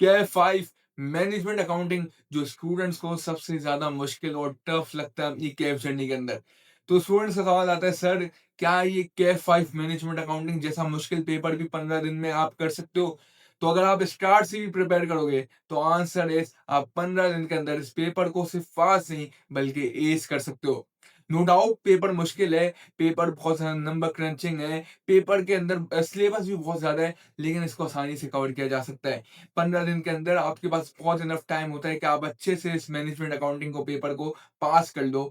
K5 management accounting जो students को सबसे ज़्यादा मुश्किल और टफ लगता है अपनी कैब जर्नी के अंदर। तो स्टूडेंट्स का सवाल आता है, सर क्या ये K5 मैनेजमेंट अकाउंटिंग जैसा मुश्किल पेपर भी 15 दिन में आप कर सकते हो? तो अगर आप स्टार्ट से भी प्रिपेयर करोगे तो आंसर इज़ आप 15 दिन के अंदर इस पेपर को सिर्फ पास नहीं बल्कि एस कर सकते हो। नो डाउट पेपर मुश्किल है, पेपर बहुत ज़्यादा नंबर क्रंचिंग है, पेपर के अंदर सिलेबस भी बहुत ज़्यादा है, लेकिन इसको आसानी से कवर किया जा सकता है। 15 दिन के अंदर आपके पास बहुत इनफ टाइम होता है कि आप अच्छे से इस मैनेजमेंट अकाउंटिंग को पेपर को पास कर दो।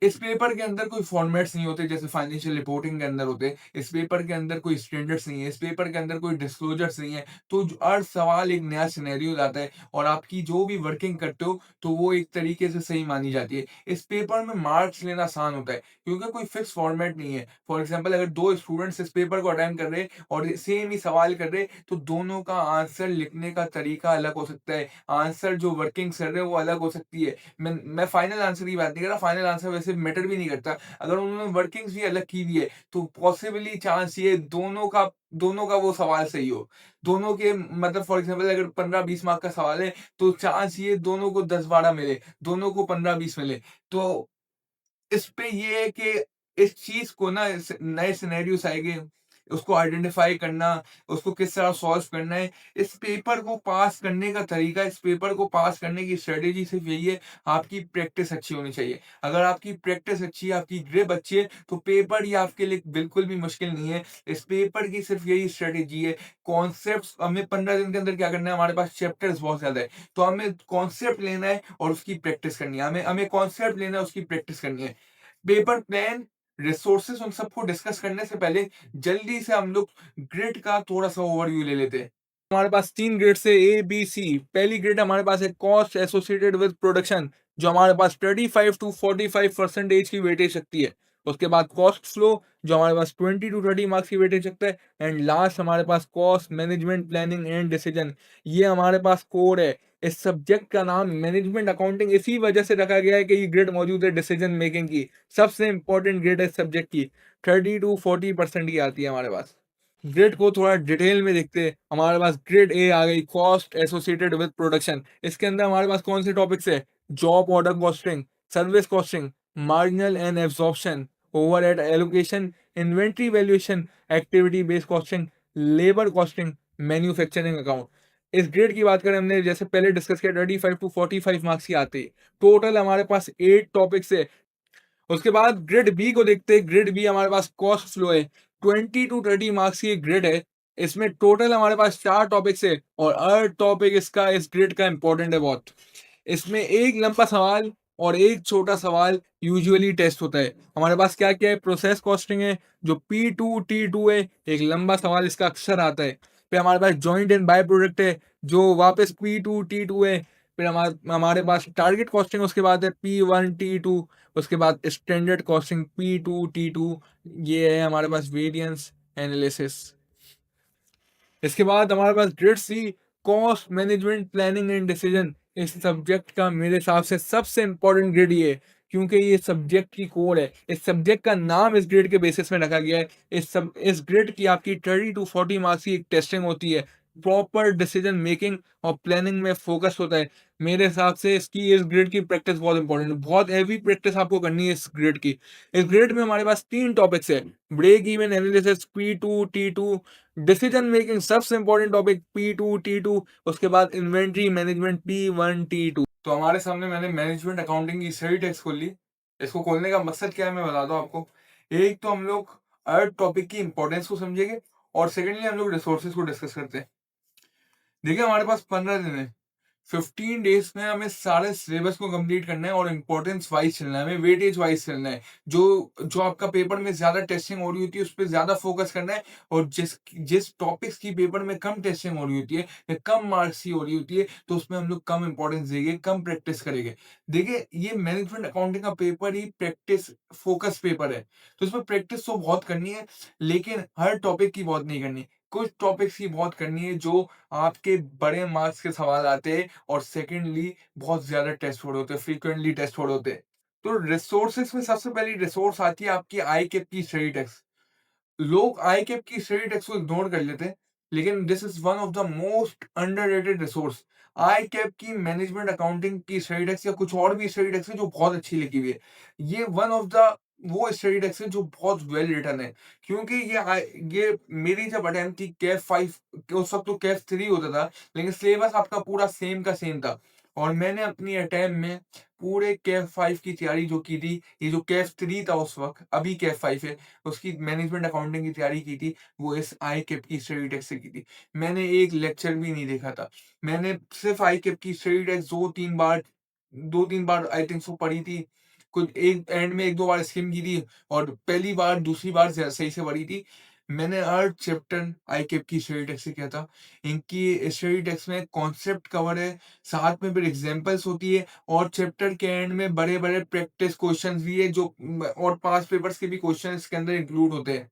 इस पेपर के अंदर कोई फॉर्मेट्स नहीं होते जैसे फाइनेंशियल रिपोर्टिंग के अंदर होते हैं। इस पेपर के अंदर कोई स्टैंडर्ड्स नहीं है, इस पेपर के अंदर कोई डिस्क्लोजर्स नहीं है। तो जो हर सवाल एक नया सिनेरियो लाता है और आपकी जो भी वर्किंग करते हो तो वो एक तरीके से सही मानी जाती है। इस पेपर में मार्क्स लेना आसान होता है क्योंकि कोई फिक्स फॉर्मेट नहीं है। फॉर एग्जाम्पल अगर 2 स्टूडेंट्स इस पेपर को अटेम्प्ट कर रहे हैं और सेम ही सवाल कर रहे हैं तो दोनों का आंसर लिखने का तरीका अलग हो सकता है। आंसर जो वर्किंग कर रहे हैं वो अलग हो सकती है। मैं फाइनल आंसर की बात नहीं कर रहा, फाइनल आंसर वैसे मैटर भी नहीं करता। अगर उन्होंने वर्किंग्स भी अलग की हुई है, तो पॉसिबली चांस ये दोनों का वो सवाल सही हो। दोनों के मतलब फॉर एग्ज़ाम्पल अगर 15-20 मार्क का सवाल है, तो चांस ये दोनों को 10-12 मिले, दोनों को 15-20 मिले। तो इस पे ये है कि इस चीज़ को ना इस नए सिनेरियोज़ आएँगे, उसको आइडेंटिफ़ाई करना, उसको किस तरह सॉल्व करना है, इस पेपर को पास करने का तरीका, इस पेपर को पास करने की स्ट्रैटेजी सिर्फ़ यही है, आपकी प्रैक्टिस अच्छी होनी चाहिए। अगर आपकी प्रैक्टिस अच्छी है, आपकी ग्रिप अच्छी है, तो पेपर ये आपके लिए बिल्कुल भी मुश्किल नहीं है। इस पेपर की सिर्फ़ यही स्ट्रैटेजी है, कॉन्सेप्ट्स हमें 15 दिन के अंदर क्या करना है, हमारे पास चैप्टर्स बहुत ज़्यादा है, तो हमें कॉन्सेप्ट लेना है और उसकी प्रैक्टिस करनी है। हमें हमें कॉन्सेप्ट लेना है, उसकी प्रैक्टिस करनी है। पेपर प्लान, रिसोर्सेस उन सबको डिस्कस करने से पहले जल्दी से हम लोग ग्रिड का थोड़ा-सा ओवरव्यू ले लेते हैं। हमारे पास 3 ग्रिड्स है ए, बी, सी। पहली ग्रिड हमारे पास है कॉस्ट एसोसिएटेड विद प्रोडक्शन जो हमारे पास 35 टू 45% की वेटेज रखती है। उसके बाद कॉस्ट फ्लो जो हमारे पास 20 टू 30 मार्क्स की वेटेज रखता है एंड लास्ट हमारे पास cost management planning and decision. ये हमारे पास कोर है। इस सब्जेक्ट का नाम मैनेजमेंट अकाउंटिंग इसी वजह से रखा गया है कि ये ग्रेड मौजूद है डिसीजन मेकिंग की। सबसे इंपॉर्टेंट ग्रेड है इस सब्जेक्ट की। 30 टू 40% की आती है हमारे पास। ग्रेड को थोड़ा डिटेल में देखते हैं। हमारे पास ग्रेड ए आ गई कॉस्ट एसोसिएटेड विद प्रोडक्शन। इसके अंदर हमारे पास कौन से टॉपिक्स है? Job order costing, service costing, marginal and absorption, overhead allocation, inventory valuation, activity based costing, labour costing, manufacturing account. इस ग्रेड की बात करें हमने जैसे पहले डिस्कस किया 35 टू 45 मार्क्स की आती है। टोटल हमारे पास 8 टॉपिक्स है। उसके बाद ग्रिड बी को देखते हैं। ग्रिड बी हमारे पास कॉस्ट फ्लो है। 20 टू 30 मार्क्स की ग्रिड है। इसमें टोटल हमारे पास 4 टॉपिक्स है और हर टॉपिक इसका इस ग्रिड का इंपॉर्टेंट है बहुत। इसमें एक लंबा सवाल और एक छोटा सवाल यूजुअली टेस्ट होता है। हमारे पास क्या-क्या है? प्रोसेस कॉस्टिंग है जो P2 T2 है। एक लंबा सवाल इसका अक्सर आता है। फिर हमारे पास जॉइंट एंड बाय प्रोडक्ट है जो वापस P2 T2 है। फिर हमारे पास टारगेट कॉस्टिंग उसके बाद है P1 T2। उसके बाद स्टैंडर्ड कॉस्टिंग P2 T2। ये है हमारे पास वेरिएंस एनालिसिस। इसके बाद हमारे पास grade C cost management planning and decision. इस सब्जेक्ट का मेरे हिसाब से सबसे इंपॉर्टेंट ग्रेड ये है क्योंकि ये सब्जेक्ट की कोर है। इस सब्जेक्ट का नाम इस ग्रेड के बेसिस में रखा गया है। इस ग्रेड की आपकी 30 टू 40 मार्क्स की एक टेस्टिंग होती है। प्रॉपर डिसीजन मेकिंग और प्लानिंग में फोकस होता है। मेरे हिसाब से इस ग्रेड की प्रैक्टिस बहुत इंपॉर्टेंट है। बहुत हैवी प्रैक्टिस आपको करनी है इस ग्रेड की। इस ग्रेड में हमारे पास 3 टॉपिक्स है। Break even analysis P2 T2, decision making सबसे इंपॉर्टेंट टॉपिक P2 T2। उसके बाद इन्वेंट्री मैनेजमेंट P1 T2। तो हमारे सामने मैंने मैनेजमेंट अकाउंटिंग की सही टेक्स्ट खोल ली। इसको खोलने का मकसद क्या है मैं बताता हूँ आपको। एक तो हम लोग हर टॉपिक की इंपॉर्टेंस को समझेंगे और सेकेंडली हम लोग रिसोर्सेज को डिस्कस करते हैं। देखिए हमारे पास 15 दिन है। 15 डेज़ में हमें सारे सिलेबस को कंप्लीट करना है और इम्पोर्टेंस वाइज़ चलना है, हमें वेटेज वाइज़ चलना है। जो जो आपका पेपर में ज़्यादा टेस्टिंग हो रही होती है, उस पे ज़्यादा फ़ोकस करना है और जिस जिस टॉपिक्स की पेपर में कम टेस्टिंग हो रही होती है या कम मार्क्स की हो रही होती है, तो उसमें हम लोग कम इम्पोर्टेंस देंगे, कम प्रैक्टिस करेंगे। देखिए, ये मैनेजमेंट अकाउंटिंग का पेपर ही प्रैक्टिस फ़ोकस पेपर है, तो इसमें प्रैक्टिस तो बहुत करनी है, लेकिन हर टॉपिक की बहुत नहीं करनी। कुछ टॉपिक्स की बहुत करनी है जो आपके बड़े मार्क्स के सवाल आते हैं और सेकेंडली बहुत ज़्यादा टेस्ट हो रहे होते हैं, फ्रीक्वेंटली टेस्ट हो रहे होते हैं। तो रिसोर्सेज़ में सबसे पहली रिसोर्स आती है आपकी आईकैप की स्टडी टेक्स्ट। लोग आईकैप की स्टडी टेक्स्ट को इग्नोर कर लेते हैं, लेकिन this is one of the most underrated resource. ICAP की मैनेजमेंट अकाउंटिंग की स्टडी डेस्क या कुछ और भी स्टडी डेस्क है जो बहुत अच्छी लिखी हुई है। ये वन ऑफ द वो स्टडी डेस्क है जो बहुत वेल रिटन है। क्योंकि ये मेरी जब अटेम्प्ट थी कैफ 5, उस वक़्त तो कैफ 3 होता था, लेकिन सिलेबस आपका पूरा सेम का सेम था। और मैंने अपनी अटेम्प्ट में पूरे कैफ 5 की तैयारी जो की थी, ये जो कैफ 3 था उस वक़्त, अभी कैफ 5 है, उसकी मैनेजमेंट अकाउंटिंग की तैयारी की थी, वो इस आईकैप की स्टडी डेस्क से की थी। मैंने एक लेक्चर भी नहीं देखा था। मैंने सिर्फ़ आईकैप की study desk 2-3 bar I think so पढ़ी थी। कुछ एक एंड में 1-2 बार स्किम की थी और पहली बार, दूसरी बार सही से पढ़ी थी। मैंने हर चैप्टर आईकैप की स्टडी डेस्क से किया था। इनकी स्टडी डेस्क में कॉन्सेप्ट कवर है, साथ में फिर एग्ज़ाम्पल्स होती है और चैप्टर के एंड में बड़े-बड़े प्रैक्टिस क्वेश्चन्स भी है जो और पास्ट पेपर्स के भी क्वेश्चन इसके अंदर इंक्लूड होते हैं।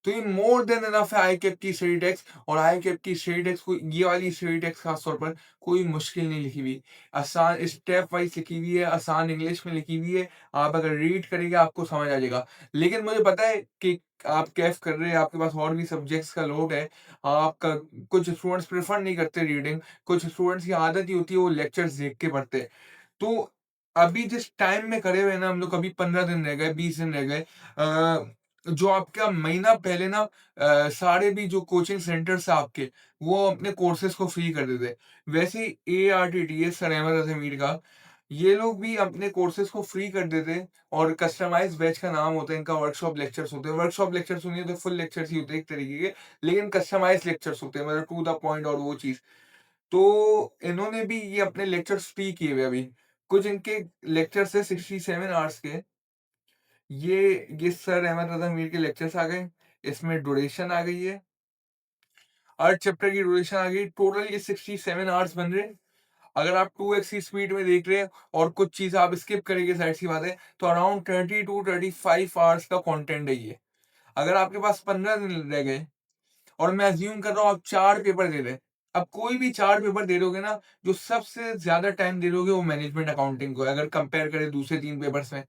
तो ये मोर देन इनफ है आईकैप की स्टडी डेस्क। और आईकैप की स्टडी डेस्क को, ये वाली स्टडी डेस्क खास तौर पर कोई मुश्किल नहीं लिखी हुई। आसान स्टेप वाइज़ लिखी हुई है, आसान इंग्लिश में लिखी हुई है। आप अगर रीड करेंगे आपको समझ आ जाएगा। लेकिन मुझे पता है कि आप कैफ़ कर रहे हैं, आपके पास और भी सब्जेक्ट्स का लोड है। आपका कुछ स्टूडेंट्स प्रेफ़र नहीं करते रीडिंग, कुछ स्टूडेंट्स की आदत ही होती है वो लेक्चर्स देख के पढ़ते हैं। तो अभी जिस टाइम में करे हुए हैं ना हम लोग, अभी 15 दिन रह गए, 20 दिन रह गए। जो आपका महीना पहले ना सारे भी जो कोचिंग सेंटर्स हैं आपके, वो अपने कोर्सेज़ को फ्री कर देते हैं। वैसे ही एआरटीटीएस सर अहमद अज़मीर का, ये लोग भी अपने कोर्सेज़ को फ्री कर देते हैं और कस्टमाइज़्ड बैच का नाम होता है इनका, वर्कशॉप लेक्चर्स होते हैं। वर्कशॉप लेक्चर्स सुनिए तो फुल लेक्चर्स ही होते हैं एक तरीके के, लेकिन कस्टमाइज़्ड लेक्चर्स होते हैं, मतलब टू द पॉइंट और वो चीज़। तो इन्होंने भी ये अपने लेक्चर्स फ्री किए हुए हैं अभी। कुछ इनके लेक्चर्स है 67 आवर्स के। ये सर अहमद रज़ा मीर के लेक्चर्स आ गए। इसमें ड्यूरेशन आ गई है। हर चैप्टर की ड्यूरेशन आ गई। टोटल ये 67 आवर्स बन रहे हैं। अगर आप 2x की स्पीड में देख रहे हैं और कुछ चीज़ आप स्किप करेंगे, ज़ाहिर-सी बात है, तो अराउंड 30 टू 35 आवर्स का कंटेंट है ये। अगर आपके पास 15 दिन रह गए और मैं अज़्यूम कर रहा हूँ आप 4 पेपर दे रहे हैं। अब कोई भी 4 पेपर दे रहे होगे ना, जो सबसे ज़्यादा टाइम दे रहे होगे वो मैनेजमेंट अकाउंटिंग को है, अगर कंपेयर करें दूसरे 3 पेपर्स में।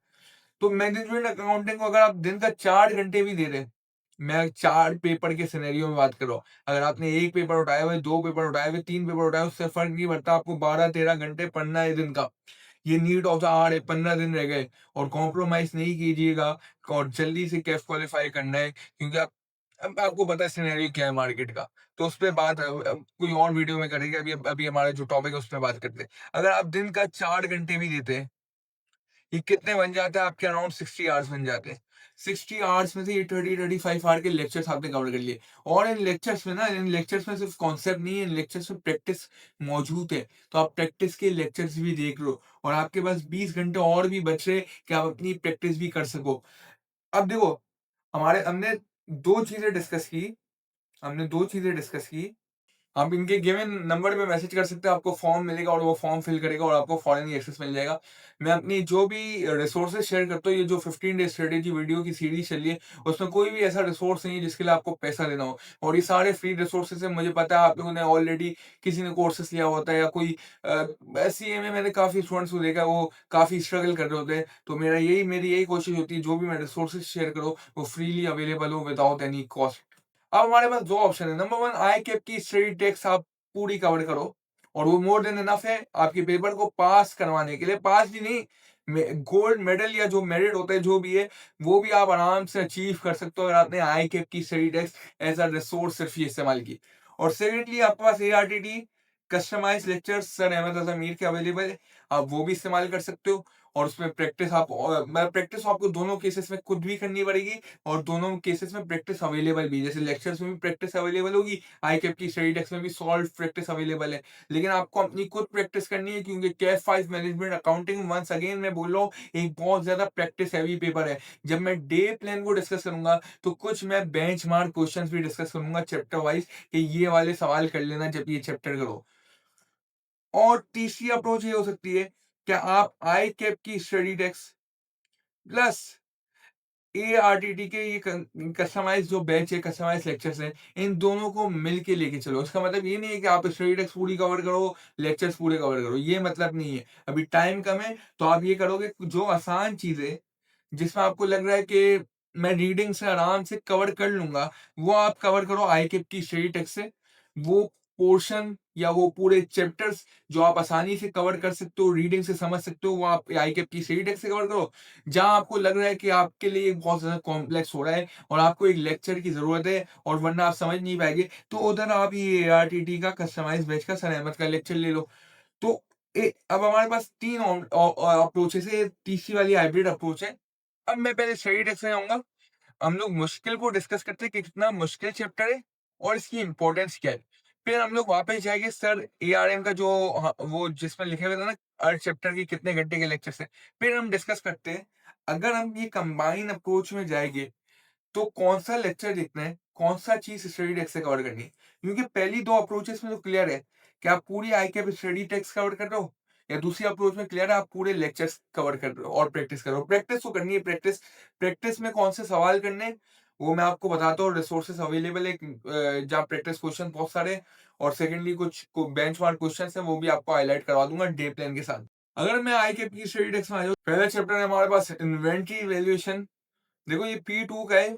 तो मैनेजमेंट अकाउंटिंग को अगर आप दिन का 4 घंटे भी दे रहे हैं, मैं 4 पेपर के सिनेरियो में बात कर रहा हूँ। अगर आपने 1 पेपर उठाया हुआ है, 2 पेपर उठाए हुए, 3 पेपर उठाए, उससे फ़र्क नहीं पड़ता, आपको 12-13 घंटे पढ़ना है दिन का। ये नीड ऑफ द आवर है, 15 दिन रह गए और कॉम्प्रोमाइज़ नहीं कीजिएगा और जल्दी से कैफ क्वालीफाई करना है, क्योंकि अब आपको पता है सिनेरियो क्या है मार्केट का। तो उस पे बात कोई और वीडियो में करेंगे, अभी अभी हमारा जो टॉपिक है उस पे बात करते हैं। अगर आप दिन का 4 घंटे भी देते हैं, ये कितने बन जाते हैं आपके, अराउंड 60 आवर्स बन जाते हैं। 60 आवर्स में से ये 30-35 आवर के लेक्चर्स आपने कवर कर लिए। और इन लेक्चर्स में सिर्फ कॉन्सेप्ट नहीं है, इन लेक्चर्स में प्रैक्टिस मौजूद है। तो आप प्रैक्टिस के लेक्चर्स भी देख लो और आपके पास 20 घंटे और भी बच रहे कि आप अपनी प्रैक्टिस भी कर सको। अब देखो, हमारे हमने 2 चीज़ें डिस्कस की, हमने 2 चीज़ें डिस्कस की। आप इनके गिवन नंबर पे मैसेज कर सकते हैं, आपको फॉर्म मिलेगा और वो फॉर्म फिल करेगा और आपको फौरन ही एक्सेस मिल जाएगा। मैं अपनी जो भी रिसोर्सेज़ शेयर करता हूँ, ये जो 15 डे स्ट्रेटेजी वीडियो की सीरीज़ चली है, उसमें कोई भी ऐसा रिसोर्स नहीं है जिसके लिए आपको पैसा देना हो। और ये सारे फ्री रिसोर्सेज़ हैं, मुझे पता है आप लोगों ने ऑलरेडी किसी ने कोर्सेज़ लिया होता है या कोई सीए में मैंने काफ़ी स्टूडेंट्स को देखा है, वो काफ़ी स्ट्रगल कर रहे होते हैं। तो मेरी यही कोशिश होती है, जो भी मैं रिसोर्सेज़ शेयर करूँ, वो फ्रीली अवेलेबल हो विदाउट एनी कॉस्ट। अब हमारे पास 2 ऑप्शन है। नंबर 1, आईकैप की स्टडी टेक्स्ट आप पूरी कवर करो और वो मोर देन इनफ है आपके पेपर को पास करवाने के लिए। पास भी नहीं, गोल्ड मेडल या जो मेरिट होता है जो भी है, वो भी आप आराम से अचीव कर सकते हो अगर आपने आईकैप की study text as a resource सिर्फ ये इस्तेमाल की। और सेकंडली आपके पास एआरटीटी कस्टमाइज्ड लेक्चर्स सर अहमद रज़ा मीर के अवेलेबल है, आप वो भी इस्तेमाल कर सकते हो। और उसमें प्रैक्टिस आपको दोनों केसेस में खुद भी करनी पड़ेगी और दोनों केसेस में प्रैक्टिस अवेलेबल भी, जैसे लेक्चर्स में भी प्रैक्टिस अवेलेबल होगी, आईकैप की स्टडी टेक्स्ट में भी सॉल्व प्रैक्टिस अवेलेबल है। लेकिन आपको अपनी खुद प्रैक्टिस करनी है, क्योंकि CAF 5 management accounting, once again मैं बोल रहा हूँ, एक बहुत ज़्यादा प्रैक्टिस हेवी पेपर है। जब मैं डे प्लान को डिस्कस करूँगा, तो कुछ मैं बेंचमार्क क्वेश्चंस भी डिस्कस करूँगा चैप्टर वाइज़ कि ये वाले सवाल कर लेना जब ये चैप्टर करो। और तीसरी अप्रोच ये हो सकती है, क्या आप आईकैप की स्टडी टेक्स्ट प्लस एआरटीटी के ये कस्टमाइज़ जो बैच है, कस्टमाइज़ लेक्चर्स हैं, इन दोनों को मिल के लेके चलो। इसका मतलब ये नहीं है कि आप स्टडी टेक्स्ट पूरी कवर करो, लेक्चर्स पूरे कवर करो, ये मतलब नहीं है। अभी टाइम कम है, तो आप ये करोगे जो आसान चीज़ें, जिसमें आपको लग रहा है कि मैं रीडिंग से आराम से कवर कर लूँगा, वो आप कवर करो आईकेप की स्टडी टेक्स्ट से। वो पोर्शन या वो पूरे चैप्टर्स जो आप आसानी से कवर कर सकते हो, रीडिंग से समझ सकते हो, वो आप आईकेप की स्टडी टेक्स्ट से कवर करो। जहाँ आपको लग रहा है कि आपके लिए बहुत ज़्यादा कॉम्प्लेक्स हो रहा है और आपको एक लेक्चर की ज़रूरत है और वरना आप समझ नहीं पाएँगे, तो उधर आप ये एआरटीटी का कस्टमाइज़्ड बैच का सर अहमद का लेक्चर ले लो। तो अब हमारे पास 3 अप्रोचेज़ है, तीसरी वाली हाइब्रिड अप्रोच है। अब मैं पहले स्टडी टेक्स्ट में जाऊँगा। हम लोग मुश्किल को डिस्कस करते हैं कि कितना मुश्किल चैप्टर है और इसकी इम्पोर्टेंस क्या है। फिर हम लोग वापस जाएँगे सर एआरएम का जो वो जिसमें लिखे हुए थे ना हर चैप्टर के कितने घंटे के लेक्चर्स हैं। फिर हम डिस्कस करते हैं, अगर हम ये कंबाइन अप्रोच में जाएँगे तो कौन-सा लेक्चर देखना है, कौन-सा चीज़ स्टडी टेक्स्ट से कवर करनी है। क्योंकि पहली 2 अप्रोचेस में तो क्लियर है कि आप पूरी आईकेप स्टडी टेक्स्ट कवर कर रहे हो या दूसरी अप्रोच में क्लियर है आप पूरे लेक्चर्स कवर कर रहे हो और प्रैक्टिस कर रहे हो। प्रैक्टिस तो करनी है प्रैक्टिस। प्रैक्टिस में कौन से सवाल करने हैं, वो मैं आपको बताता हूँ रिसोर्सेस अवेलेबल है जहाँ प्रैक्टिस क्वेश्चन बहुत सारे हैं और सेकंडली कुछ बेंचमार्क क्वेश्चन्स हैं वो भी आपको हाइलाइट करवा दूँगा डे प्लान के साथ। अगर मैं आईकेप की स्टडी टेक्स्ट में आ जाऊँ, पहला चैप्टर है हमारे पास इन्वेंटरी वैल्यूएशन। देखो ये P2 का है।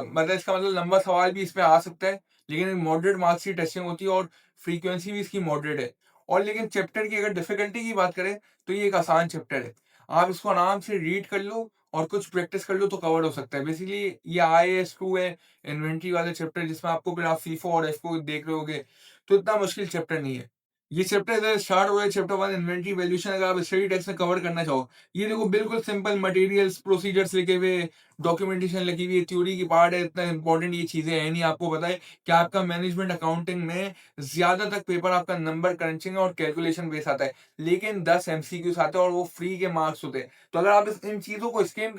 मतलब इसका मतलब लंबा सवाल भी इसमें आ सकता है, लेकिन एक मॉडरेट मार्क्स की टेस्टिंग होती है और फ्रीक्वेंसी भी इसकी मॉडरेट है। और लेकिन चैप्टर की अगर डिफ़िकल्टी की बात करें, तो ये एक आसान चैप्टर है। आप इसको आराम से रीड कर लो और कुछ प्रैक्टिस कर लो तो कवर हो सकता है। बेसिकली ये IAS 2 है, इन्वेंटरी वाला चैप्टर जिसमें आपको फिर आप FIFO और FIFO देख रहे होगे, तो इतना मुश्किल चैप्टर नहीं है। ये चैप्टर इधर स्टार्ट हो गया चैप्टर 1 इन्वेंटरी वैल्यूएशन अगर आप स्टडी टेक्स्ट में कवर करना चाहो। ये देखो बिल्कुल सिंपल मटेरियल्स, प्रोसीजर्स लिखे हुए डॉक्यूमेंटेशन लगी हुई है, थ्योरी की पार्ट है, इतना इंपॉर्टेंट ये चीज़ें है नहीं। आपको पता है कि आपका मैनेजमेंट अकाउंटिंग में ज़्यादातर पेपर आपका नंबर क्रंचिंग और कैलकुलेशन बेस आता है, लेकिन 10 एमसीक्यूज़ आते हैं और वो फ्री के मार्क्स होते हैं। तो अगर आप इन चीज़ों को स्किम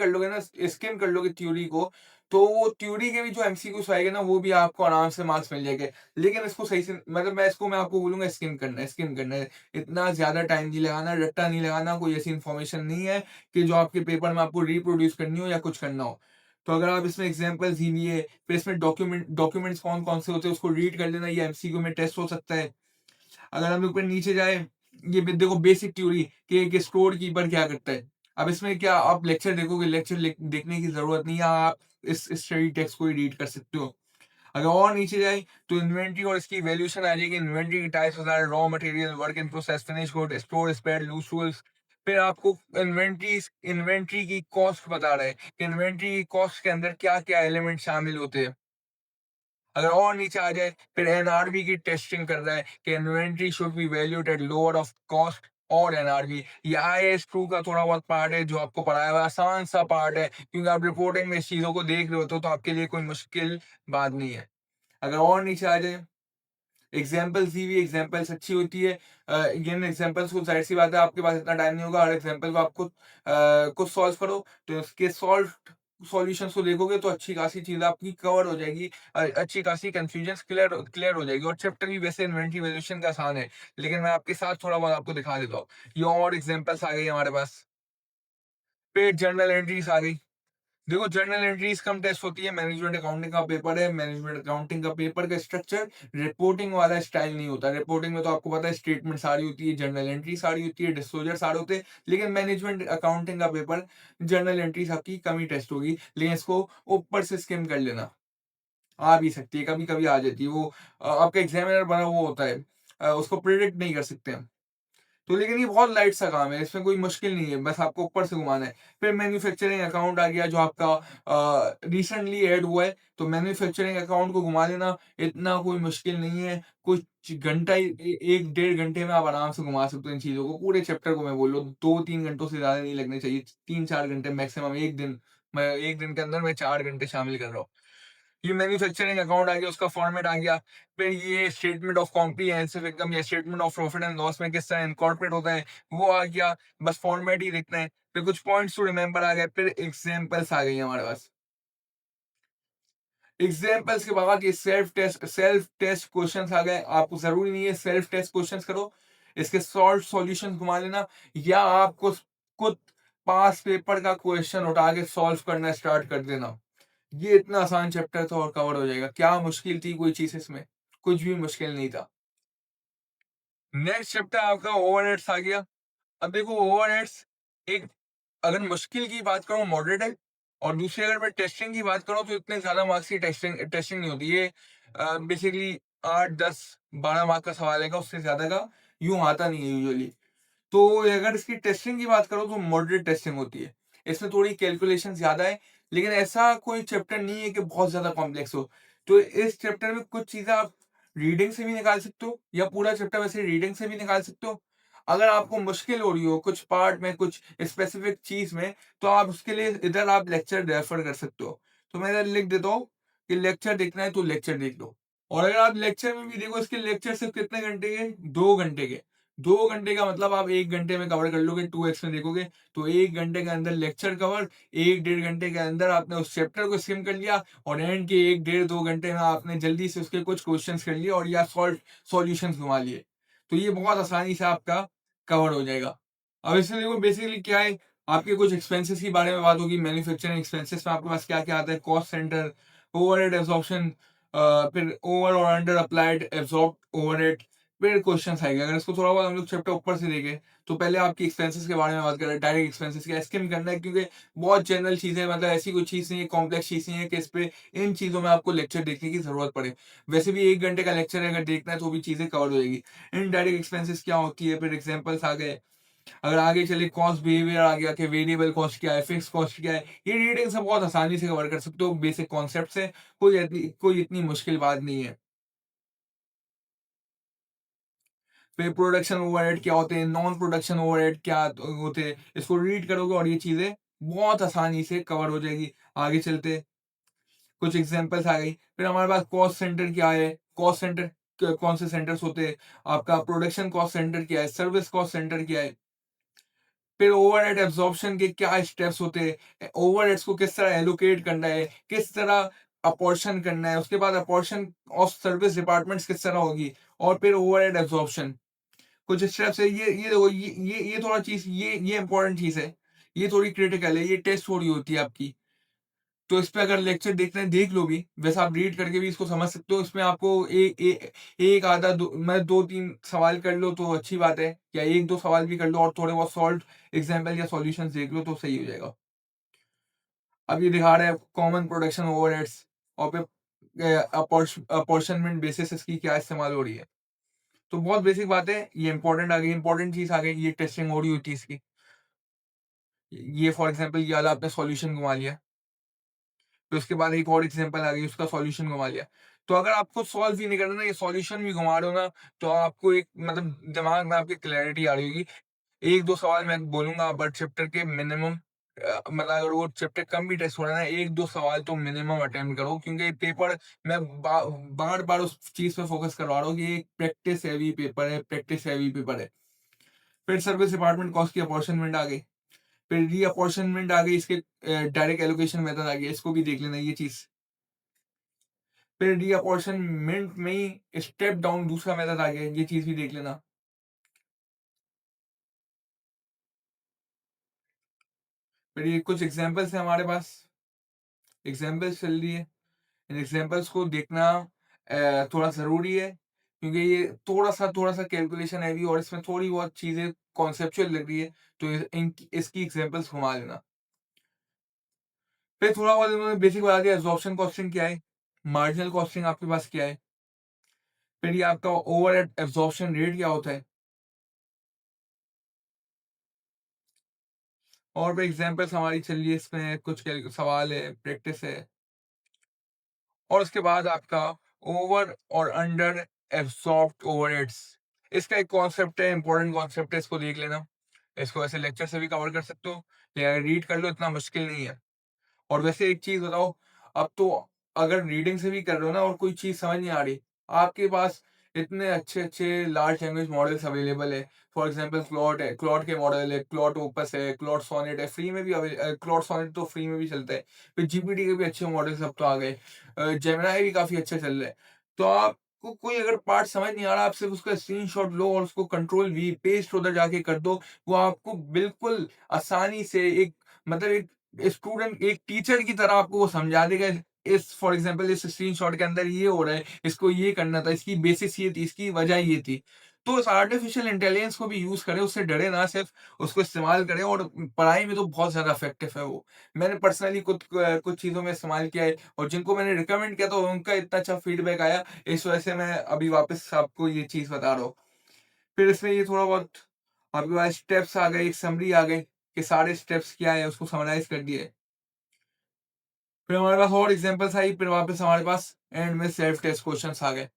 कर लोगे थ्योरी को, तो वो थ्योरी के भी जो एमसीक्यूज़ आएँगे ना, वो भी आपको आराम से मार्क्स मिल जाएँगे। लेकिन इसको सही से मतलब मैं आपको बोलूँगा स्किम करना है। इतना ज़्यादा टाइम नहीं लगाना, रट्टा नहीं लगाना, कोई ऐसी इन्फॉर्मेशन नहीं है कि जो आपके पेपर में आपको रिप्रोड्यूस करनी हो या कुछ करना हो। तो अगर आप इसमें एग्ज़ाम्पल्स दी हुई है, फिर इसमें डॉक्यूमेंट्स कौन-कौन से होते हैं उसको रीड कर लेना, ये एमसीक्यू में टेस्ट हो सकता है। अगर हम ऊपर नीचे जाएँ, ये देखो बेसिक थ्योरी कि एक स्टोर कीपर क्या करता है। अब इसमें क्या आप लेक्चर देखोगे, लेक्चर देखने की ज़रूरत नहीं है, आप इस स्टडी टेक्स्ट को ही रीड कर सकते हो। अगर और नीचे जाए तो इन्वेंटरी और इसकी वैल्यूएशन आ जाएगी। इन्वेंटरी की टाइप्स बता रहे हैं, raw material, work in process, finish good, store, spare, loose tools. फिर आपको इन्वेंटरी की कॉस्ट बता रहे हैं कि इन्वेंटरी की कॉस्ट के अंदर क्या-क्या एलिमेंट शामिल होते हैं। अगर और नीचे आ जाए फिर एनआरवी की टेस्टिंग कर रहा है कि inventory should be valued at lower of cost और एनआरवी। ये IAS 2 का थोड़ा बहुत पार्ट है जो आपको पढ़ाया हुआ है, आसान सा पार्ट है क्योंकि आप रिपोर्टिंग में इस चीज़ों को देख रहे होते हो तो आपके लिए कोई मुश्किल बात नहीं है। अगर और नीचे आ जाए एग्जाम्पल्स दी हुई एग्जाम्पल्स अच्छी होती है। इन एग्जाम्पल्स को ज़ाहिर-सी बात है आपके पास इतना टाइम नहीं होगा हर एग्जाम्पल को आपको खुद सॉल्व करो, तो इसके सॉल्यूशंस को देखोगे तो अच्छी खासी चीज़ आपकी कवर हो जाएगी। अच्छी खासी कन्फ्यूजन्स क्लियर हो जाएगी और चैप्टर भी वैसे इन्वेंटरी वैल्यूएशन का आसान है, लेकिन मैं आपके साथ थोड़ा बहुत आपको दिखा देता हूँ। ये और एग्जाम्पल्स आ गई हमारे पास। फिर जर्नल एंट्रीज़ आ गई। देखो जर्नल एंट्रीज कम टेस्ट होती है, मैनेजमेंट अकाउंटिंग का पेपर है। मैनेजमेंट अकाउंटिंग का पेपर का स्ट्रक्चर रिपोर्टिंग वाला स्टाइल नहीं होता। रिपोर्टिंग में तो आपको पता है स्टेटमेंट सारी होती है, जर्नल एंट्री सारी होती है, डिस्क्लोजर सारे होते हैं, लेकिन मैनेजमेंट अकाउंटिंग का पेपर जर्नल एंट्रीज आपकी कम ही टेस्ट होगी, लेकिन इसको ऊपर से स्किम कर लेना। आ भी सकती है, कभी कभी आ जाती है वो। आपका एग्जामिनर बना वो होता है, उसको प्रिडिक्ट नहीं कर सकते हम। तो लेकिन ये बहुत लाइट सा काम है, इसमें कोई मुश्किल नहीं है, बस आपको ऊपर से घुमाना है। फिर मैन्युफैक्चरिंग अकाउंट आ गया जो आपका रिसेंटली ऐड हुआ है, तो मैन्युफैक्चरिंग अकाउंट को घुमा लेना इतना कोई मुश्किल नहीं है। कुछ घंटा ही 1 डेढ़ घंटे में आप आराम से घुमा सकते हो इन चीज़ों को, पूरे चैप्टर को मैं बोल रहा हूँ 2-3 घंटों से ज़्यादा नहीं लगने चाहिए, 3-4 घंटे मैक्सिमम 1 दिन। मैं 1 दिन के अंदर मैं 4 घंटे शामिल कर रहा हूँ। ये मैन्युफैक्चरिंग अकाउंट आ गया, उसका फॉर्मेट आ गया। फिर ये स्टेटमेंट ऑफ कॉम्प्रिहेंसिव इनकम या statement of profit and loss में किस तरह इनकॉर्पोरेट होता है, वो आ गया। बस फॉर्मेट ही लिखना है। फिर कुछ पॉइंट्स टू रिमेंबर आ गए, फिर एग्जांपल्स आ गई हमारे पास। एग्जांपल्स के बाद ये सेल्फ टेस्ट क्वेश्चंस आ गए। आपको ज़रूरी नहीं है सेल्फ टेस्ट क्वेश्चंस करो, इसके सॉल्व सॉल्यूशंस घुमा लेना या आपको खुद पास पेपर का क्वेश्चन उठा के सॉल्व करना स्टार्ट कर देना। ये इतना आसान चैप्टर था और कवर हो जाएगा। क्या मुश्किल थी कोई चीज़ इसमें? कुछ भी मुश्किल नहीं था। नेक्स्ट चैप्टर आपका ओवरहेड्स आ गया। अब देखो ओवरहेड्स एक अगर मुश्किल की बात करूँ मॉडरेट है, और दूसरी अगर मैं टेस्टिंग की बात करूँ तो इतने ज़्यादा मार्क्स की टेस्टिंग टेस्टिंग नहीं होती। ये बेसिकली 8, 10, 12 मार्क का सवाल आएगा, उससे ज़्यादा का यूँ आता नहीं है यूजुअली। तो अगर इसकी टेस्टिंग की बात करो तो मॉडरेट टेस्टिंग होती है। इसमें थोड़ी कैलकुलेशन ज़्यादा है, लेकिन ऐसा कोई चैप्टर नहीं है कि बहुत ज़्यादा कॉम्प्लेक्स हो। तो इस चैप्टर में कुछ चीज़ें आप रीडिंग से भी निकाल सकते हो या पूरा चैप्टर वैसे रीडिंग से भी निकाल सकते हो। अगर आपको मुश्किल हो रही हो कुछ पार्ट में, कुछ स्पेसिफिक चीज़ में, तो आप उसके लिए इधर आप लेक्चर रेफर कर सकते हो। तो मैं इधर लिख देता हूँ कि लेक्चर देखना है तो लेक्चर देख लो। और अगर आप लेक्चर में भी देखो, इसके लेक्चर सिर्फ कितने घंटे के? 2 घंटे के। 2 घंटे का मतलब आप 1 घंटे में कवर कर लोगे, 2x में देखोगे तो 1 घंटे के अंदर लेक्चर कवर, 1 डेढ़ घंटे के अंदर आपने उस चैप्टर को स्किम कर लिया और एंड के 1 डेढ़ 2 घंटे में आपने जल्दी से उसके कुछ क्वेश्चंस कर लिए और या सॉल्यूशंस घुमा लिए। तो ये बहुत आसानी से आपका कवर हो जाएगा। अब इसमें देखो बेसिकली क्या है, आपके कुछ एक्सपेंसेस के बारे में बात होगी, मैन्युफैक्चरिंग एक्सपेंसेस में आपके पास क्या-क्या आता है, कॉस्ट सेंटर, ओवरहेड एब्जॉर्प्शन, फिर ओवर और अंडर अप्लाइड एब्जॉर्ब्ड ओवरहेड, फिर क्वेश्चंस आएंगे। अगर इसको थोड़ा बहुत हम लोग चैप्टर ऊपर से देखें, तो पहले आपकी एक्सपेंसेस के बारे में बात करें, डायरेक्ट एक्सपेंसेस का स्किम करना है क्योंकि बहुत जनरल चीज़ें, मतलब ऐसी कोई चीज़ नहीं है, कॉम्प्लेक्स चीज़ नहीं है कि इस पे इन चीज़ों में आपको लेक्चर देखने की ज़रूरत पड़े। वैसे भी 1 घंटे का लेक्चर है, अगर देखना है तो भी चीज़ें कवर हो जाएगी। इनडायरेक्ट एक्सपेंसेस क्या होती है, फिर एग्जांपल्स आ गए। अगर आगे चले कॉस्ट बिहेवियर आ गया कि वेरिएबल कॉस्ट क्या है, फिक्स कॉस्ट क्या है, ये रीडिंग से बहुत आसानी से कवर कर सकते हो, बेसिक कॉन्सेप्ट है, कोई इतनी मुश्किल बात नहीं है। फिर प्रोडक्शन ओवरहेड क्या होते हैं, नॉन प्रोडक्शन ओवरहेड क्या होते हैं, इसको रीड करोगे और ये चीज़ें बहुत आसानी से कवर हो जाएगी। आगे चलते कुछ एग्जांपल्स आ गई। फिर हमारे पास कॉस्ट सेंटर क्या है, कॉस्ट सेंटर कौन से सेंटर्स होते हैं, आपका प्रोडक्शन कॉस्ट सेंटर क्या है, सर्विस कॉस्ट सेंटर क्या है। फिर ओवरहेड एब्जॉर्प्शन के क्या स्टेप्स होते हैं, ओवरहेड्स को किस तरह एलोकेट करना है, किस तरह अपॉर्शन करना है, उसके बाद अपॉर्शन ऑफ सर्विस डिपार्टमेंट्स किस तरह होगी, और फिर ओवरहेड एब्जॉर्प्शन कुछ स्टेप्स है। ये देखो, ये थोड़ा चीज़, ये इम्पोर्टेंट चीज़ है, ये थोड़ी क्रिटिकल है, ये टेस्ट थोड़ी होती है आपकी। तो इस पे अगर लेक्चर देखना है देख लो भी, वैसे आप रीड करके भी इसको समझ सकते हो। इसमें आपको एक आधा दो मैं 2-3 सवाल कर लो तो अच्छी बात है, या 1-2 सवाल भी कर लो और थोड़े बहुत सॉल्व एग्जाम्पल या सॉल्यूशंस देख लो तो सही हो जाएगा। अब ये दिखा रहा है कॉमन प्रोडक्शन ओवरहेड्स और फिर अपॉर्शनमेंट बेसिस इसकी क्या इस्तेमाल हो रही है। तो बहुत बेसिक बात है, ये इंपॉर्टेंट आ गई, इंपॉर्टेंट चीज़ आ गई, ये टेस्टिंग हो रही होती है इसकी। ये फॉर एग्जांपल ये वाला आपने सॉल्यूशन घुमा लिया, फिर उसके बाद एक और एग्जांपल आ गई, उसका सॉल्यूशन घुमा लिया। तो अगर आपको सॉल्व ही नहीं करना, ये सॉल्यूशन भी घुमा रहे हो ना, तो आपको एक मतलब दिमाग में आपकी क्लैरिटी आ रही होगी। 1-2 सवाल मैं बोलूँगा पर चैप्टर के मिनिमम, मतलब अगर वो चैप्टर कम भी टेस्ट हो रहा है ना, 1-2 सवाल तो मिनिमम अटेम्प्ट करो क्योंकि पेपर मैं बार-बार उस चीज़ पे फोकस करवा रहा हूँ कि ये एक प्रैक्टिस हेवी पेपर है, प्रैक्टिस हेवी पेपर है। फिर सर्विस डिपार्टमेंट कॉस्ट की अपॉर्शनमेंट आ गई, फिर रीअपॉर्शनमेंट आ गई, इसके डायरेक्ट एलोकेशन मेथड आ गया, इसको भी देख लेना ये चीज़। फिर रीअपॉर्शनमेंट में ही स्टेप डाउन दूसरा मेथड आ गया, ये चीज़ भी देख लेना। फिर ये कुछ एग्ज़ाम्पल्स हैं हमारे पास, एग्ज़ाम्पल्स चल रही है। इन एग्ज़ाम्पल्स को देखना थोड़ा ज़रूरी है क्योंकि ये थोड़ा-सा कैलकुलेशन हैवी और इसमें थोड़ी बहुत चीज़ें कॉन्सेप्चुअल लग रही है, तो इसकी एग्ज़ाम्पल्स घुमा लेना। फिर थोड़ा बहुत इन्होंने बेसिक बता दिया, एब्ज़ॉर्प्शन कॉस्टिंग क्या है, मार्जिनल कॉस्टिंग आपके पास क्या है, फिर ये आपका ओवरहेड एब्ज़ॉर्प्शन रेट क्या होता है, और भी एग्ज़ाम्पल्स हमारी चल रही है, इसमें कुछ कैल सवाल है, प्रैक्टिस है। और उसके बाद आपका ओवर और अंडर एब्सॉर्ब्ड ओवरहेड्स, इसका एक कॉन्सेप्ट है, इंपॉर्टेंट कॉन्सेप्ट है, इसको देख लेना। इसको ऐसे लेक्चर से भी कवर कर सकते हो या रीड कर लो, इतना मुश्किल नहीं है। और वैसे एक चीज़ बताओ, अब तो अगर रीडिंग से भी कर रहे हो ना और कोई चीज़ समझ नहीं आ रही, आपके पास इतने अच्छे-अच्छे लार्ज लैंग्वेज मॉडल्स अवेलेबल है। फॉर एग्ज़ाम्पल क्लॉड है, क्लॉड के मॉडल है, क्लॉड ओपस है, क्लॉड सोनेट है, फ्री में भी क्लॉड सोनेट तो फ्री में भी चलता है। फिर जीपीटी के भी अच्छे मॉडल्स अब तो आ गए। जेमिनी भी काफ़ी अच्छा चल रहा है। तो आपको कोई अगर पार्ट समझ नहीं आ रहा, आप सिर्फ़ उसका स्क्रीनशॉट लो और उसको कंट्रोल वी पेस्ट उधर जाके कर दो। वो आपको बिल्कुल आसानी से एक, मतलब एक स्टूडेंट, एक टीचर की तरह आपको वो समझा देगा। इस फॉर एग्जांपल इस स्क्रीनशॉट के अंदर ये हो रहा है, इसको ये करना था, इसकी बेसिस ये थी, इसकी वजह ये थी। तो उस आर्टिफिशियल इंटेलिजेंस को भी यूज़ करें, उससे डरे ना, सिर्फ़ उसको इस्तेमाल करें, और पढ़ाई में तो बहुत ज़्यादा इफ़ेक्टिव है वो। मैंने पर्सनली कुछ चीज़ों में इस्तेमाल किया है, और जिनको मैंने रिकमेंड किया तो उनका इतना अच्छा फीडबैक आया, इस वजह से मैं अभी वापस आपको ये चीज़ बता रहा हूँ। फिर इसमें ये थोड़ा बहुत आपके पास स्टेप्स आ गए, एक समरी आ गई कि सारे स्टेप्स क्या है, उसको समराइज़ कर दिए। फिर हमारे पास और एग्ज़ाम्पल्स आई, फिर वापस हमारे पास एंड में सेल्फ टेस्ट क्वेश्चन्स आ गए।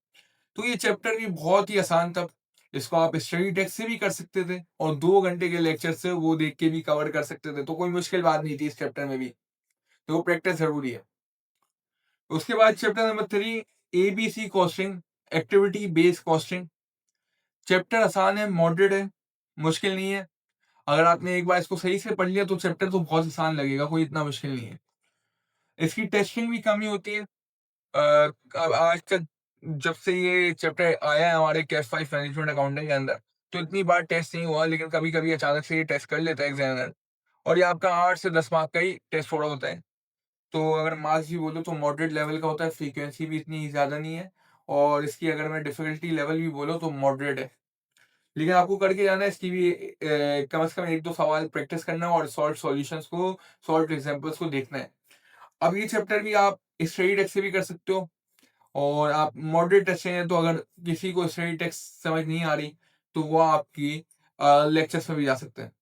तो ये चैप्टर भी बहुत ही आसान था। इसको आप स्टडी टेक्स्ट से भी कर सकते थे, और 2 घंटे के लेक्चर से वो देख के भी कवर कर सकते थे, तो कोई मुश्किल बात नहीं थी इस चैप्टर में भी। तो प्रैक्टिस ज़रूरी है। उसके बाद chapter number 3, ABC costing, activity based costing. Chapter आसान है, मॉडरेट है, मुश्किल नहीं है। अगर आपने एक बार इसको सही से पढ़ लिया तो चैप्टर तो बहुत आसान लगेगा, कोई इतना मुश्किल नहीं है। इसकी टेस्टिंग भी कम ही होती है। अब आज तक जब से ये चैप्टर आया है हमारे कैट 5 मैनेजमेंट अकाउंटिंग के अंदर, तो इतनी बार टेस्ट नहीं हुआ, लेकिन कभी-कभी अचानक से ये टेस्ट कर लेता है एग्जामिनर, और ये आपका 8 से 10 मार्क का ही टेस्ट थोड़ा होता है। तो अगर मार्क्स भी बोलो तो मॉडरेट लेवल का होता है, फ्रीक्वेंसी भी इतनी ज़्यादा नहीं है, और इसकी अगर मैं डिफ़िकल्टी लेवल भी बोलूँ तो मॉडरेट है। लेकिन आपको करके जाना है, इसकी भी कम से कम 1-2 सवाल प्रैक्टिस करना है, और सॉल्व्ड एग्जाम्पल्स को देखना है। अब ये चैप्टर भी आप स्टडी टेक्स्ट से भी कर सकते हो, और आप मॉडरेट टेस्ट हैं, तो अगर किसी को स्टडी टेक्स्ट समझ नहीं आ रही, तो वो आपकी लेक्चर्स में भी जा सकते हैं।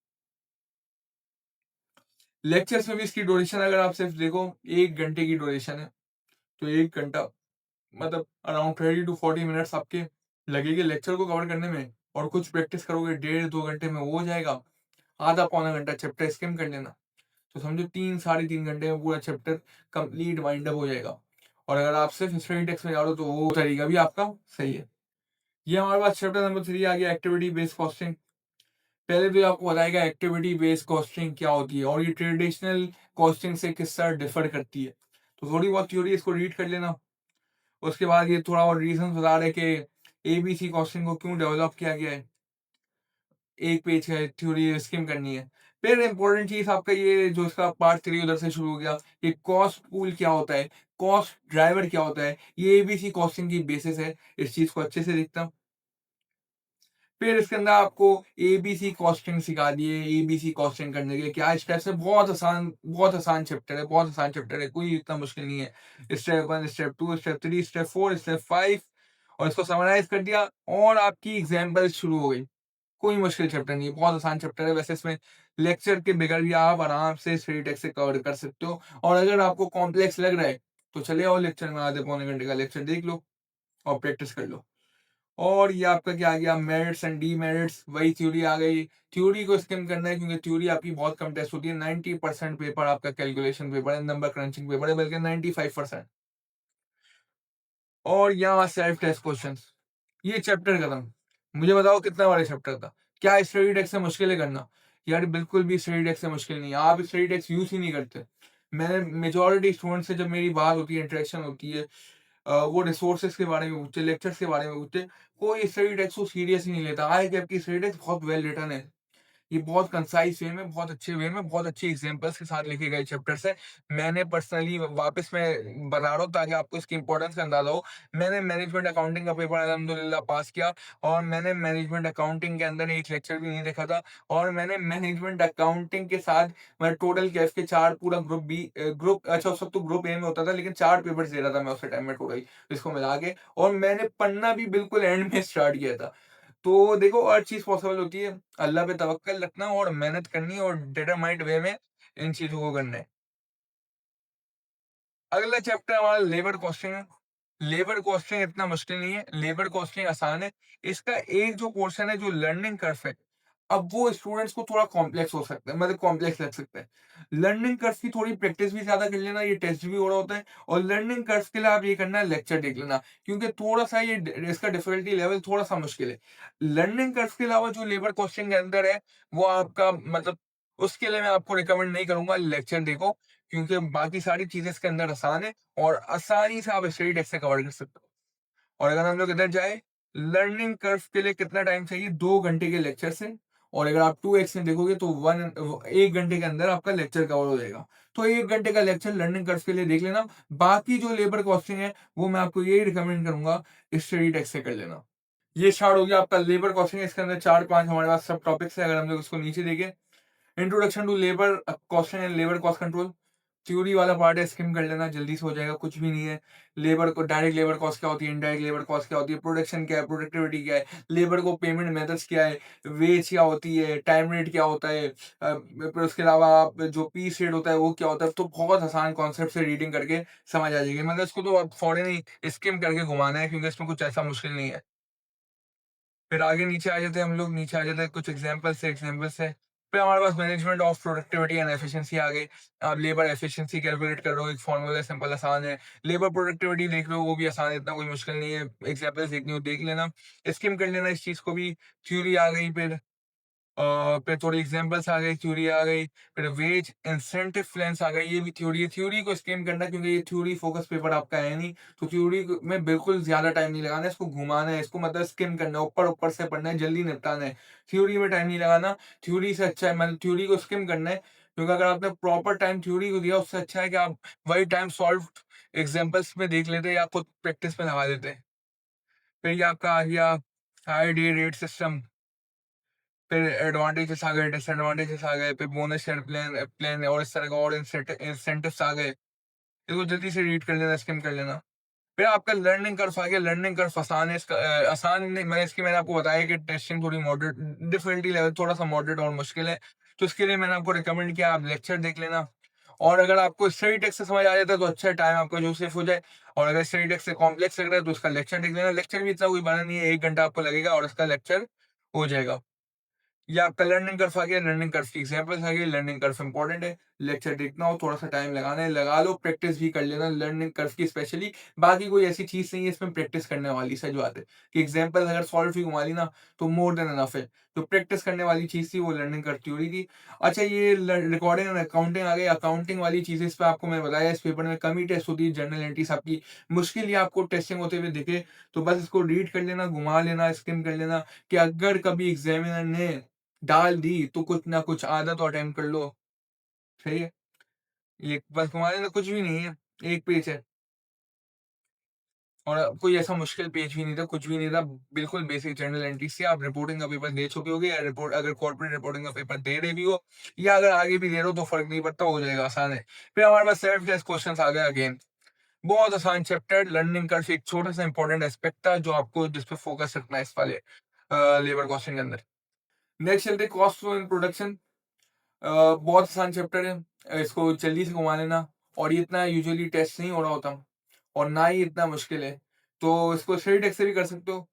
लेक्चर्स में भी इसकी ड्यूरेशन अगर आप सिर्फ देखो, 1 घंटे की ड्यूरेशन है, तो 1 घंटा मतलब अराउंड 30 टू 40 मिनट्स आपके लगेंगे लेक्चर को कवर करने में, और कुछ प्रैक्टिस करोगे 1.5-2 घंटे में वो हो जाएगा। आधा पौना घंटा चैप्टर स्किम कर लेना, तो समझो 3 साढ़े 3 घंटे में पूरा चैप्टर कंप्लीट वाइंड अप हो जाएगा। और अगर आप सिर्फ स्टडी टेक्स्ट में जा रहे हो, तो वो तरीका भी आपका सही है। ये हमारे पास चैप्टर नंबर 3 आ गया, एक्टिविटी बेस्ड कॉस्टिंग। पहले तो ये आपको बताएगा एक्टिविटी बेस्ड कॉस्टिंग क्या होती है, और ये ट्रेडिशनल कॉस्टिंग से किस तरह डिफर करती है। तो थोड़ी बहुत थ्योरी इसको रीड कर लेना। उसके बाद ये थोड़ा और रीजन बता रहे हैं कि एबीसी कॉस्टिंग को क्यों डेवलप किया गया है। एक पेज है, थ्योरी स्किम करनी है। फिर इंपॉर्टेंट चीज आपका ये जो इसका पार्ट 3 उधर से शुरू हो गया, कि कॉस्ट पूल क्या होता है, कॉस्ट ड्राइवर क्या होता है, ये एबीसी कॉस्टिंग की बेसिस है। इस चीज को अच्छे से देखता हूँ। फिर इसके अंदर आपको एबीसी कॉस्टिंग सिखा दिए, एबीसी कॉस्टिंग करने के क्या स्टेप्स है। बहुत आसान चैप्टर है, बहुत आसान चैप्टर है, कोई इतना मुश्किल नहीं है। Step 1, step 2, step 3, step 4, step 5, और इसको समराइज कर दिया, और आपकी एग्जाम्पल शुरू हो गई। कोई मुश्किल चैप्टर नहीं है, बहुत आसान चैप्टर है। वैसे इसमें लेक्चर के बगैर भी आप आराम से स्टडी टेक्स्ट से कवर कर सकते हो, और अगर आपको कॉम्प्लेक्स लग रहा है, तो चले आओ लेक्चर में, आधे पौने घंटे का लेक्चर देख लो और प्रैक्टिस कर लो। और ये आपका क्या आ गया, मेरिट्स एंड डीमेरिट्स, वही थ्योरी आ गई। थ्योरी को स्किम करना है, क्योंकि थ्योरी आपकी बहुत कम टेस्ट होती है। 90% पेपर आपका कैलकुलेशन पेपर है, नंबर क्रंचिंग पेपर है, बल्कि 95%। और यहाँ सेल्फ टेस्ट क्वेश्चंस। ये चैप्टर खत्म। मुझे बताओ कितना बड़ा चैप्टर था। क्या स्टडी टेक्स्ट से मुश्किल है करना? यार बिल्कुल भी स्टडी टेक्स्ट से मुश्किल नहीं है, आप स्टडी टेक्स्ट यूज ही नहीं करते। मैंने मेजोरिटी स्टूडेंट से जब मेरी बात होती है, इंटरेक्शन होती है, वो रिसोर्सेज के बारे में पूछते, लेक्चर्स के बारे में पूछते, कोई स्टडी टेक्स्ट को सीरियस ही नहीं लेता। आए कि आपकी स्टडी टेक्स्ट बहुत वेल रिटन है, ये बहुत कंसाइज़ वे में, बहुत अच्छे वे में, बहुत अच्छी एग्ज़ाम्पल्स के साथ लिखे गए चैप्टर्स हैं। मैंने पर्सनली वापस मैं बता रहा हूँ ताकि आपको इसकी इम्पोर्टेंस का अंदाज़ा हो। मैंने मैनेजमेंट अकाउंटिंग का पेपर अल्हम्दुलिल्लाह पास किया, और मैंने मैनेजमेंट अकाउंटिंग के अंदर एक लेक्चर भी नहीं देखा था, और मैंने मैनेजमेंट अकाउंटिंग के साथ मैं टोटल कैफ के 4 पूरा ग्रुप अच्छा उस वक़्त तो ग्रुप ए में होता था, लेकिन 4 पेपर्स दे रहा था मैं उस टाइम में टोटल, इसको मिला के, और मैंने पढ़ना भी बिल्कुल एंड में स्टार्ट किया था। तो देखो हर चीज़ पॉसिबल होती है, अल्लाह पे तवक्कल रखना और मेहनत करनी है, और डिटरमाइंड वे में इन चीज़ों को करना है। अगला चैप्टर हमारा लेबर कॉस्टिंग है। लेबर कॉस्टिंग इतना मुश्किल नहीं है, लेबर कॉस्टिंग आसान है। इसका एक जो पोर्शन है जो लर्निंग कर्व है, अब वो स्टूडेंट्स को थोड़ा कॉम्प्लेक्स हो सकता है, मतलब कॉम्प्लेक्स लग सकता है। लर्निंग कर्व की थोड़ी प्रैक्टिस भी ज़्यादा कर लेना, ये टेस्ट भी हो रहा होता है, और लर्निंग कर्व के लिए आप ये करना लेक्चर देख लेना, क्योंकि थोड़ा-सा ये इसका डिफिकल्टी लेवल थोड़ा-सा मुश्किल है। लर्निंग कर्व के अलावा जो लेबर कॉस्टिंग के अंदर है, वो आपका मतलब उसके लिए मैं आपको रिकमेंड नहीं करूँगा लेक्चर देखो, क्योंकि बाकी सारी चीज़ें इसके अंदर आसान है, और आसानी से आप स्टडी टेक्स्ट से कवर कर सकते हो। और अगर हम लोग इधर जाए, लर्निंग कर्व के लिए कितना टाइम चाहिए? 2 घंटे के लेक्चर से, और अगर आप 2x में देखोगे तो 1 घंटे के अंदर आपका लेक्चर कवर हो जाएगा। तो 1 घंटे का लेक्चर लर्निंग कर्व के लिए देख लेना। बाकी जो लेबर कॉस्टिंग है, वो मैं आपको यही रिकमेंड करूँगा, स्टडी टेक्स्ट से कर लेना। ये स्टार्ट हो गया आपका लेबर कॉस्टिंग। इसके अंदर 4-5 हमारे पास सब टॉपिक्स है। अगर हम लोग इसको नीचे देखें, introduction to labour costing and labour cost control. Theory वाला पार्ट है, स्किम कर लेना, जल्दी से हो जाएगा, कुछ भी नहीं है। लेबर को डायरेक्ट लेबर कॉस्ट क्या होती है, इनडायरेक्ट लेबर कॉस्ट क्या होती है, प्रोडक्शन क्या है, प्रोडक्टिविटी क्या है, लेबर को पेमेंट मेथड्स क्या है, वेज क्या होती है, टाइम रेट क्या होता है, फिर उसके अलावा आप जो पीस रेट होता है वो क्या होता है। तो बहुत आसान कॉन्सेप्ट से रीडिंग करके समझ आ जाएगी। मतलब इसको तो आप फौरन ही स्किम करके घुमाना है, क्योंकि इसमें कुछ ऐसा मुश्किल नहीं है। फिर आगे नीचे आ जाते हैं हम लोग, नीचे आ जाते हैं कुछ एग्जांपल्स है। फिर हमारे पास management of productivity and efficiency आ गई। आप लेबर एफिशिएंसी कैलकुलेट कर रहे हो, एक फॉर्मूला है, सिंपल आसान है। लेबर प्रोडक्टिविटी देख लो, वो भी आसान है, इतना कोई मुश्किल नहीं है। एग्जांपल्स देखनी हो देख लेना, स्किम कर लेना इस चीज को भी। थ्योरी आ गई, फिर थोड़ी एग्जांपल्स आ गई, थ्योरी आ गई, फिर वेज इंसेंटिव प्लान्स आ गई, ये भी थ्योरी है। थ्योरी को स्किम करना, क्योंकि ये थ्योरी फोकस पेपर आपका है नहीं, तो थ्योरी में बिल्कुल ज्यादा टाइम नहीं लगाना है, इसको घुमाना है, इसको मतलब स्किम करना है, ऊपर ऊपर से पढ़ना है, जल्दी निपटाना है। थ्योरी में टाइम नहीं लगाना। थ्योरी से अच्छा है, मतलब थ्योरी को स्किम करना है, क्योंकि अगर आपने प्रॉपर टाइम थ्योरी को दिया, उससे अच्छा है कि आप वही टाइम सॉल्व एग्जाम्पल्स में देख लेते या खुद प्रैक्टिस में लगा देते। फिर ये आपका आ गया हाई डे रेट सिस्टम। फिर एडवांटेजेस आ गए, डिसएडवांटेजेस आ गए, फिर बोनस शेयर प्लान प्लान और इस तरह का और इंसेंटिव्स आ गए। इसको जल्दी से रीड कर लेना, स्किम कर लेना। फिर आपका लर्निंग कर्व आ गया। लर्निंग कर्व आसान है, इसका आसान नहीं, मैंने आपको बताया कि टेस्टिंग थोड़ी मॉडरेट, डिफिकल्टी लेवल थोड़ा सा मॉडरेट और मुश्किल है। तो इसके लिए मैंने आपको रिकमेंड किया आप लेक्चर देख लेना। और अगर आपको स्टडी टेक्स्ट से समझ आ जाता है तो अच्छा है, टाइम आपका जो सेफ हो जाए। और अगर स्टडी टेक्स्ट से कॉम्प्लेक्स लग रहा है तो उसका लेक्चर देख लेना। लेक्चर भी इतना कोई बड़ा नहीं है, 1 घंटा आपको लगेगा और उसका लेक्चर हो जाएगा। ये आपका लर्निंग कर्व आ गया। लर्निंग कर्व की एग्जांपल्स आ गई। लर्निंग कर्व इंपॉर्टेंट है, लेक्चर देखना हो, थोड़ा सा टाइम लगाना है, लगा लो, प्रैक्टिस भी कर लेना लर्निंग कर्व की स्पेशली। बाकी कोई ऐसी चीज नहीं है इसमें प्रैक्टिस करने वाली, सच बात है कि एग्जांपल अगर सॉल्व भी घुमा ली ना तो मोर देन एनफ है। तो प्रैक्टिस करने वाली चीज थी वो लर्निंग कर्व थ्योरी थी। अच्छा, ये रिकॉर्डिंग एंड अकाउंटिंग आ गई। अकाउंटिंग वाली चीजें इस पे आपको मैं बताया, इस पेपर में कम ही टेस्ट होती है, जर्नल एंट्रीज आपकी मुश्किल ही आपको टेस्टिंग होते हुए दिखे, तो बस इसको रीड कर लेना, घुमा लेना, स्किम कर लेना, कि अगर कभी एग्जामिनर ने डाल दी तो कुछ ना कुछ आधा तो अटेम्प्ट कर लो। सही है? ये बस तुम्हारे अंदर कुछ भी नहीं है, एक पेज है और कोई ऐसा मुश्किल पेज भी नहीं था, कुछ भी नहीं था। बिल्कुल बेसिक जर्नल एंट्री से आप रिपोर्टिंग का पेपर दे चुके होगे, या रिपोर्ट अगर कॉर्पोरेट रिपोर्टिंग का पेपर दे रहे भी हो या अगर आगे भी दे रहे हो तो फर्क नहीं पड़ता, हो जाएगा, आसान है। फिर हमारे पास सेल्फ टेस्ट क्वेश्चन आ गया अगेन। बहुत आसान चैप्टर। लर्निंग कर्व एक छोटा सा इंपॉर्टेंट एस्पेक्ट था जो आपको जिस पे फोकस रखना है इस वाले लेबर कॉस्टिंग के अंदर। नेक्स्ट चलते कॉस्ट इन प्रोडक्शन। बहुत आसान चैप्टर है, इसको जल्दी से घुमा लेना। और ये इतना यूजुअली टेस्ट नहीं हो रहा होता और ना ही इतना मुश्किल है, तो इसको स्टडी टेक्स्ट से भी कर सकते हो।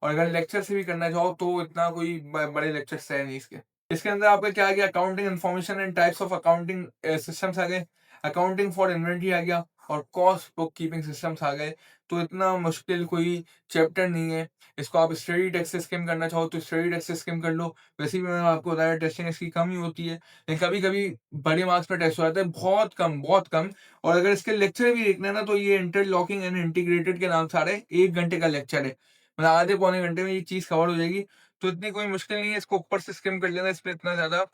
और अगर लेक्चर से भी करना चाहो तो इतना कोई बड़े लेक्चर्स है नहीं इसके। इसके अंदर आपका क्या आ गया, accounting information and types of accounting systems आ गए, अकाउंटिंग फॉर इन्वेंट्री आ गया, और कॉस्ट बुक कीपिंग सिस्टम्स आ गए। तो इतना मुश्किल कोई चैप्टर नहीं है। इसको आप स्टडी टेक्स्ट से स्किम करना चाहो तो स्टडी टेक्स्ट से स्किम कर लो। वैसे भी मैंने आपको बताया टेस्टिंग इसकी कम ही होती है, लेकिन कभी कभी बड़े मार्क्स में टेस्ट हो जाता है, बहुत कम, बहुत कम। और अगर इसके लेक्चर भी देखना है ना तो ये इंटरलॉकिंग एंड इंटीग्रेटेड के नाम से आ रहा है, 1 घंटे का लेक्चर है, मतलब आधे पौने घंटे में ये चीज कवर हो जाएगी। तो इतनी कोई मुश्किल नहीं है, इसको ऊपर से स्किम कर लेना, इस पे इतना ज़्यादा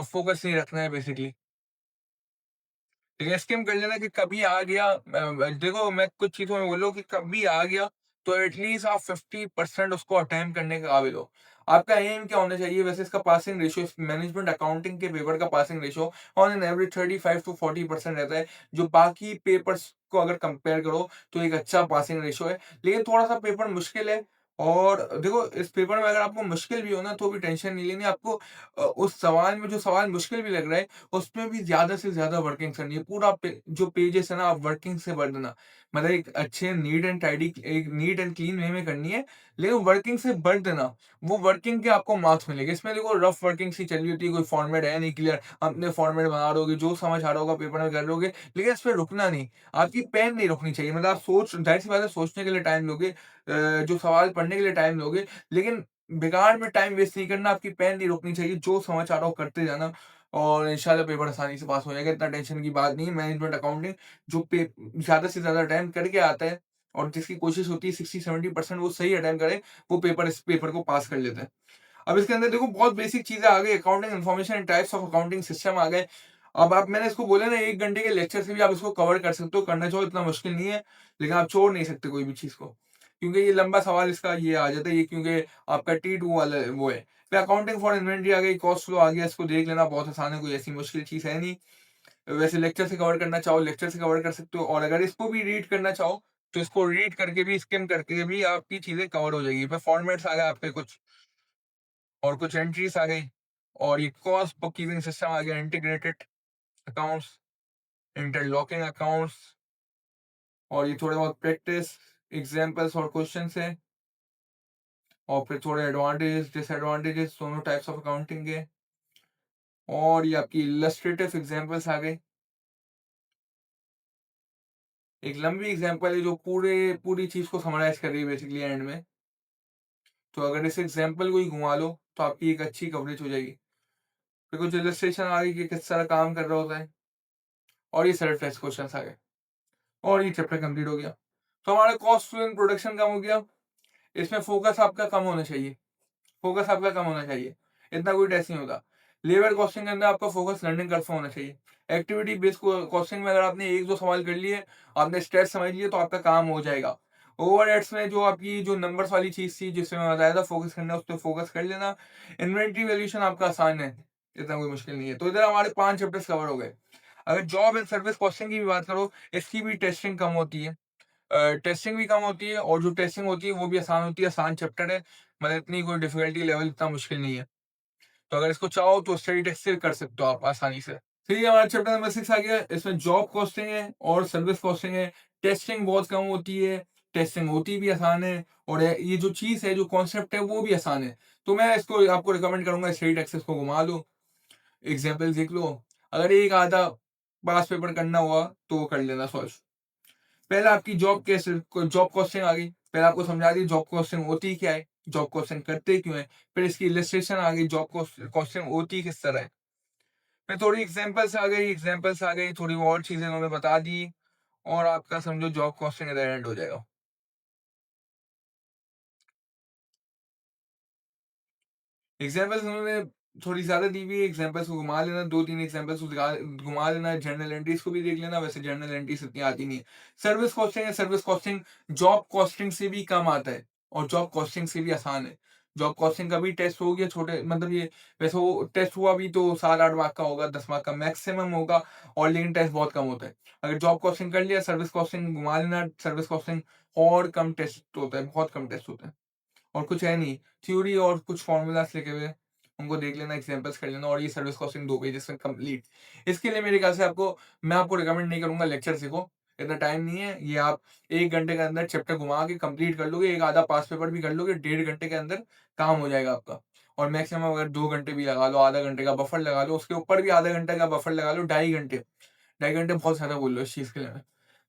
फोकस नहीं रखना है बेसिकली। ठीक है, स्किम कर लेना कि कभी आ गया, देखो मैं कुछ चीज़ों में बोलूँ कि कभी आ गया तो एटलीस्ट आप 50% उसको अटेम्प्ट करने के काबिल हो। आपका एम क्या होना चाहिए, वैसे इसका पासिंग रेशियो मैनेजमेंट अकाउंटिंग के पेपर का passing ratio on an average 35 to 40% रहता है, जो बाकी पेपर्स को अगर कंपेयर करो तो एक अच्छा पासिंग रेशियो है। लेकिन थोड़ा सा पेपर मुश्किल है। और देखो इस पेपर में अगर आपको मुश्किल भी हो ना तो भी टेंशन नहीं लेनी आपको। उस सवाल में जो सवाल मुश्किल भी लग रहा है उसमें भी ज़्यादा से ज़्यादा वर्किंग करनी है। पूरा जो पेजेस है ना आप वर्किंग से भर देना। मतलब एक अच्छे नीट एंड टाइडी, एक नीट एंड क्लीन वे में करनी है, लेकिन वर्किंग से भर देना। वो वर्किंग के आपको मार्क्स मिलेंगे। इसमें देखो रफ वर्किंग सी चली होती है, कोई फॉर्मेट है नहीं क्लियर, अपने फॉर्मेट बना दोगे, जो समझ आ रहा होगा पेपर में कर लोगे, लेकिन इस पे रुकना नहीं। आपकी पेन नहीं रुकनी चाहिए। मतलब आप जाहिर सी बात है सोचने के लिए टाइम लोगे, जो सवाल पढ़ने के लिए टाइम लोगे, लेकिन बेकार में टाइम वेस्ट नहीं करना। आपकी पेन नहीं रुकनी चाहिए, जो समझ आ रहा हो करते जाना और इंशाल्लाह पेपर आसानी से पास हो जाएगा। इतना टेंशन की बात नहीं है। मैनेजमेंट अकाउंटिंग जो ज़्यादा से ज़्यादा अटेम्प्ट करके आता है और जिसकी कोशिश होती है 60-70% वो सही अटेम्प्ट करे, वो इस पेपर को पास कर लेता है। अब इसके अंदर देखो बहुत बेसिक चीज़ें आ गई, accounting information and types of accounting system आ गए। अब आप मैंने इसको बोला ना 1 घंटे के लेक्चर से भी आप इसको कवर कर सकते हो, करना चाहो इतना मुश्किल नहीं है, लेकिन आप छोड़ नहीं सकते कोई भी चीज़ को। क्योंकि ये लंबा सवाल इसका ये आ जाता है, ये क्योंकि आपका T2 वाला वो है। फिर अकाउंटिंग फॉर इन्वेंटरी आ गई, कॉस्ट फ्लो आ गया, इसको देख लेना बहुत आसान है, कोई ऐसी मुश्किल चीज़ है नहीं। वैसे लेक्चर से कवर करना चाहो, लेक्चर से कवर कर सकते हो, और अगर इसको भी रीड करना चाहो, तो इसको रीड करके भी, स्किम करके भी आपकी चीज़ें कवर हो जाएगी। फिर फॉर्मेट्स आ गए आपके कुछ, और कुछ एंट्रीज़ आ गई, और ये कॉस्ट बुक कीपिंग सिस्टम आ गया, इंटीग्रेटेड अकाउंट्स, इंटरलॉकिंग अकाउंट्स, और ये थोड़े बहुत प्रैक्टिस, एग्ज़ाम्पल्स और क्वेश्चन्स हैं, और फिर थोड़े एडवांटेजेस, डिसएडवांटेजेस दोनों टाइप्स ऑफ अकाउंटिंग के, और ये आपकी इलस्ट्रेटिव एग्ज़ाम्पल्स आ गए। एक लंबी एग्ज़ाम्पल है जो पूरी चीज़ को समराइज़ कर रही है बेसिकली एंड में। तो अगर इस एग्ज़ाम्पल को ही घुमा लो, तो आपकी एक अच्छी कवरेज हो जाएगी। फिर कुछ इलस्ट्रेशन आ गई कि किस तरह काम कर रहा होता है, और ये सेल्फ टेस्ट क्वेश्चंस आ गए, और ये चैप्टर कंप्लीट हो गया। तो हमारा कॉस्ट टू प्रोडक्शन कम हो गया। इसमें फोकस आपका कम होना चाहिए, फोकस आपका कम होना चाहिए, इतना कोई टेस्ट नहीं होता। लेबर कॉस्टिंग के अंदर आपका फोकस लर्निंग कर्व पे होना चाहिए। एक्टिविटी बेस्ड कॉस्टिंग में अगर आपने 1-2 सवाल कर लिए, आपने स्टेट्स समझ लिए, तो आपका काम हो जाएगा। ओवरहेड्स में जो आपकी जो नंबर्स वाली चीज़ थी, जिसमें मैं बताया था फोकस करना, उस पे फोकस कर लेना। इन्वेंटरी वैल्यूएशन आपका आसान है, इतना कोई मुश्किल नहीं है। तो इधर हमारे 5 चैप्टर्स कवर हो गए। अगर जॉब एंड सर्विस कॉस्टिंग की भी बात करो, इसकी भी टेस्टिंग कम होती है। टेस्टिंग भी कम होती है, और जो टेस्टिंग होती है वो भी आसान होती है, आसान चैप्टर है, मतलब इतनी कोई डिफिकल्टी लेवल इतना मुश्किल नहीं है। तो अगर इसको चाहो तो स्टडी टेस्ट से कर सकते हो आप आसानी से। फिर ये हमारा चैप्टर नंबर 6 आ गया, इसमें जॉब कॉस्टिंग है और सर्विस कॉस्टिंग है। टेस्टिंग बहुत कम होती है, टेस्टिंग होती भी आसान है, और ये जो चीज़ है, जो कॉन्सेप्ट है, वो भी आसान है। तो मैं इसको आपको रिकमेंड करूँगा, स्टडी टेस्ट से इसको घुमा लो, एग्जाम्पल देख लो। अगर एक आधा पास पेपर करना हुआ तो वो कर लेना सॉल्व। पहले आपकी जॉब कॉस्टिंग आ गई, पहले आपको समझा दी जॉब कॉस्टिंग होती क्या है, जॉब कॉस्टिंग करते क्यों है, फिर इसकी इलस्ट्रेशन आ गई, जॉब कॉस्टिंग होती किस तरह है। फिर थोड़ी एग्जांपल्स आ गई, थोड़ी और चीजें उन्होंने बता दी, और आपका समझो जॉब कॉस्टिंग इधर एंड हो जाएगा। एग्जांपल्स उन्होंने थोड़ी ज़्यादा दी हुई है, एग्जांपल्स को घुमा लेना, 2-3 एग्जांपल्स को घुमा लेना, जर्नल एंट्रीज़ को भी देख लेना, वैसे जर्नल एंट्रीज़ इतनी आती नहीं है। सर्विस कॉस्टिंग है, सर्विस कॉस्टिंग जॉब कॉस्टिंग से भी कम आता है, और जॉब कॉस्टिंग से भी आसान है। जॉब कॉस्टिंग का भी टेस्ट हो गया, छोटे मतलब ये, वैसे वो टेस्ट हुआ भी तो 7-8 मार्क का होगा, 10 मार्क का मैक्सिमम होगा, और लेकिन टेस्ट बहुत कम होता है। अगर जॉब कॉस्टिंग कर लिया, सर्विस कॉस्टिंग घुमा लेना, सर्विस कॉस्टिंग और कम टेस्ट होता है, बहुत कम टेस्ट होता है। और कुछ है नहीं, थ्योरी और कुछ फ़ॉर्मूलाज़ लिखे हुए हैं, उनको देख लेना, एग्ज़ाम्पल्स कर लेना, और ये सर्विस कॉस्टिंग 2 पेजेज़ में कंप्लीट। इसके लिए मेरे ख़्याल से मैं आपको रिकमेंड नहीं करूँगा लेक्चर सीखो, इतना टाइम नहीं है। ये आप 1 घंटे के अंदर चैप्टर घुमा के कंप्लीट कर लोगे, एक आधा पास पेपर भी कर लोगे, 1.5 घंटे के अंदर काम हो जाएगा आपका। और मैक्सिमम अगर 2 घंटे भी लगा लो, आधा घंटे का बफर लगा लो, उसके ऊपर भी आधा घंटे का बफर लगा लो, 2.5 घंटे। 2.5 घंटे बहुत ज़्यादा बोल रहे हो इस चीज़ के लिए,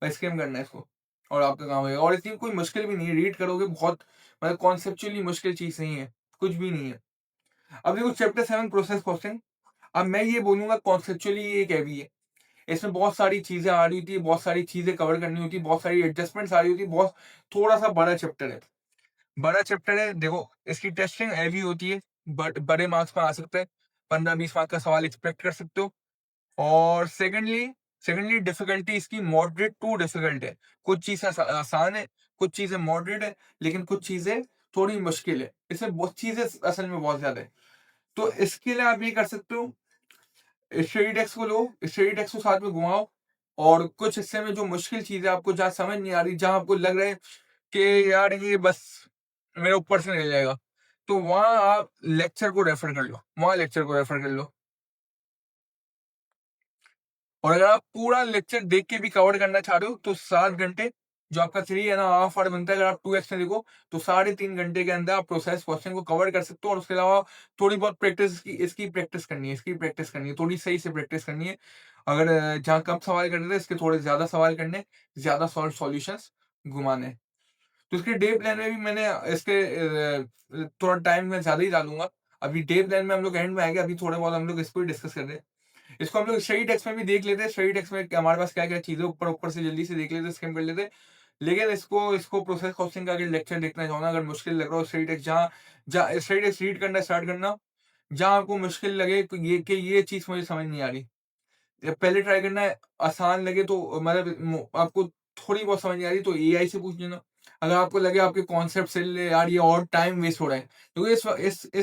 बस स्किम करना है इसको, और आपका काम हो जाएगा। और इतनी कोई मुश्किल भी नहीं है, रीड करोगे बहुत, मतलब कॉन्सेप्चुअली मुश्किल चीज़ नहीं है, कुछ भी नहीं है। अब देखो चैप्टर 7 प्रोसेस कॉस्टिंग, अब मैं ये बोलूँगा कॉन्सेप्चुअली ये एक हैवी है। इसमें बहुत सारी चीज़ें आ रही होती है, बहुत सारी चीज़ें कवर करनी होती है, बहुत सारी एडजस्टमेंट्स आ रही होती है, बहुत थोड़ा-सा बड़ा चैप्टर है। बड़ा चैप्टर है, देखो इसकी टेस्टिंग हैवी होती है, बट बड़े मार्क्स में आ सकता है। 15-20 मार्क का सवाल एक्सपेक्ट कर सकते हो। और सेकंडली डिफिकल्टी इसकी मॉडरेट टू डिफिकल्ट है। कुछ चीज़ें आसान है, कुछ चीज़ें मॉडरेट है, लेकिन कुछ चीज़ें थोड़ी मुश्किल है। इसमें बहुत चीज़ें असल में बहुत ज़्यादा है। तो इसके लिए आप ये कर सकते हो, स्टडी टेक्स्ट को लो, स्टडी टेक्स्ट को साथ में घुमाओ, और कुछ हिस्से में जो मुश्किल चीज़ें आपको जहाँ समझ नहीं आ रही, जहाँ आपको लग रहा है कि यार ये बस मेरे ऊपर से निकल जाएगा, तो वहाँ आप लेक्चर को रेफर कर लो, वहाँ लेक्चर को रेफर कर लो। और अगर आप पूरा लेक्चर देख के भी कवर करना चाह रहे हो, तो 7 घंटे जो आपका 3 है ना, हाफ आवर बनता है, अगर आप 2x में देखो, तो 3.5 घंटे के अंदर आप प्रोसेस क्वेश्चन को कवर कर सकते हो, और उसके अलावा थोड़ी बहुत प्रैक्टिस इसकी प्रैक्टिस करनी है, थोड़ी सही से प्रैक्टिस करनी है। अगर जहाँ कम सवाल करने थे, इसके थोड़े ज़्यादा सवाल करने, ज़्यादा सॉल्यूशंस घुमाने। तो इसके डे प्लान में भी मैंने इसके थोड़ा टाइम मैं ज़्यादा ही डालूँगा। अभी डे प्लान में हम लोग एंड में आएँगे, अभी थोड़े बहुत हम लोग इसको ही डिस्कस कर रहे हैं। इसको हम लोग स्टडी टेक्स्ट में भी देख लेते हैं, स्टडी टेक्स्ट में हमारे पास क्या-क्या चीज़ें ऊपर-ऊपर से जल्दी से देख लेते हैं, स्किम कर लेते हैं। लेकिन इसको इसको प्रोसेस कॉस्टिंग का अगर लेक्चर देखना चाहो ना, अगर मुश्किल लग रहा हो, स्टडी टेक्स्ट जहाँ जहाँ स्टडी टेक्स्ट रीड करना स्टार्ट करना, जहाँ आपको मुश्किल लगे कि ये चीज़ मुझे समझ नहीं आ रही। या पहले ट्राई करना है, आसान लगे तो मतलब आपको थोड़ी बहुत समझ नहीं आ रही, तो एआई से पूछ लेना। अगर आपको लगे आपके कॉन्सेप्ट से ले यार ये और टाइम वेस्ट हो रहा है, क्योंकि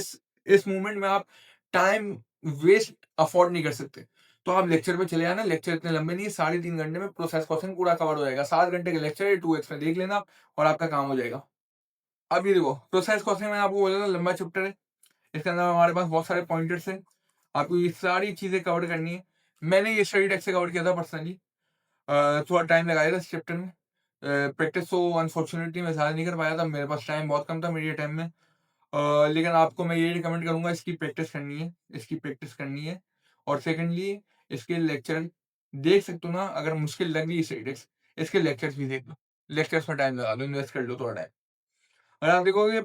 इस मोमेंट में आप टाइम वेस्ट अफोर्ड नहीं कर सकते। तो आप लेक्चर पे चले आना, लेक्चर इतने लंबे नहीं है, 3.5 घंटे में प्रोसेस क्वेश्चन पूरा कवर हो जाएगा। 7 घंटे का लेक्चर है, 2x में देख लेना और आपका काम हो जाएगा। अब ये देखो, प्रोसेस क्वेश्चन मैंने आपको बोला था लंबा चैप्टर है, इसके अंदर हमारे पास बहुत सारे पॉइंटर्स हैं, आपको ये सारी चीज़ें कवर करनी है। मैंने ये स्टडी डेस्क से कवर किया था पर्सनली, थोड़ा टाइम लगाया था इस चैप्टर में। प्रैक्टिस तो अनफॉर्चुनेटली मैं ज़्यादा नहीं कर पाया था, मेरे पास टाइम बहुत कम था मेरे टाइम में। लेकिन आपको मैं ये रिकमेंड करूँगा, इसकी प्रैक्टिस करनी है, इसकी प्रैक्टिस करनी है। और सेकंडली इसके लेक्चर देख सकते हो ना, अगर मुश्किल लग रही है स्टडी डेस्क, इसके लेक्चर्स भी देख लो, लेक्चर्स में टाइम लगा लो, इन्वेस्ट कर लो थोड़ा टाइम। और आप देखोगे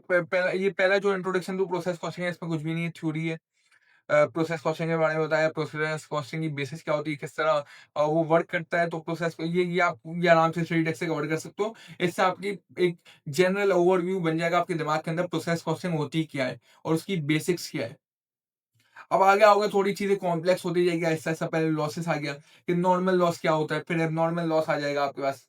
ये पहला जो इंट्रोडक्शन टू प्रोसेस कॉस्टिंग है, इसमें कुछ भी नहीं है, थ्योरी है। प्रोसेस कॉस्टिंग के बारे में बताया, प्रोसेस कॉस्टिंग की बेसिस क्या होती है, किस तरह वो वर्क करता है। तो प्रोसेस ये आप ये आराम से स्टडी टेक्स्ट से कवर कर सकते हो। इससे आपकी एक जनरल ओवरव्यू बन जाएगा आपके दिमाग के अंदर, प्रोसेस कॉस्टिंग होती क्या है और उसकी बेसिक्स क्या है। अब आगे आओगे थोड़ी चीजें कॉम्प्लेक्स होती जाएगी, ऐसा ऐसा पहले लॉसेस आ गया कि नॉर्मल लॉस क्या होता है, फिर एबनॉर्मल लॉस आ जाएगा आपके पास।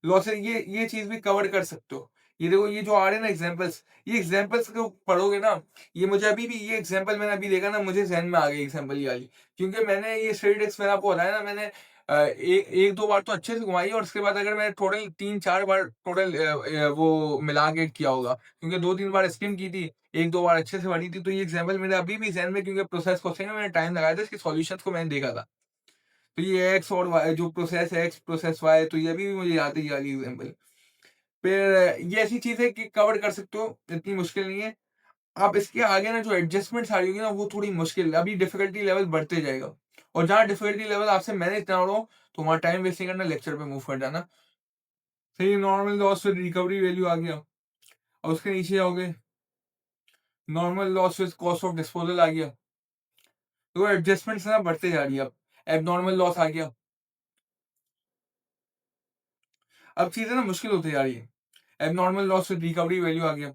लॉसेस ये चीज भी कवर कर सकते हो। ये देखो, ये जो आ रहे हैं ना एग्जांपल्स, ये एग्जांपल्स को पढ़ोगे ना, ये मुझे अभी भी ये एग्जांपल मैंने अभी देखा ना, मुझे ज़हन में आ गई एग्जांपल ये वाली। क्योंकि मैंने ये स्टडी टेक्स्ट मैंने आपको बताया ना, मैंने एक दो बार तो अच्छे से घुमाई, और उसके बाद अगर मैं टोटल 3-4 बार टोटल वो मिला के किया होगा, क्योंकि 2-3 बार स्किम की थी, 1-2 बार अच्छे से पढ़ी थी। तो ये एग्जांपल मेरे अभी भी ज़हन में, क्योंकि प्रोसेस क्वेश्चन में मैंने टाइम लगाया था, इसके सॉल्यूशंस को मैंने देखा था। तो ये एक्स और वाई, जो प्रोसेस है एक्स, प्रोसेस वाई, तो ये अभी भी मुझे याद है ये वाली एग्जांपल। फिर ये ऐसी चीज़ है कि कवर कर सकते हो, इतनी मुश्किल नहीं है। अब इसके आगे ना जो एडजस्टमेंट्स आ रही होगी ना, वो थोड़ी मुश्किल है। अभी डिफ़िकल्टी लेवल बढ़ते जाएगा, और जहाँ डिफ़िकल्टी लेवल आपसे मैनेज ना हो, तो वहाँ टाइम वेस्ट नहीं करना, लेक्चर पे मूव कर जाना। फिर नॉर्मल लॉस, फिर रिकवरी वैल्यू आ गया, और उसके नीचे आओगे, normal loss with cost of disposal आ गया। तो एडजस्टमेंट्स ना बढ़ते जा रही है अब। एब्नॉर्मल लॉस आ गया। अब चीज़ें ना मुश्किल होती जा रही है। Abnormal loss with recovery value आ गया,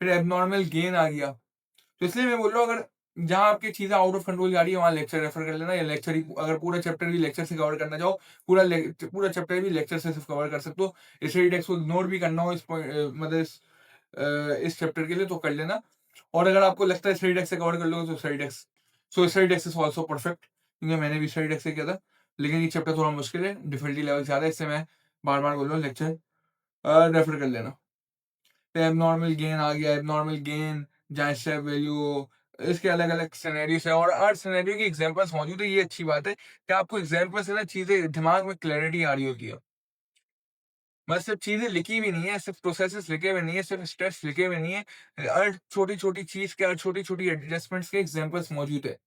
फिर एब्नॉर्मल गेन आ गया। तो इसलिए मैं बोल रहा हूँ, अगर जहाँ आपकी चीज़ें आउट ऑफ कंट्रोल जा रही है, वहाँ लेक्चर रेफर कर लेना, या लेक्चर ही अगर पूरा चैप्टर भी लेक्चर से कवर करना चाहो, पूरा चैप्टर भी लेक्चर से सिर्फ कवर कर सकते हो। स्टडी टेक्स्ट को इग्नोर भी करना हो इस मतलब इस चैप्टर के लिए, तो कर लेना। और अगर आपको लगता है स्टडी टेक्स्ट से कवर कर लोगे, तो study text is also perfect, क्योंकि मैंने भी स्टडी टेक्स्ट से किया था। लेकिन ये चैप्टर थोड़ा मुश्किल है, डिफिकल्टी लेवल ज़्यादा है, इससे मैं बार बार बोल रहा हूँ, लेक्चर रेफर कर लेना। एबनॉर्मल गेन आ गया, एबनॉर्मल गेन, जहाँ स्टेप वैल्यू, इसके अलग-अलग सिनेरियोस है, और हर सिनेरियो की एग्जांपल्स मौजूद है। ये अच्छी बात है कि आपको एग्जांपल से ना चीज़ें दिमाग में क्लैरिटी आ रही होती है। बस सिर्फ चीज़ें लिखी भी नहीं है, सिर्फ प्रोसेसेस लिखे हुए नहीं है, सिर्फ स्टेप्स लिखे हुए नहीं है। हर छोटी-छोटी चीज़ के, हर छोटी-छोटी एडजस्टमेंट्स के एग्जांपल्स मौजूद है।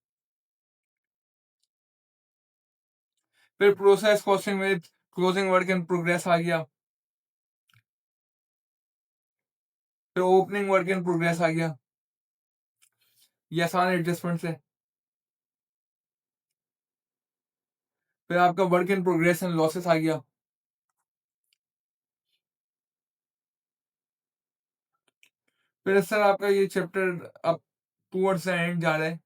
फिर process question with closing work in progress आ गया, फिर ओपनिंग वर्क इन प्रोग्रेस आ गया। ये आसान एडजस्टमेंट्स है। फिर आपका work in progress and losses आ गया। फिर सर आपका ये चैप्टर अब टुवर्ड्स द एंड जा रहा है।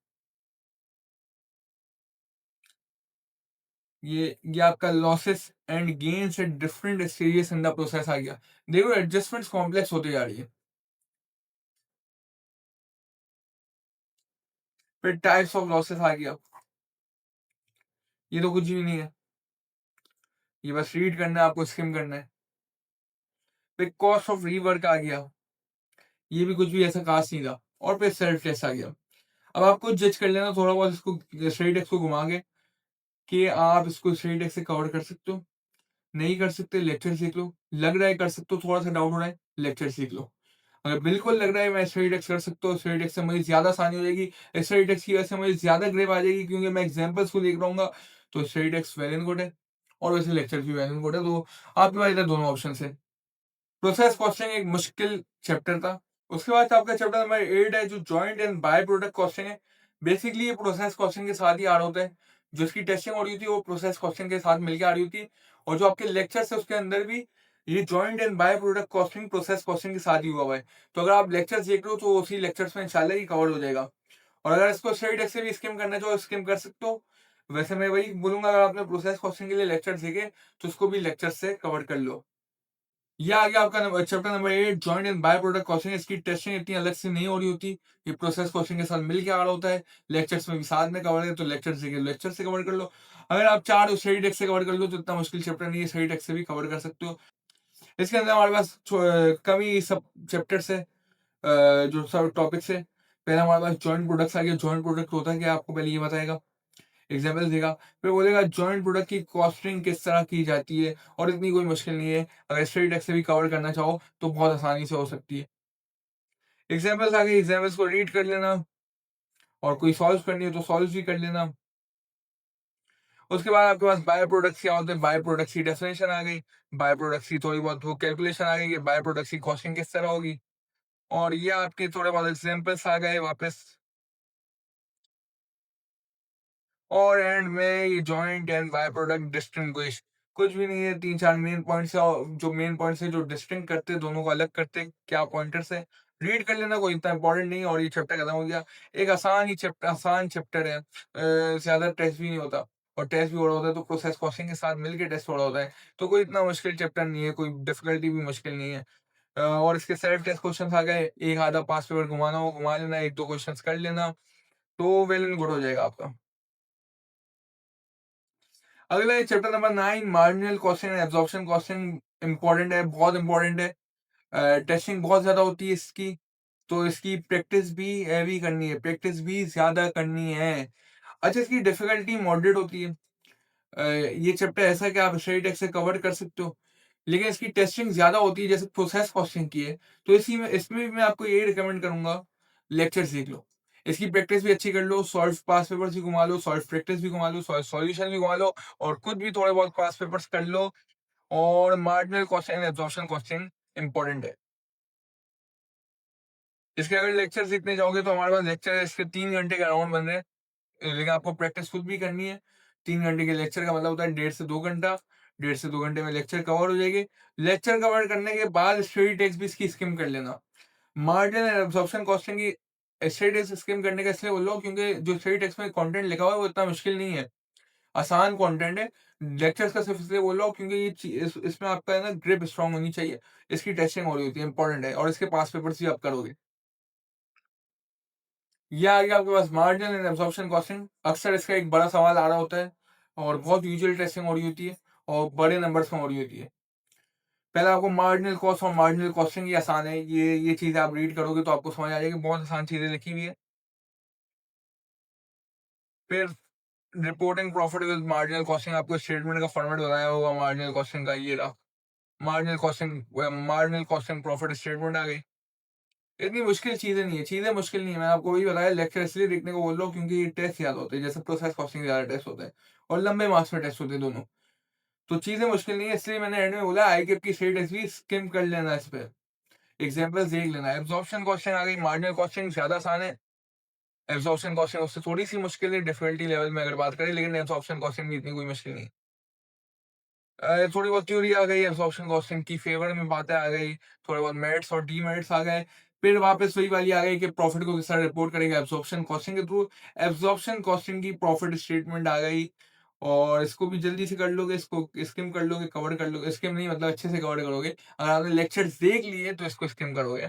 ये आपका losses and gains at different stages in the process आ गया। देखो एडजस्टमेंट्स कॉम्प्लेक्स होती जा रही है। फिर टाइप्स ऑफ लॉसेस आ गया। ये तो कुछ भी नहीं है, ये बस रीड करना है, आपको स्किम करना है। फिर कॉस्ट ऑफ रीवर्क आ गया, ये भी कुछ भी ऐसा खास नहीं था। और फिर सेल्फ टेस्ट आ गया। अब आपको जज कर लेना थोड़ा बहुत इसको, स्टडी टेक्स्ट को घुमा के, कि आप इसको स्टडी टेक्स्ट से कवर कर सकते हो, नहीं कर सकते लेक्चर सीख लो, लग रहा है कर सकते हो, थोड़ा सा डाउट हो रहा है, लेक्चर सीख लो। अगर बिल्कुल लग रहा है मैं स्टडी टेक्स्ट कर सकता हूँ, स्टडी टेक्स्ट से मुझे ज़्यादा आसानी हो जाएगी, स्टडी टेक्स्ट की वजह से मुझे ज़्यादा ग्रिप आ जाएगी, क्योंकि मैं एग्जांपल्स को देख रहूँगा, तो study text well and good है, और वैसे लेक्चर भी वेल एंड गुड है। तो आपके पास इधर दोनों ऑप्शन है। प्रोसेस कॉस्टिंग एक मुश्किल चैप्टर था। उसके बाद आपका चैप्टर नंबर 8 है, जो joint and by product costing है। बेसिकली ये प्रोसेस कॉस्टिंग के साथ ही आ रहा होता है। जो इसकी टेस्टिंग हो रही थी, वो प्रोसेस कॉस्टिंग के साथ मिलकर आ रही थी, और जो आपके लेक्चर्स है उसके अंदर भी ये joint and by product costing process costing के साथ ही हुआ हुआ है। तो अगर आप लेक्चर्स देख रहे हो, तो उसी लेक्चर्स में इंशाल्लाह ही कवर हो जाएगा। और अगर इसको स्टडी टेक्स्ट से भी स्किम करना चाहो, स्किम कर सकते हो। वैसे मैं वही बोलूँगा, अगर आपने प्रोसेस कॉस्टिंग के लिए लेक्चर देखे, तो उसको भी लेक्चर से कवर कर लो। ये आ गया आपका chapter number 8, joint and by product costing. इसकी टेस्टिंग इतनी अलग से नहीं हो रही होती। ये प्रोसेस कॉस्टिंग के साथ मिल के आ रहा होता है। लेक्चर्स में भी साथ में कवर है, तो लेक्चर से कवर कर लो। अगर आप चार स्टडी टेक्स्ट से कवर कर लो, तो इतना मुश्किल चैप्टर नहीं है, स्टडी टेक्स्ट से भी कवर कर सकते हो। इसके अंदर हमारे पास कम ही सब चैप्टर्स है, जो सब टॉपिक्स है। पहले हमारे पास जॉइंट प्रोडक्ट्स आ गया। जॉइंट प्रोडक्ट होता है क्या, आपको पहले ये बताएगा, एग्जाम्पल देगा, फिर बोलेगा जॉइंट प्रोडक्ट की कॉस्टिंग किस तरह की जाती है, और इतनी कोई मुश्किल नहीं है। अगर स्टडी टेक्स्ट से भी कवर करना चाहो तो बहुत आसानी से हो सकती है। एग्जाम्पल्स आ गए, एग्जाम्पल्स को रीड कर लेना, और कोई सॉल्व करनी हो तो सॉल्व भी कर लेना। उसके बाद आपके पास बाय प्रोडक्ट्स क्या होते हैं, बाय प्रोडक्ट्स की डेफिनेशन आ गई, बाय प्रोडक्ट्स की थोड़ी बहुत वो कैलकुलेशन आ गई कि बाय प्रोडक्ट्स की कॉस्टिंग किस तरह होगी, और ये आपके थोड़े बहुत एग्जाम्पल्स आ गए वापस। और एंड में ये joint and by product distinguish, कुछ भी नहीं है, 3-4 मेन पॉइंट्स है, और जो मेन पॉइंट्स है जो डिस्टिंग करते हैं, दोनों को अलग करते हैं, क्या पॉइंटर्स है, रीड कर लेना, कोई इतना इंपॉर्टेंट नहीं है, और ये चैप्टर खत्म हो गया। एक आसान चैप्टर है, ज्यादा टेस्ट भी नहीं होता, और टेस्ट भी हो रहा होता है तो प्रोसेस कॉस्टिंग के साथ मिलकर टेस्ट हो रहा होता है, तो कोई इतना मुश्किल चैप्टर नहीं है, कोई डिफिकल्टी भी मुश्किल नहीं है। और इसके सेल्फ टेस्ट क्वेश्चन आ गए, एक आधा पास पेपर घुमाना हो घुमा लेना, एक दो क्वेश्चन कर लेना, तो वेल एंड गुड हो जाएगा आपका। अगला है chapter number 9, marginal costing and absorption costing. Important है, बहुत इंपॉर्टेंट है। टेस्टिंग बहुत ज्यादा होती है इसकी, तो इसकी प्रैक्टिस भी हैवी करनी है, प्रैक्टिस भी ज्यादा करनी है। अच्छा, इसकी डिफिकल्टी मॉडरेट होती है। ये चैप्टर ऐसा है कि आप स्टडी टेक्स्ट से कवर कर सकते हो, लेकिन इसकी टेस्टिंग ज्यादा होती है, जैसे प्रोसेस कॉस्टिंग की है। तो इसी में इसमें भी मैं आपको यही रिकमेंड करूंगा, लेक्चर सीख लो, इसकी प्रैक्टिस भी अच्छी कर लो, सॉल्व पास पेपर्स भी घुमा लो, सॉल्व प्रैक्टिस भी घुमा लो, सॉल्यूशन भी घुमा लो, और खुद भी थोड़े बहुत पास पेपर्स कर लो। और marginal costing and absorption costing important है। इसके अगर लेक्चर सीखने जाओगे तो हमारे पास लेक्चर इसके 3 घंटे के अराउंड बन रहे हैं, लेकिन आपको प्रैक्टिस खुद भी करनी है। 3 घंटे के लेक्चर का मतलब होता है 1.5 से 2 घंटा। 1.5 से 2 घंटे में लेक्चर कवर हो जाएगी। लेक्चर कवर करने के बाद स्टडी टेक्स्ट भी इसकी स्किम कर लेना। मार्जिन एंड एब्जॉर्प्शन कॉस्टिंग की स्टडी टेक्स्ट स्किम करने का इसलिए बोल रहा हूँ, क्योंकि जो स्टडी टेक्स्ट में कंटेंट लिखा हुआ है वो इतना मुश्किल नहीं है, आसान कंटेंट है। लेक्चर्स का सिर्फ इसलिए बोल रहा हूँ क्योंकि इसमें आपका है ना ग्रिप स्ट्रांग होनी चाहिए। इसकी टेस्टिंग हो रही होती है, इंपॉर्टेंट है, और इसके पास पेपर्स भी आप करोगे। ये आ गया आपके पास मार्जिन एंड एब्जॉर्प्शन कॉस्टिंग। अक्सर इसका एक बड़ा सवाल आ रहा होता है, और बहुत यूजुअल टेस्टिंग हो रही होती है, और बड़े नंबर्स में हो रही होती है। पहले आपको मार्जिनल कॉस्ट और मार्जिनल कॉस्टिंग, ये आसान है, ये चीज़ आप रीड करोगे तो आपको समझ आ जाएगी, बहुत आसान चीज़ें लिखी हुई है। फिर reporting profit with marginal costing, आपको स्टेटमेंट का फॉर्मेट बताया होगा मार्जिनल कॉस्टिंग का, ये रहा मार्जिनल कॉस्टिंग प्रॉफिट स्टेटमेंट आ गई। इतनी मुश्किल चीजें नहीं है, चीजें मुश्किल नहीं है, मैं आपको वही बताया, लेक्चर इसलिए देखने को बोल रहा हूँ क्योंकि ये टेस्ट याद होते हैं, जैसे प्रोसेस कॉस्टिंग ज्यादा टेस्ट होते हैं, और लंबे मार्क्स में टेस्ट होते हैं दोनों। तो चीजें मुश्किल नहीं है, इसलिए मैंने एंड में बोला आई कैप की स्टेट टेस्ट भी स्किम कर लेना, इस पे एग्जाम्पल्स देख लेना। एब्जॉर्प्शन कॉस्टिंग आ गई, मार्जिनल कॉस्टिंग ज्यादा आसान है, एब्जॉर्प्शन कॉस्टिंग उससे थोड़ी सी मुश्किल है डिफिकल्टी लेवल में अगर बात करें, लेकिन एब्जॉर्प्शन कॉस्टिंग भी इतनी कोई मुश्किल नहीं। थोड़ी बहुत थ्योरी आ गई, एब्जॉर्प्शन कॉस्टिंग की फेवर में बातें आ गई, थोड़े बहुत मेरिट्स और डीमेरिट्स आ गए। फिर वापस वही वाली आ गई कि प्रॉफिट को किस तरह रिपोर्ट करेंगे एब्जॉर्प्शन कॉस्टिंग के थ्रू। एब्जॉर्प्शन कॉस्टिंग की प्रॉफिट स्टेटमेंट आ गई, और इसको भी जल्दी से कर लोगे, इसको स्किम कर लोगे, कवर कर लोगे, स्किम नहीं मतलब अच्छे से कवर करोगे, अगर आपने लेक्चर्स देख लिए तो इसको स्किम करोगे।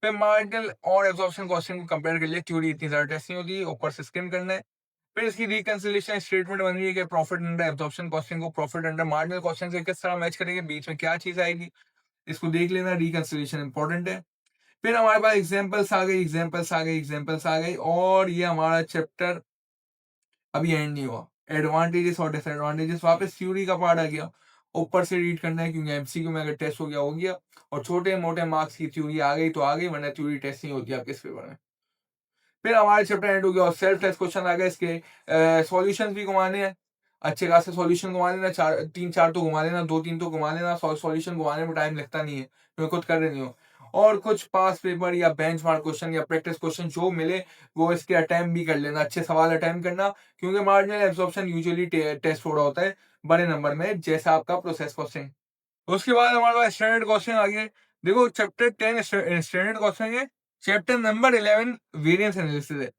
फिर मार्जिनल और एब्जॉर्प्शन कॉस्टिंग को कंपेयर कर लिया, थ्योरी इतनी ज्यादा टेस्ट नहीं होती, ऊपर से स्किम करना है। फिर इसकी रिकंसिलिएशन स्टेटमेंट बन रही है कि प्रॉफिट अंडर एब्जॉर्प्शन कॉस्टिंग को प्रॉफिट अंडर मार्जिनल कॉस्टिंग से किस तरह मैच करेंगे, बीच में क्या चीज आएगी, इसको देख लेना, रिकंसिलिएशन इंपॉर्टेंट है। फिर हमारे पास एग्जांपल्स आ गई, और ये हमारा चैप्टर अभी एंड नहीं हुआ। एडवांटेजेस और डिसएडवांटेजेस, वापस थ्योरी का पार्ट आ गया, ऊपर से रीड करना है, क्योंकि एमसीक्यू में अगर टेस्ट हो गया, और छोटे मोटे मार्क्स की थ्योरी आ गई तो आ गई, वरना थ्योरी टेस्ट नहीं होती आपके इस पेपर में। फिर हमारे चैप्टर एंड हो गया, और सेल्फ टेस्ट क्वेश्चन आ गए, इसके सॉल्यूशंस भी घुमाने हैं, अच्छे खासे सॉल्यूशन घुमा लेना, चार तीन चार तो घुमा लेना, दो तीन तो घुमा लेना, सॉल्यूशन घुमाने में टाइम लगता नहीं है, क्योंकि खुद कर रहे नहीं हो। और कुछ पास पेपर या बेंचमार्क क्वेश्चन या प्रैक्टिस क्वेश्चन जो मिले, वो इसके अटेम्प्ट भी कर लेना, अच्छे सवाल अटेम्प्ट करना, क्योंकि मार्जिनल एब्जॉर्प्शन यूजुअली टेस्ट हो रहा होता है बड़े नंबर में, जैसा आपका प्रोसेस क्वेश्चन। उसके बाद हमारे पास स्टैंडर्ड क्वेश्चन आ गए। देखो चैप्टर 10 स्टैंडर्ड क्वेश्चन है, चैप्टर नंबर 11 वेरिएंस एनालिसिस है।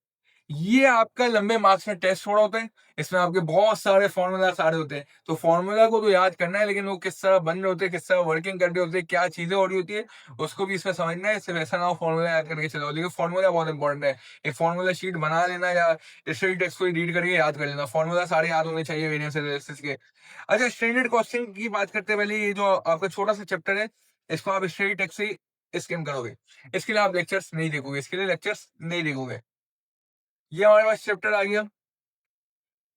ये आपका लंबे मार्क्स में टेस्ट थोड़ा होता है, इसमें आपके बहुत सारे फ़ॉर्मूला सारे होते हैं। तो फ़ॉर्मूला को तो याद करना है, लेकिन वो किस तरह बन रहे होते हैं, किस तरह वर्किंग कर रहे होते हैं, क्या चीज़ें हो रही होती है, उसको भी इसमें समझना है। सिर्फ़ ऐसा ना हो फ़ॉर्मूला याद करके चलो, लेकिन फ़ॉर्मूला बहुत इंपॉर्टेंट है। एक फ़ॉर्मूला शीट बना लेना या स्टडी टेक्स्ट को ही रीड करके याद कर लेना। फ़ॉर्मूला सारे याद होने चाहिए वेरिएंस एनालिसिस के। अच्छा, स्टैंडर्ड कॉस्टिंग की बात करते हैं, पहले ये जो आपका छोटा-सा चैप्टर है, इसको आप स्टडी टेक्स्ट से ही स्किम करोगे। इसके लिए आप लेक्चर्स नहीं देखोगे, इसके लिए लेक्चर्स नहीं देखोगे। ये हमारे पास चैप्टर आ गया।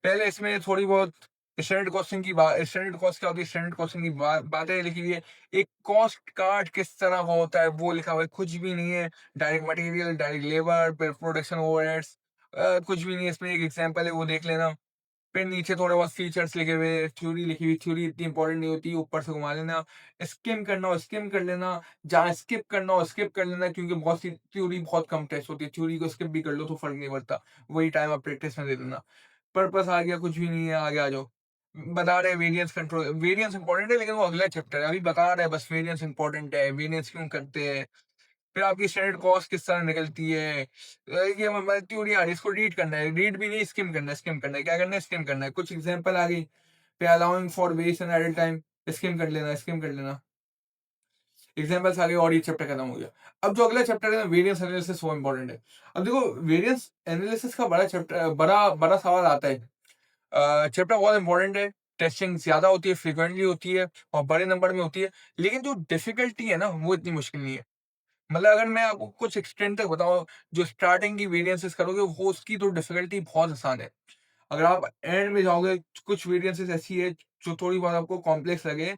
पहले इसमें थोड़ी बहुत स्टैंडर्ड कॉस्ट क्या होती है, स्टैंडर्ड कॉस्टिंग की बातें लिखी हुई है। एक कॉस्ट कार्ड किस तरह का होता है वो लिखा हुआ है, कुछ भी नहीं है। डायरेक्ट मटेरियल, डायरेक्ट लेबर, फिर प्रोडक्शन ओवरहेड्स, कुछ भी नहीं है। इसमें एक एग्जांपल है, वो देख लेना। फिर नीचे थोड़े बहुत फीचर्स लिखे हुए, थ्योरी लिखी हुई। थ्योरी इतनी इंपॉर्टेंट नहीं होती, ऊपर से घुमा लेना। स्किम करना हो स्किम कर लेना, जहाँ स्किप करना हो स्किप कर लेना, क्योंकि बहुत सी थ्योरी बहुत कम टेस्ट होती है। थ्योरी को स्किप भी कर लो तो फर्क नहीं पड़ता, वही टाइम आप प्रैक्टिस में दे देना। पर्पस आ गया, कुछ भी नहीं है, आगे आ जाओ। बता रहे हैं वेरिएंस कंट्रोल, वेरिएंस इंपॉर्टेंट है, लेकिन वो अगला चैप्टर है। अभी बता रहे हैं बस वेरिएंस इंपॉर्टेंट है, वेरिएंस क्यों करते हैं, फिर आपकी स्टैंडर्ड कॉस्ट किस तरह निकलती है। ये मतलब थ्योरी आ रही है, इसको रीड करना है, रीड भी नहीं, स्किम करना है। स्किम करना है, क्या करना है, स्किम करना है। कुछ एग्जांपल आ गई, फिर allowing for waste and idle time, skim कर लेना, स्किम कर लेना। एग्जांपल्स आ गए और ये चैप्टर खत्म हो गया। अब जो अगला चैप्टर है ना, वेरिएंस एनालिसिस, वो इंपॉर्टेंट है। अब देखो, वेरिएंस एनालिसिस का बड़ा चैप्टर, बड़ा बड़ा सवाल आता है। चैप्टर बहुत इंपॉर्टेंट है, टेस्टिंग ज़्यादा होती है, फ्रीक्वेंटली होती है और बड़े नंबर में होती है, लेकिन जो डिफ़िकल्टी है ना, वो इतनी मुश्किल नहीं है। मतलब अगर मैं आपको कुछ एक्सटेंड तक बताऊँ, जो स्टार्टिंग की वेरिएंसेस करोगे, वो उसकी तो डिफ़िकल्टी बहुत आसान है। अगर आप एंड में जाओगे, कुछ वेरिएंसेस ऐसी है, जो थोड़ी बहुत आपको कॉम्प्लेक्स लगे।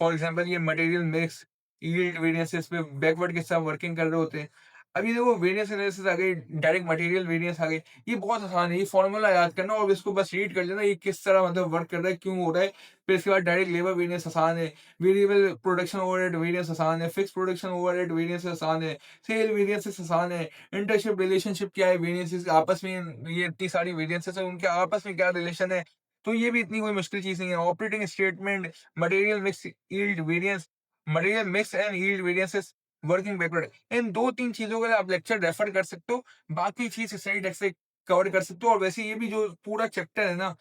फॉर एग्जांपल ये मटेरियल मिक्स, यील्ड वेरिएंसेस पे बैकवर्ड के साथ वर्किंग कर रहे होते हैं। अभी देखो, वेरिएंस एनालिसिस आ गई, डायरेक्ट मटेरियल वेरिएंस आ गई। ये बहुत आसान है, ये फॉर्मूला याद करना और इसको बस रीड कर लेना, ये किस तरह मतलब वर्क कर रहा है, क्यों हो रहा है। फिर इसके बाद डायरेक्ट लेबर वेरिएंस आसान है, वेरिएबल प्रोडक्शन ओवरहेड वेरिएंस आसान है, फिक्स प्रोडक्शन ओवरहेड वेरिएंस आसान है, सेल वेरिएंसेस आसान है, इंटरशिप रिलेशनशिप क्या है, वेरिएंसेस आपस में, ये इतनी सारी वेरिएंसेस है, उनके आपस में क्या रिलेशन है। तो ये भी इतनी कोई मुश्किल चीज़ नहीं है। Operating statement, material mix yield variance, material mix and yield variances, working backward, इन 2-3 चीज़ों के लिए आप लेक्चर रेफर कर सकते हो। बाकी चीज़ स्टडी टेक्स्ट से कवर कर सकते हो। और वैसे ये भी जो पूरा चैप्टर है ना,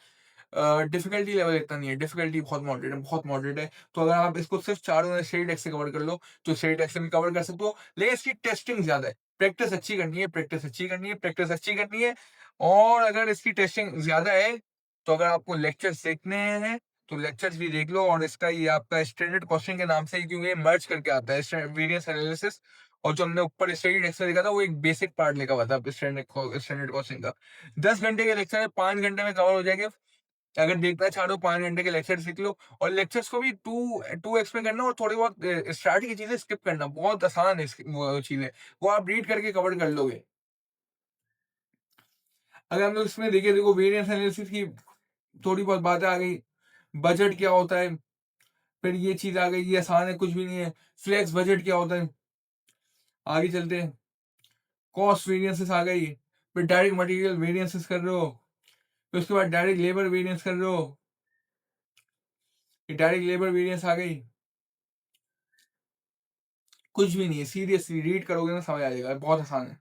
डिफ़िकल्टी लेवल इतना नहीं है, डिफ़िकल्टी बहुत मॉडरेट है, बहुत मॉडरेट है। तो अगर आप इसको सिर्फ़ चारों स्टडी टेक्स्ट से कवर कर लो, तो स्टडी टेक्स्ट से भी कवर कर सकते हो, लेकिन इसकी टेस्टिंग ज़्यादा है। प्रैक्टिस अच्छी करनी है, प्रैक्टिस अच्छी करनी है, प्रैक्टिस अच्छी करनी है। और अगर इसकी टेस्टिंग ज़्यादा है, तो अगर आपको लेक्चर्स देखने हैं, तो लेक्चर्स भी देख लो। और इसका ये आपका स्टैंडर्ड कॉस्टिंग के नाम से ही, क्योंकि ये मर्ज करके आता है वेरिएंस एनालिसिस। और जो हमने ऊपर स्टडी टेक्स्ट में देखा था, वो एक बेसिक पार्ट लिखा हुआ था स्टैंडर्ड कॉस्टिंग का। 10 घंटे के लेक्चर है, 5 घंटे में कवर हो जाएंगे। अगर देखना चाहो 5 घंटे के लेक्चर सीख लो। और लेक्चर्स को भी 2x में करना, और थोड़ी बहुत स्टार्टिंग की चीज़ें स्किप करना, बहुत आसान है वो चीज़ें, वो आप रीड करके कवर कर लोगे। अगर हम लोग इसमें देखें, देखो वेरिएंस एनालिसिस की थोड़ी बहुत बातें आ गई। बजट क्या होता है, फिर ये चीज़ आ गई, ये आसान है, कुछ भी नहीं है। फ्लेक्स बजट क्या होता है, आगे चलते हैं। कॉस्ट वेरिएंसेस आ गई, फिर डायरेक्ट मटेरियल वेरिएंसेस कर रहे हो, फिर उसके बाद डायरेक्ट लेबर वेरिएंस कर रहे हो, ये डायरेक्ट लेबर वेरिएंस आ गई। कुछ भी नहीं है, सीरियसली रीड करोगे ना समझ आ जाएगा, बहुत आसान है।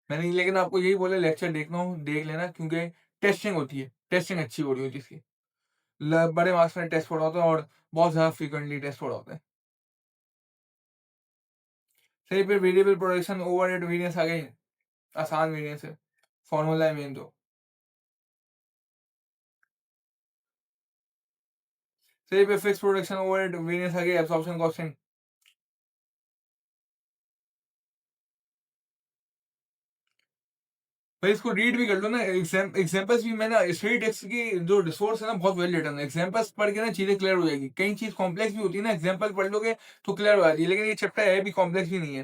मैंने लेकिन आपको यही बोला, लेक्चर देखना हो देख लेना, क्योंकि टेस्टिंग होती है, टेस्टिंग अच्छी हो रही होती है इसकी। बड़े मार्क्स में टेस्ट पड़ा होता है, और बहुत ज़्यादा फ्रीक्वेंटली टेस्ट पड़ा होता है। सही, फिर वेरिएबल प्रोडक्शन ओवरहेड वेरिएंस आ गई, आसान वेरिएंस है, फॉर्मूला है मेन तो। सही, फिर फिक्स प्रोडक्शन ओवरहेड वेरिएंस आ गई, एब्जॉर्प्शन कॉस्टिंग। भाई इसको रीड भी कर लो ना, एग्जांपल्स भी, मैंने स्टडी टेक्स्ट की जो रिसोर्स है ना, बहुत वेल रिटन है। एग्जांपल्स पढ़ के ना चीजें क्लियर हो जाएगी। कई चीज कॉम्प्लेक्स भी होती है ना, एग्जांपल पढ़ लोगे तो क्लियर हो जाती है, लेकिन ये चैप्टर है भी कॉम्प्लेक्स भी नहीं है।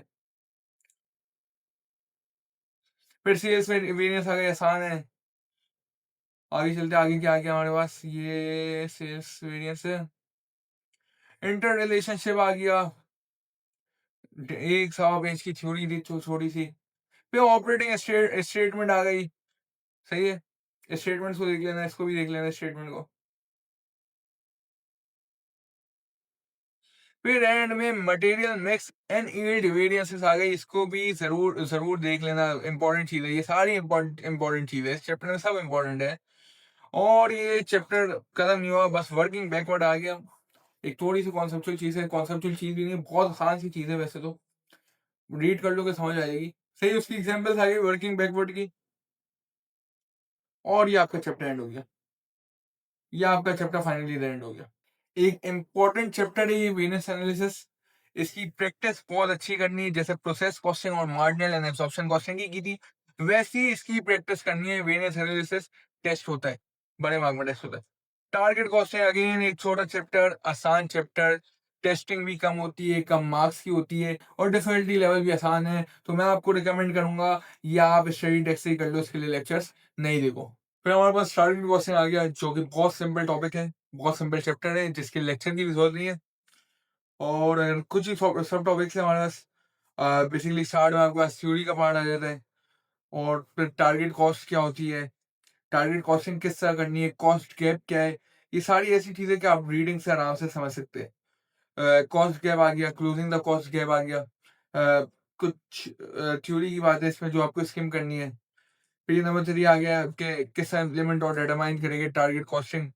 फिर सीएस में वेरिएंस आ गए, आसान है। आगे चलते, आगे क्या आ गया हमारे पास, ये सेल्स वेरिएंस है। इंटर रिलेशनशिप आ गया, एक सवा पेज की थ्योरी थी थोड़ी सी। फिर ऑपरेटिंग स्टेटमेंट आ गई। सही है, स्टेटमेंट्स को देख लेना, इसको भी देख लेना स्टेटमेंट को। फिर एंड में material mix and yield variances आ गई, इसको भी ज़रूर देख लेना, इम्पोर्टेंट चीज़ है। ये सारी इम्पोर्टेंट चीज़ है, इस चैप्टर में सब इम्पोर्टेंट है। और ये चैप्टर खत्म नहीं हुआ, बस वर्किंग बैकवर्ड आ गया। एक थोड़ी-सी कॉन्सेप्चुअल चीज़ है, कॉन्सेप्चुअल चीज़ भी नहीं है, बहुत आसान सी चीज़ है वैसे तो। रीड कर लोगे समझ आ जाएगी। सही उसकी एग्ज़ाम्पल्स आ गई वर्किंग बैकवर्ड की, और ये आपका चैप्टर एंड हो गया। ये आपका चैप्टर फाइनली एंड हो गया। एक इम्पोर्टेंट चैप्टर है ये वेरिएंस एनालिसिस। इसकी प्रैक्टिस बहुत अच्छी करनी है, जैसे प्रोसेस कॉस्टिंग और मार्जिनल एंड एब्जॉर्प्शन कॉस्टिंग की थी, वैसी ही इसकी प्रैक्टिस करनी है। वेरिएंस एनालिसिस टेस्ट होता है, बड़े मार्क में टेस्ट होता है। टारगेट कॉस्टिंग अगेन एक छोटा चैप्टर, आसान चैप्टर, टेस्टिंग भी कम होती है, कम मार्क्स की होती है, और डिफिकल्टी लेवल भी आसान है। तो मैं आपको रिकमेंड करूंगा या आप स्टडी टेक्स्ट से ही कर लो, इसके लिए लेक्चर्स नहीं देखो। फिर हमारे पास टारगेट कॉस्टिंग आ गया, जो कि बहुत सिंपल टॉपिक है, बहुत सिंपल चैप्टर है, जिसके लेक्चर की भी जरूरत नहीं है। और कुछ ही सब टॉपिक्स है हमारे पास। बेसिकली स्टार्ट में आपके पास थ्योरी का पार्ट आ जाता है, और फिर टारगेट कॉस्ट क्या होती है, टारगेट कॉस्टिंग किस तरह करनी है, कॉस्ट गैप क्या है, ये सारी ऐसी चीजें कि आप रीडिंग से आराम से समझ सकते हैं। कॉस्ट गैप आ गया, क्लोजिंग द कॉस्ट गैप आ गया। कुछ थ्योरी की बात है इसमें जो आपको स्किम करनी है। फिर नंबर 3 आ गया कि किस तरह इम्प्लीमेंट और डिटरमाइन करेंगे टारगेट कॉस्टिंग।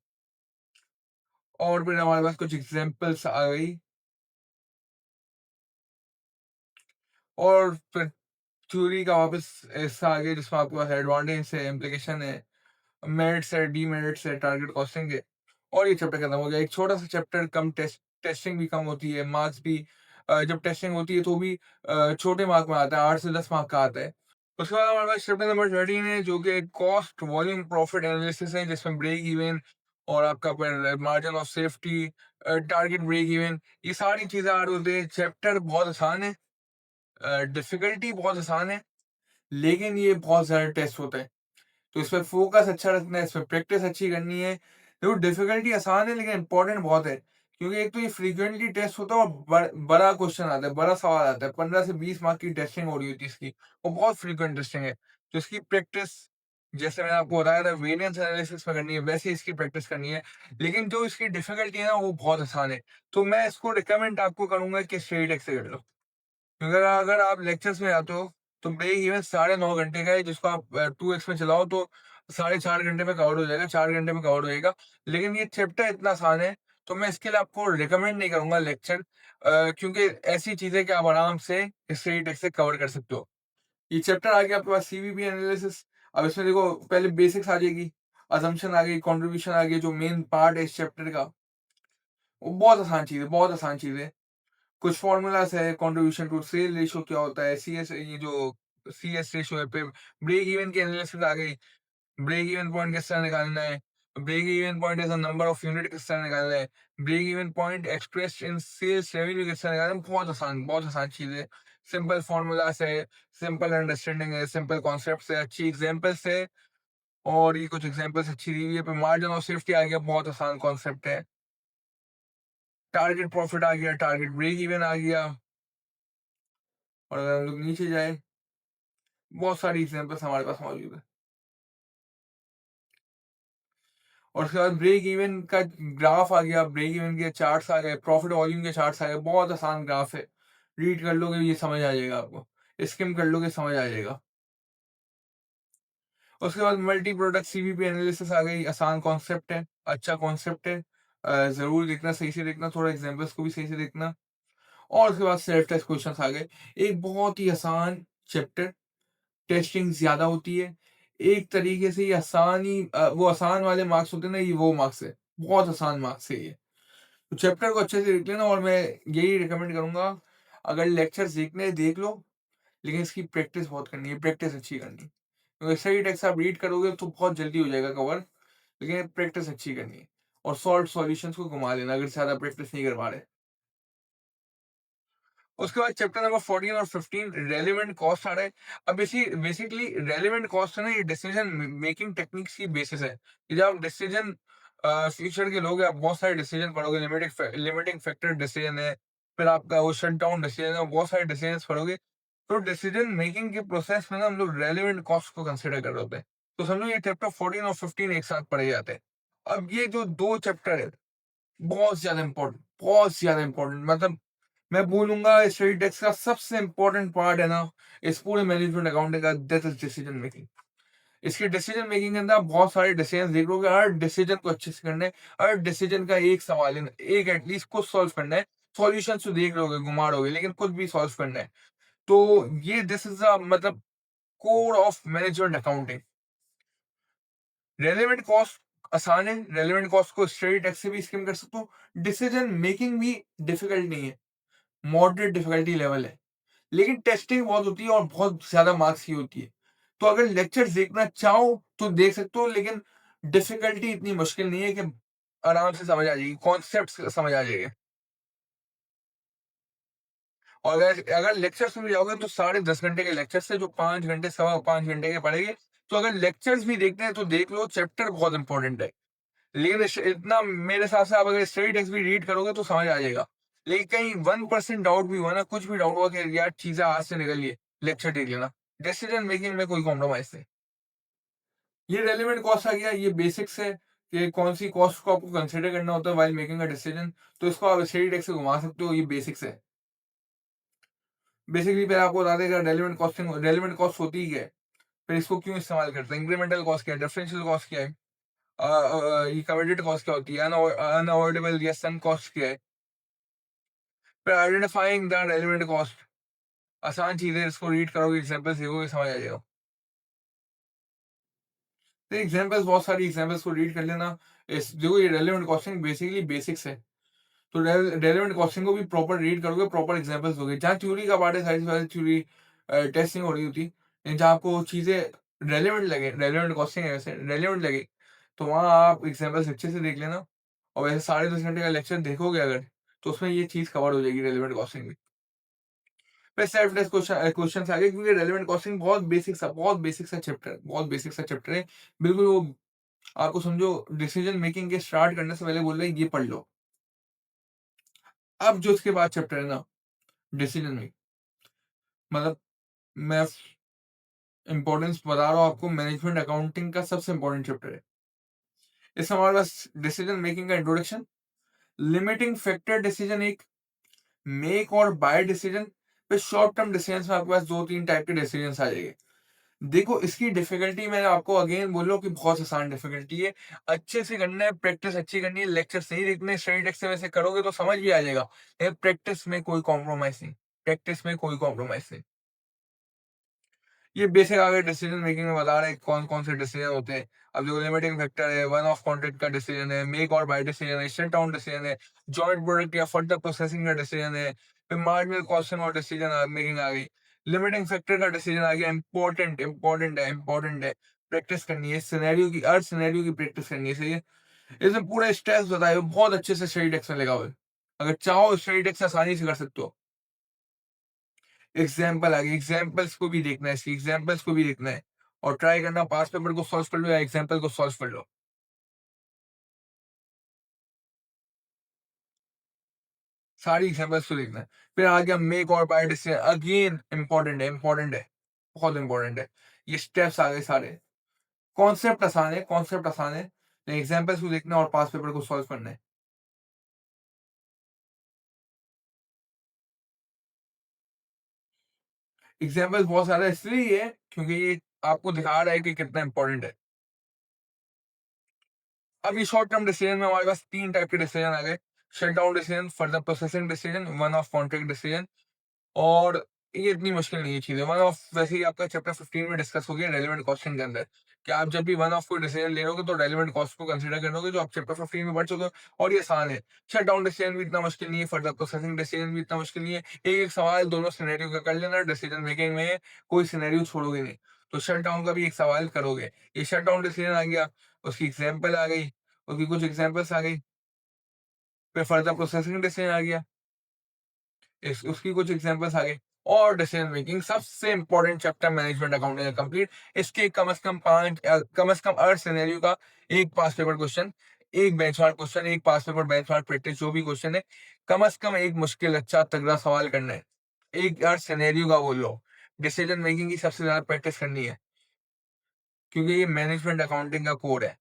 और फिर हमारे पास कुछ एग्जांपल्स आ गई, और फिर थ्योरी का वापस हिस्सा आ गया, जिसमें आपके पास एडवांटेज है, इम्प्लीकेशन है, मेरिट्स है, डीमेरिट्स है टारगेट कॉस्टिंग के। और ये चैप्टर खत्म हो गया। एक छोटा सा चैप्टर, कम टेस्टिंग भी कम होती है, मार्क्स भी जब टेस्टिंग होती है तो भी छोटे मार्क में आता है, 8 से 10 मार्क का आता है। उसके बाद हमारे पास चैप्टर नंबर 13 है, जो कि कॉस्ट वॉल्यूम प्रॉफिट एनालिसिस है, जिसमें ब्रेक इवन और आपका फिर margin of safety, target break even, ये सारी चीजें ऐड होती है। चैप्टर बहुत आसान है, डिफिकल्टी बहुत आसान है, लेकिन ये बहुत ज़्यादा टेस्ट होता है। तो इसमें फ़ोकस अच्छा रखना है, इसमें प्रैक्टिस अच्छी करनी है। देखो डिफ़िकल्टी आसान है, लेकिन इम्पोर्टेंट बहुत है। क्योंकि एक तो ये फ्रीक्वेंटली टेस्ट होता है, और बड़ा क्वेश्चन आता है, बड़ा सवाल आता है। 15 से 20 मार्क की टेस्टिंग हो रही होती है इसकी, और बहुत फ्रीक्वेंट टेस्टिंग है। तो इसकी प्रैक्टिस, जैसे मैंने आपको बताया था वेरिएंस एनालिसिस में करनी है, वैसे इसकी प्रैक्टिस करनी है। लेकिन जो इसकी डिफ़िकल्टी है ना, वो बहुत आसान है। तो मैं इसको रिकमेंड आपको करूँगा कि स्टडी टेक्स्ट से कर लो। अगर अगर आप लेक्चर्स में आते हो, तो ब्रेक इवन 9.5 घंटे का है, जिसको आप 2x में चलाओ तो 4.5 घंटे में कवर हो जाएगा, 4 घंटे में कवर हो जाएगा। लेकिन ये चैप्टर इतना आसान है, तो मैं इसके लिए आपको रिकमेंड नहीं करूंगा लेक्चर, क्योंकि ऐसी चीजें कि आप आराम से स्टडी टेक्स्ट से कवर कर सकते हो। ये चैप्टर आ गया आपके पास सीवीपी एनालिसिस। अब इसमें देखो पहले बेसिक्स आ जाएगी, असम्पशन आ गई, कंट्रीब्यूशन आ गई, जो मेन पार्ट है इस चैप्टर का। वो बहुत आसान चीज है, बहुत आसान चीज है। कुछ फॉर्मूलाज है, कंट्रीब्यूशन टू सेल रेशियो क्या होता है, सीएस, ये जो सीएस रेशियो है, पे ब्रेक इवन की एनालिसिस आ गई। ब्रेक इवन पॉइंट किस तरह निकालना है, break even point is the number of unit किस तरह निकालना है, break even point expressed in sales revenue किस तरह निकालना है। बहुत आसान चीज है। सिंपल फॉर्मूलाज है, सिंपल अंडरस्टैंडिंग है, सिंपल कॉन्सेप्ट है, अच्छी एग्जांपल्स है, और ये कुछ एग्जांपल्स अच्छी दी हुई है। मार्जिन ऑफ सेफ्टी आ गया, बहुत आसान कॉन्सेप्ट है। टारगेट प्रॉफिट आ गया, टारगेट ब्रेक इवन आ गया। और अगर हम लोग नीचे जाए, बहुत सारी एग्जांपल्स हमारे पास मौजूद है। और उसके बाद ब्रेक इवन का ग्राफ आ गया, ब्रेक इवन के चार्ट्स आ गए, प्रॉफिट वॉल्यूम के चार्ट्स आ गए। बहुत आसान ग्राफ है, रीड कर लोगे ये समझ आ जाएगा आपको, स्किम कर लोगे समझ आ जाएगा। उसके बाद मल्टी प्रोडक्ट सीवीपी एनालिसिस आ गई, आसान कॉन्सेप्ट है, अच्छा कॉन्सेप्ट है। जरूर देखना, सही से देखना, थोड़ा एग्जाम्पल्स को भी सही से देखना। और उसके बाद सेल्फ टेस्ट क्वेश्चन आ गए, एक बहुत ही आसान चैप्टर, टेस्टिंग ज्यादा होती है। एक तरीके से ये वो आसान वाले मार्क्स होते हैं ना, ये वो मार्क्स है, बहुत आसान मार्क्स है ये। तो चैप्टर को अच्छे से देख लेना, और मैं यही रिकमेंड करूंगा, अगर लेक्चर्स देखने हैं, देख लो, लेकिन इसकी प्रैक्टिस बहुत करनी है, प्रैक्टिस अच्छी करनी है। क्योंकि सही टेक्स्ट आप रीड करोगे तो बहुत जल्दी हो जाएगा कवर, लेकिन प्रैक्टिस अच्छी करनी है। और सॉल्व सॉल्यूशंस को घुमा लेना अगर ज्यादा प्रैक्टिस नहीं कर पा रहे। उसके बाद चैप्टर नंबर 14 और 15 रेलेवेंट कॉस्ट आ रहा है। अब बेसिकली रेलेवेंट कॉस्ट है ना, ये डिसीजन मेकिंग टेक्निक्स की बेसिस है, कि जब आप डिसीजन फ्यूचर के लोग, आप बहुत सारे डिसीजन पढ़ोगे, लिमिटिंग फैक्टर डिसीजन है, फिर आपका वो शट डाउन डिसीजन है, बहुत सारे डिसीजन पढ़ोगे। तो डिसीजन मेकिंग के प्रोसेस में ना हम लोग रेलेवेंट कॉस्ट को कंसिडर कर रहे होते हैं। तो समझो ये चैप्टर 14 और 15 एक साथ पढ़े जाते हैं। अब ये जो दो चैप्टर है, बहुत ज़्यादा इम्पोर्टेंट मतलब मैं बोलूँगा स्टडी टेक्स्ट का सबसे इम्पोर्टेंट पार्ट है ना, इस पूरे मैनेजमेंट अकाउंटिंग का दैट इज़ डिसीजन मेकिंग। इसकी डिसीजन मेकिंग के अंदर आप बहुत सारे डिसीजन देख लोगे, हर डिसीजन को अच्छे से करना है, हर डिसीजन का एक सवाल है, एक एटलीस्ट कुछ सॉल्व करना है। सॉल्यूशन तो देख लोगे, घुमा लोगे, लेकिन कुछ भी सॉल्व करना है। तो ये दिस इज़ द मतलब core of management accounting. Relevant cost आसान है, रेलेवेंट कॉस्ट को स्टडी टेक्स्ट से भी स्किम कर सकते हो। डिसीजन मेकिंग भी डिफिकल्ट नहीं है, मॉडरेट डिफिकल्टी लेवल है। लेकिन टेस्टिंग बहुत होती है और बहुत ज़्यादा मार्क्स की होती है। तो अगर लेक्चर्स देखना चाहो तो देख सकते हो, लेकिन डिफिकल्टी इतनी मुश्किल नहीं है कि आराम से समझ आ जाएगी, कॉन्सेप्ट्स समझ आ जाएंगे। और अगर अगर लेक्चर्स में भी जाओगे तो साढ़े 10 घंटे के लेक्चर्स से जो 5 घंटे, सवा 5 घंटे के पड़ेंगे। तो अगर लेक्चर्स भी देखते हैं तो देख लो, चैप्टर बहुत इंपॉर्टेंट है। लेकिन इतना मेरे हिसाब से आप अगर स्टडी टेक्स्ट भी रीड करोगे तो समझ आ जाएगा। लेकिन कहीं 1% डाउट भी हुआ ना, कुछ भी डाउट हुआ कि यार चीज़ें हाथ से निकल गई, लेक्चर देख लेना। डिसीजन मेकिंग में कोई कॉम्प्रोमाइज़ नहीं। ये रेलेवेंट कॉस्ट आ गया, ये बेसिक्स है कि कौन सी कॉस्ट को आपको कंसीडर करना होता है व्हाइल मेकिंग अ डिसीजन। तो इसको आप स्टडी टेक्स्ट से घुमा सकते हो, ये बेसिक्स है। बेसिकली पहले आपको बता देगा रेलेवेंट कॉस्ट होती क्या है, फिर इसको क्यों इस्तेमाल करते हैं, इंक्रीमेंटल कॉस्ट क्या है, डिफरेंशियल कॉस्ट क्या है, ये कमिटेड कॉस्ट क्या होती है, अनअवॉइडेबल या सम कॉस्ट क्या है, फिर आइडेंटिफाइंग द रेलेवेंट कॉस्ट। आसान चीज़ है, इसको रीड करोगे, एग्जांपल सीखोगे, समझ आ जाएगा। तो एग्जांपल्स, बहुत सारी एग्जांपल्स को रीड कर लेना। इस देखो, ये रेलेवेंट कॉस्टिंग बेसिकली बेसिक्स है। तो रेलेवेंट कॉस्टिंग को भी प्रॉपर रीड करोगे, प्रॉपर एग्जांपल्स दोगे। जहाँ थ्योरी का पार्ट है, सारी सारी थ्योरी टेस्ट नहीं हो रही होती, लेकिन जहाँ आपको चीज़ें रेलेवेंट लगे, रेलेवेंट कॉस्टिंग है वैसे रेलेवेंट लगे, तो वहाँ आप एग्जांपल्स अच्छे से देख लेना। और वैसे साढ़े 10 घंटे का लेक्चर देखोगे अगर, तो उसमें ये चीज़ कवर हो जाएगी, रेलेवेंट कॉस्टिंग भी। फिर सेल्फ टेस्ट क्वेश्चन आ गए, क्योंकि रेलेवेंट कॉस्टिंग बहुत बेसिक सा चैप्टर, बहुत बेसिक सा चैप्टर है। बिल्कुल वो आपको समझो डिसीजन मेकिंग के स्टार्ट करने से पहले बोल रहे हैं ये पढ़ लो। अब जो उसके बाद चैप्टर है ना, डिसीजन मेकिंग, मतलब मैं इंपॉर्टेंस बता रहा हूँ आपको, मैनेजमेंट अकाउंटिंग का सबसे इंपॉर्टेंट चैप्टर है। इसमें हमारे पास डिसीजन मेकिंग का इंट्रोडक्शन, लिमिटिंग फैक्टर डिसीजन एक, मेक और बाय डिसीजन। फिर शॉर्ट टर्म डिसीजन में आपके पास दो तीन टाइप के डिसीजन आ जाएंगे। देखो, इसकी डिफिकल्टी मैं आपको अगेन बोल रहा हूँ कि बहुत आसान डिफिकल्टी है। अच्छे से करना है, प्रैक्टिस अच्छी करनी है, लेक्चर सही देखने, स्टडी टेक्स्ट से वैसे करोगे तो समझ भी आ जाएगा, लेकिन प्रैक्टिस में कोई कॉम्प्रोमाइज नहीं, प्रैक्टिस में कोई कॉम्प्रोमाइज नहीं। ये बेसिक आ गए डिसीजन मेकिंग में, बता रहे हैं कौन कौन से डिसीजन होते हैं। अब जो लिमिटिंग फैक्टर है, वन ऑफ कॉन्ट्रैक्ट का डिसीजन है, मेक और बाय डिसीजन है, शट डाउन डिसीजन है, जॉइंट प्रोडक्ट या फर्दर प्रोसेसिंग का डिसीजन है, फिर मार्जिनल कॉस्टिंग और डिसीजन मेकिंग आ गई। लिमिटिंग फैक्टर का डिसीजन आ गया, इंपॉर्टेंट है, प्रैक्टिस करनी है, सिनेरियो की, हर सिनेरियो की प्रैक्टिस करनी है, सही है। इसमें पूरा स्टेप्स बताए हुए, बहुत अच्छे से स्टडी टेक्स्ट में लिखा हुआ है। अगर चाहो स्टडी टेक्स्ट आसानी से कर सकते हो। एग्जाम्पल आ गई, एग्जाम्पल्स को भी देखना है, इसकी एग्जाम्पल्स को भी देखना है, और ट्राई करना पास पेपर को सॉल्व कर लो या एग्जाम्पल को सॉल्व कर लो। सारी एग्जाम्पल्स को देखना है। फिर आ गया मेक और बाय डिसीजन, अगेन इंपॉर्टेंट है, बहुत इंपॉर्टेंट है। ये स्टेप्स आ गए सारे। कॉन्सेप्ट आसान है, लेकिन एग्जाम्पल्स को देखना और पास पेपर को सॉल्व करना है। एग्जाम्पल्स बहुत सारा इसलिए है क्योंकि ये आपको दिखा रहा है कि कितना इंपॉर्टेंट है। अब ये शॉर्ट टर्म डिसीजन में हमारे पास तीन टाइप के डिसीजन आ गए। Shut down decision, further processing decision, one of contract decision. और ये इतनी मुश्किल नहीं है चीज़ें। वन ऑफ वैसे ही आपका चैप्टर 15 में डिस्कस हो गया रेलेवेंट कॉस्टिंग के अंदर, कि आप जब भी वन ऑफ कोई डिसीजन ले रहोगे तो रेलेवेंट कॉस्ट को कंसीडर करोगे, जो आप चैप्टर 15 में पढ़ चुके हो। और ये आसान है। शट डाउन डिसीजन भी इतना मुश्किल नहीं है, फर्दर प्रोसेसिंग डिसीजन भी इतना मुश्किल नहीं है। एक एक सवाल दोनों सिनेरियो का कर लेना, डिसीजन मेकिंग में कोई सिनेरियो छोड़ोगे नहीं। तो शट डाउन का भी एक सवाल करोगे। ये शट डाउन डिसीजन आ गया, उसकी एग्जाम्पल आ गई, उसकी कुछ एग्जाम्पल्स आ गई। फिर फर्दर प्रोसेसिंग डिसीजन आ गया, उसकी कुछ एग्जांपल्स आ गए। और डिसीजन मेकिंग सबसे इंपॉर्टेंट चैप्टर मैनेजमेंट अकाउंटिंग का कंप्लीट। इसके कम से कम कम से कम हर सिनेरियो का एक पास पेपर क्वेश्चन, एक बेंचमार्क क्वेश्चन, एक पास पेपर बेंचमार्क प्रैक्टिस, जो भी क्वेश्चन है, कम से कम एक मुश्किल अच्छा तगड़ा सवाल करना है, एक हर सिनेरियो का बोल लो। डिसीजन मेकिंग की सबसे ज्यादा प्रैक्टिस करनी है, क्योंकि ये मैनेजमेंट अकाउंटिंग का कोड है।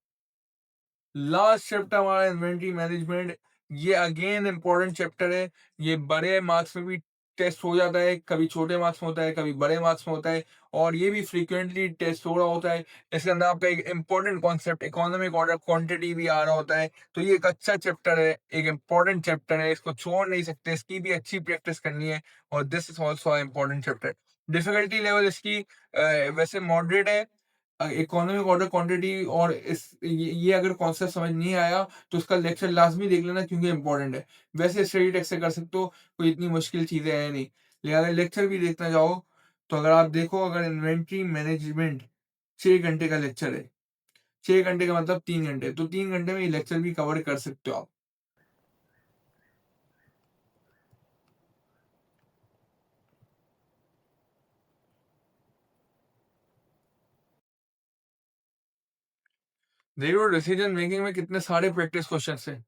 लास्ट चैप्टर हमारा इन्वेंटरी मैनेजमेंट। ये अगेन इम्पोर्टेंट चैप्टर है। ये बड़े मार्क्स में भी टेस्ट हो जाता है, कभी छोटे मार्क्स में होता है, कभी बड़े मार्क्स में होता है और ये भी फ्रीक्वेंटली टेस्ट हो रहा होता है। इसके अंदर आपका एक important concept economic order quantity भी आ रहा होता है। तो ये एक अच्छा चैप्टर है, एक इम्पोर्टेंट चैप्टर है, इसको छोड़ नहीं सकते, इसकी भी अच्छी प्रैक्टिस करनी है और this is also a important chapter. Difficulty level इसकी वैसे मॉडरेट है। इकोनॉमिक ऑर्डर क्वांटिटी और ये अगर कॉन्सेप्ट समझ नहीं आया तो उसका लेक्चर लाज़मी देख लेना क्योंकि इम्पोर्टेंट है। वैसे स्टडी टेक्स्ट से कर सकते हो, कोई इतनी मुश्किल चीज़ें है नहीं। लेकिन अगर लेक्चर भी देखना चाहो, तो अगर आप देखो अगर इन्वेंटरी मैनेजमेंट 6 घंटे का लेक्चर है, 6 घंटे का मतलब 3 घंटे, तो 3 घंटे में ये लेक्चर भी कवर कर सकते हो आप। देखो डिसीजन मेकिंग में कितने सारे प्रैक्टिस क्वेश्चंस हैं।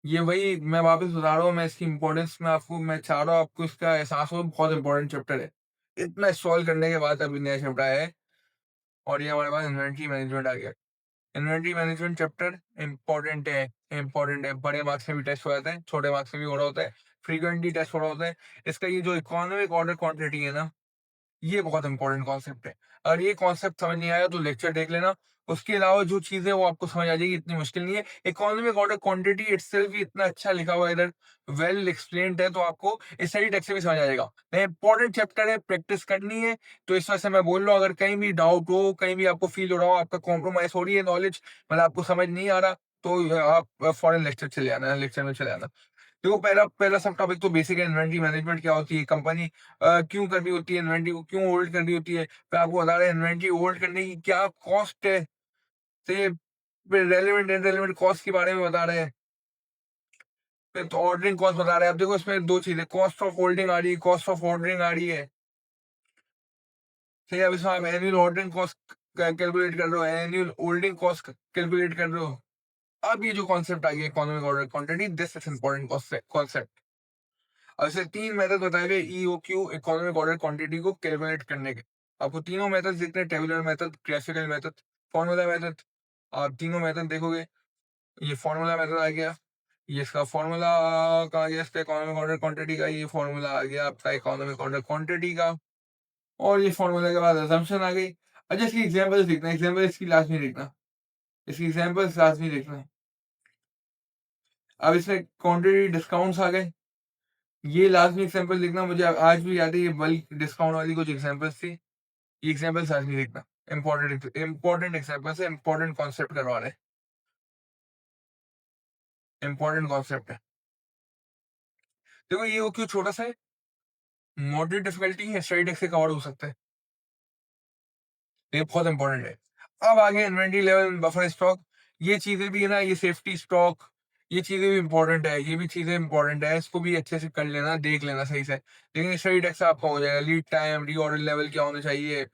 ये वही मैं वापस बता रहा हूँ, मैं इसकी इम्पोर्टेंस में आपको मैं चाह रहा हूँ आपको इसका एहसास हो, बहुत इंपॉर्टेंट चैप्टर है। इतना सॉल्व करने के बाद अभी नया चैप्टर आया है और ये हमारे पास इन्वेंटरी मैनेजमेंट आ गया। इन्वेंटरी मैनेजमेंट चैप्टर इम्पोर्टेंट है। बड़े मार्क्स में भी टेस्ट हो जाता है, छोटे मार्क्स में भी हो रहा होता है, फ्रीक्वेंटली टेस्ट हो रहा होता है। इसका ये जो इकोनॉमिक ऑर्डर क्वांटिटी है ना, ये बहुत इंपॉर्टेंट कॉन्सेप्ट है। अगर ये कॉन्सेप्ट समझ नहीं आया तो लेक्चर देख लेना। उसके अलावा जो चीज़ें वो आपको समझ आ जाएगी, इतनी मुश्किल नहीं है। इकोनॉमिक ऑर्डर क्वांटिटी इटसेल्फ ही इतना अच्छा लिखा हुआ है इधर, वेल एक्सप्लेन्ड है, तो आपको स्टडी टेक्स्ट से भी समझ आ जाएगा। इंपॉर्टेंट चैप्टर है, प्रैक्टिस करनी है, तो इस वजह से मैं बोल रहा हूँ अगर कहीं भी डाउट हो, कहीं भी आपको फील हो रहा हो, आपका कॉम्प्रोमाइज़ हो रही है नॉलेज, मतलब आपको समझ नहीं आ रहा, तो आप फॉरेन लेक्चर चले आना, लेक्चर में चले आना। देखो पहला पहला सब टॉपिक तो बेसिक है, इन्वेंटरी मैनेजमेंट क्या होती है, कंपनी क्यों करनी होती है, इन्वेंटरी को क्यों होल्ड करनी होती है, फिर आपको बता रहे हैं इन्वेंटरी होल्ड करने की क्या कॉस्ट है, फिर रेलेवेंट इनरेलेवेंट कॉस्ट के बारे में बता रहे हैं, फिर तो ऑर्डरिंग कॉस्ट बता रहे हैं। अब देखो इसमें दो चीजें, कॉस्ट ऑफ होल्डिंग आ रही है, कॉस्ट ऑफ ऑर्डरिंग आ रही है। ठीक है, अब इसमें आप एनुअल ऑर्डरिंग कॉस्ट कैलकुलेट कर रहे हो, एनुअल होल्डिंग कॉस्ट कैलकुलेट कर रहे हो। अब ये जो कॉन्सेप्ट आ गया economic order quantity, this is important concept. और ऐसे 3 मेथड बताए गए ईओक्यू इकोनॉमिक ऑर्डर क्वांटिटी को कैलकुलेट करने के। आपको तीनों मेथड दिखते हैं, tabular method, graphical method, formula method. आप तीनों मेथड देखोगे, ये फार्मूला मेथड आ गया, ये इसका फार्मूला का आ गया, इसका इकोनॉमिक ऑर्डर क्वांटिटी का, ये फार्मूला आ गया आपका इकोनॉमिक ऑर्डर क्वांटिटी का, और ये फार्मूला के बाद असम्पशन आ गई। अच्छा इसकी एग्जांपल्स देखना, एग्जांपल इसकी लास्ट में देखना, इसकी एग्जांपल्स लास्ट में देखना। अब इसमें क्वांटिटी डिस्काउंट्स आ गए, ये लास्ट में एग्जांपल लिखना, मुझे आज भी याद है, ये बल्क डिस्काउंट वाली कुछ एग्जांपल्स थी, ये एग्जांपल्स आज नहीं लिखना। इंपॉर्टेंट एग्जांपल्स है, इंपॉर्टेंट कॉन्सेप्ट करवा रहे हैं, इंपॉर्टेंट कॉन्सेप्ट है। देखो ये वो क्यों छोटा सा है, मॉडरेट डिफिकल्टी है, स्टडी टेक्स्ट से कवर हो सकता है, ये बहुत इंपॉर्टेंट है। अब आगे इन्वेंटरी लेवल, बफर स्टॉक, ये चीजें भी है ना, ये सेफ्टी स्टॉक, ये चीजें भी इंपॉर्टेंट है, ये भी चीजें इंपॉर्टेंट है, इसको भी अच्छे से कर लेना, देख लेना सही से। लेकिन स्टडी टेक्स्ट आपका हो जाएगा, लीड टाइम, रीऑर्डर लेवल क्या होना चाहिए,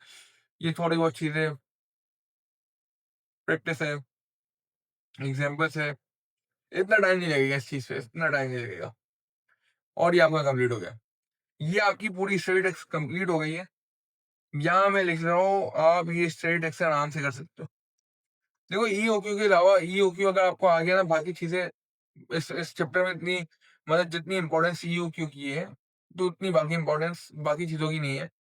ये थोड़ी बहुत चीजें, प्रैक्टिस है, एग्जाम्पल्स है, इतना टाइम नहीं लगेगा इस चीज पे, इतना टाइम नहीं लगेगा। और ये आपका कंप्लीट हो गया, ये आपकी पूरी स्टडी टेक्स्ट कंप्लीट हो गई है। यहाँ मैं लिख रहा हूँ, आप ये स्टडी टेक्स्ट आराम से कर सकते हो। देखो ईओक्यू के अलावा, ईओक्यू अगर आपको आ गया ना, बाकी चीजें इस चैप्टर में इतनी, मतलब जितनी इंपॉर्टेंस ईओक्यू की है, तो उतनी बाकी इंपॉर्टेंस बाकी चीजों की नहीं है,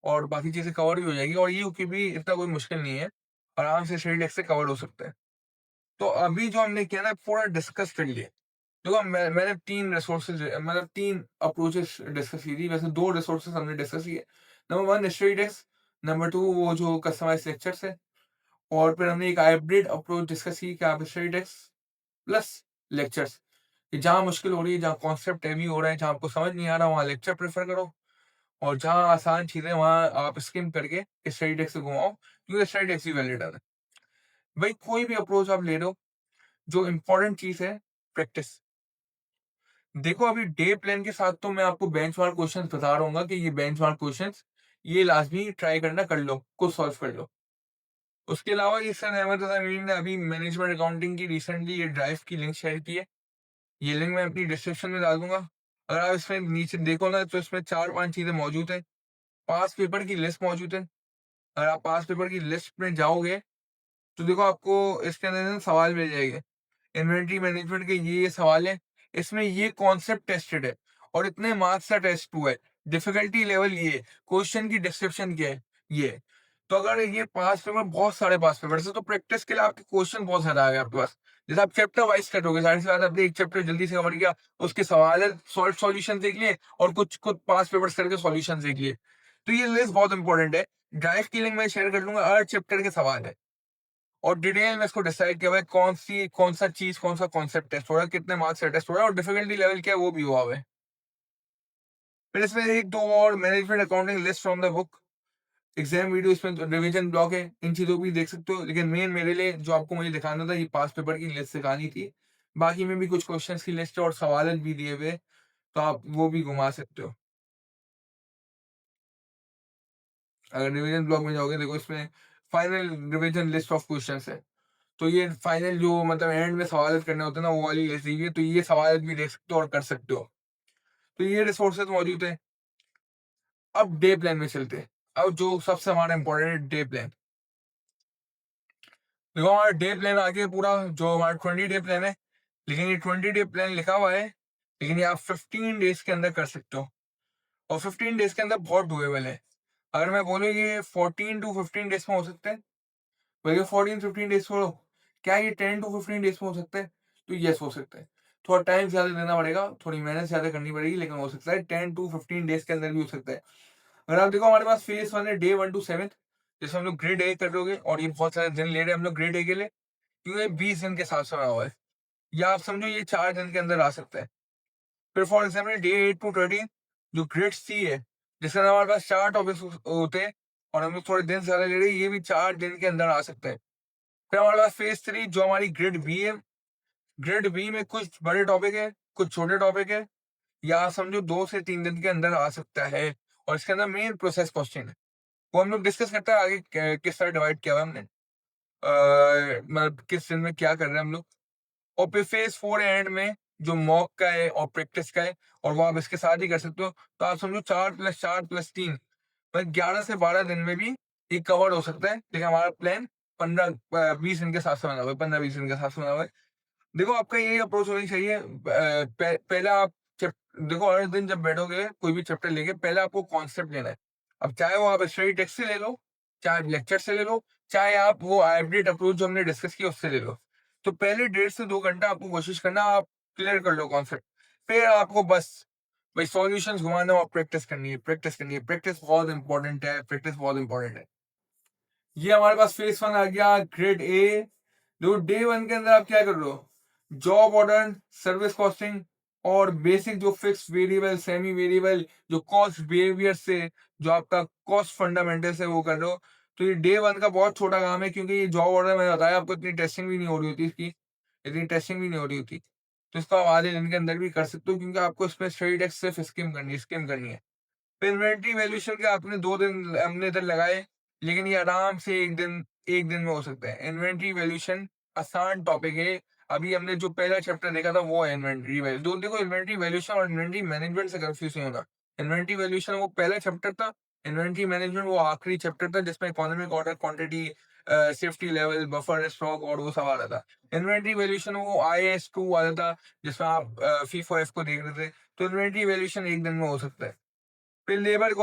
और बाकी चीजें कवर भी हो जाएगी, और ईओक्यू भी इतना कोई मुश्किल नहीं है, आराम से स्टडी टेक्स्ट से कवर हो सकता है। तो अभी जो हमने किया ना, पूरा डिस्कस कर लिया। देखो मैंने 3 रिसोर्सेज़, मतलब 3 अप्रोचेस डिस्कस की थी। वैसे 2 रिसोर्सेज़ हमने डिस्कस किए। नंबर 1 स्टडी टेस्ट, नंबर 2 वो जो कस्टमाइज्ड लेक्चर्स है, और फिर हमने एक हाइब्रिड अप्रोच डिस्कस की कि आप स्टडी टेस्ट प्लस लेक्चर्स, कि जहाँ मुश्किल हो रही है, जहाँ कॉन्सेप्ट हैवी हो रहा है, जहाँ आपको समझ नहीं आ रहा, वहाँ लेक्चर प्रेफ़र करो, और जहाँ आसान चीज़ें वहाँ आप स्किम करके स्टडी टेस्ट से घुमाओ, क्योंकि स्टडी टेस्ट ही वैलिड है। भाई कोई भी अप्रोच आप ले रहे हो, जो इम्पोर्टेंट चीज़ है, प्रैक्टिस। देखो अभी डे प्लान के साथ तो मैं आपको बेंचमार्क क्वेश्चंस बता रहा हूँ कि ये बेंचमार्क क्वेश्चंस, ये लाजमी ट्राई करना, कर लो, खुद सॉल्व कर लो। उसके अलावा ये सर अहमद अमीन ने अभी मैनेजमेंट अकाउंटिंग की रिसेंटली ये ड्राइव की लिंक शेयर की है। ये लिंक मैं अपनी डिस्क्रिप्शन में डाल दूंगा। अगर आप इसमें नीचे देखो ना, तो इसमें 4-5 चीजें मौजूद है। पास पेपर की लिस्ट मौजूद है। अगर आप पास पेपर की लिस्ट में जाओगे, तो देखो आपको इसके अंदर ना सवाल मिल जाएंगे। इन्वेंटरी मैनेजमेंट के ये सवाल है, इसमें ये कॉन्सेप्ट टेस्टेड है और इतने मार्क्स का टेस्ट हुआ है, डिफिकल्टी लेवल ये है, क्वेश्चन की डिस्क्रिप्शन क्या है ये है। तो अगर ये पास पेपर, बहुत सारे पास पेपर से, तो प्रैक्टिस के लिए आपके क्वेश्चन बहुत ज्यादा आ गए आपके पास। जैसे आप चैप्टर वाइज कटोगे, जाहिर सी बात है, आपने एक चैप्टर जल्दी से कवर किया, उसके सवाल है सॉल्व सॉल्यूशन देख लिए और कुछ खुद पास पेपर करके सॉल्यूशन देख लिए। तो ये लिस्ट बहुत इंपॉर्टेंट है। ड्राइव की लिंक मैं शेयर कर दूंगा, हर चैप्टर के सवाल है और डिटेल में इसको डिसाइड किया हुआ है, कौन सा चीज, कौन सा कॉन्सेप्ट टेस्ट हो रहा है, कितने मार्क्स से टेस्ट हो रहा है और डिफिकल्टी लेवल क्या है वो भी हुआ हुआ है। फिर इसमें एक दो और management accounting list from the book, exam video, इसमें रिवीजन ब्लॉक है, इन चीजों को भी देख सकते हो। लेकिन मेन मेरे लिए जो आपको मुझे दिखाना था, ये पास पेपर की लिस्ट दिखानी थी। बाकी में भी कुछ क्वेश्चंस की लिस्ट है और सवाल भी दिए हुए, तो आप वो भी घुमा सकते हो। अगर रिवीजन ब्लॉक में जाओगे, देखो इसमें final revision list of questions है। तो ये फाइनल जो मतलब एंड में सवाल करने होते हैं ना, वो वाली लिस्ट दी हुई है, तो ये सवाल भी देख सकते हो और कर सकते हो। तो ये रिसोर्सेज मौजूद है। अब डे प्लान में चलते हैं। अब जो सबसे हमारा इंपॉर्टेंट है, डे प्लान। देखो हमारा डे प्लान आगे पूरा, जो हमारा 20 डे प्लान है, लेकिन ये 20 डे प्लान लिखा हुआ है, लेकिन ये आप 15 डेज के अंदर कर सकते हो और 15 डेज के अंदर बहुत डुएबल है। अगर मैं बोलूँ ये 14 to 15 डेज में हो सकता है, भैया 14-15 डेज छोड़ो, क्या ये 10 to 15 डेज में हो सकता है? तो यस, हो सकता है। थोड़ा टाइम ज्यादा देना पड़ेगा, थोड़ी मेहनत ज्यादा करनी पड़ेगी, लेकिन हो सकता है 10 to 15 डेज के अंदर भी हो सकता है। अगर आप देखो, हमारे पास फेज 1 है डे 1 to 7, जैसे हम लोग ग्रेड ए कर रहे और ये बहुत सारे दिन ले रहे हैं हम लोग ग्रेड ए के लिए, क्योंकि 20 दिन के साथ समय हुआ है, या आप समझो ये 4 दिन के अंदर आ सकता है। फिर फॉर एग्जाम्पल डे 8 to 13, जो ग्रेड सी है, जिसके अंदर हमारे पास 4 टॉपिक्स होते हैं और हम लोग थोड़े दिन ज्यादा ले रहे हैं, ये भी 4 दिन के अंदर आ सकता है। फिर हमारे पास फेज 3, जो हमारी ग्रेड बी है। ग्रेड बी में कुछ बड़े टॉपिक है, कुछ छोटे टॉपिक है, या समझो 2 से 3 दिन के अंदर आ सकता है और इसके अंदर मेन प्रोसेस क्वेश्चन है, वो हम लोग डिस्कस करते हैं आगे, किस तरह डिवाइड किया हुआ है हमने, मतलब किस दिन में क्या कर रहे हैं हम लोग। और फिर फेज 4 एंड में जो मॉक का है और प्रैक्टिस का है, और वो आप इसके साथ ही कर सकते हो। तो आप समझो 4+4+3, मतलब 11 से 12 दिन में भी ये कवर हो सकता है। लेकिन हमारा प्लान 15-20 दिन के साथ से बना हुआ है, 15-20 दिन के साथ से बना हुआ है। देखो आपका यही अप्रोच होनी चाहिए। पहले आप देखो, हर दिन जब बैठोगे कोई भी चैप्टर लेके, पहले आपको कॉन्सेप्ट लेना है। अब चाहे वो आप स्टडी टेक्स्ट से ले लो, चाहे लेक्चर से ले लो, चाहे आप वो हाइब्रिड अप्रोच जो हमने डिस्कस किया उससे ले लो। तो पहले 1.5 से 2 घंटा आपको कोशिश करना, आप क्लियर कर लो कॉन्सेप्ट। फिर आपको बस भाई सॉल्यूशंस घुमाना और प्रैक्टिस करनी है, प्रैक्टिस करनी है। प्रैक्टिस बहुत इंपॉर्टेंट है, प्रैक्टिस बहुत इंपॉर्टेंट है। ये हमारे पास फेज 1 आ गया, ग्रेड ए। जो डे 1 के अंदर आप क्या कर रहे हो, जॉब ऑर्डर, सर्विस कॉस्टिंग और बेसिक जो फिक्स वेरिएबल, सेमी वेरिएबल, जो कॉस्ट बिहेवियर से जो आपका कॉस्ट फंडामेंटल्स है वो कर रहे हो। तो ये डे 1 का बहुत छोटा काम है, क्योंकि ये जॉब ऑर्डर मैंने बताया आपको, इतनी टेस्टिंग भी नहीं हो रही होती इसकी, इतनी टेस्टिंग भी नहीं हो रही होती। तो इसको आप आधे दिन के अंदर भी कर सकते हो, क्योंकि आपको इसमें स्टडी टेक्स्ट सिर्फ स्किम करनी है। इन्वेंटरी वैल्यूएशन के आपने 2 दिन हमने इधर लगाए, लेकिन ये आराम से एक दिन में हो सकता है। इन्वेंटरी वैल्यूएशन आसान टॉपिक है। अभी हमने जो पहला चैप्टर देखा था वो है इन्वेंटरी वैल्यू। तो देखो, इन्वेंटरी वैल्यूएशन और इन्वेंटरी मैनेजमेंट से कंफ्यूज नहीं होना। इन्वेंटरी वैल्यूएशन वो पहला चैप्टर था, इन्वेंटरी मैनेजमेंट वो आखिरी चैप्टर था, जिसमें economic order, quantity, safety level, buffer stock और वो सब आ रहा था। इन्वेंटरी वैल्यूएशन वो IAS 2 वाला था, जिसमें आप फीफो एफ को देख रहे थे। तो इन्वेंटरी वैल्यूएशन एक दिन में हो सकता है। फिर लेबर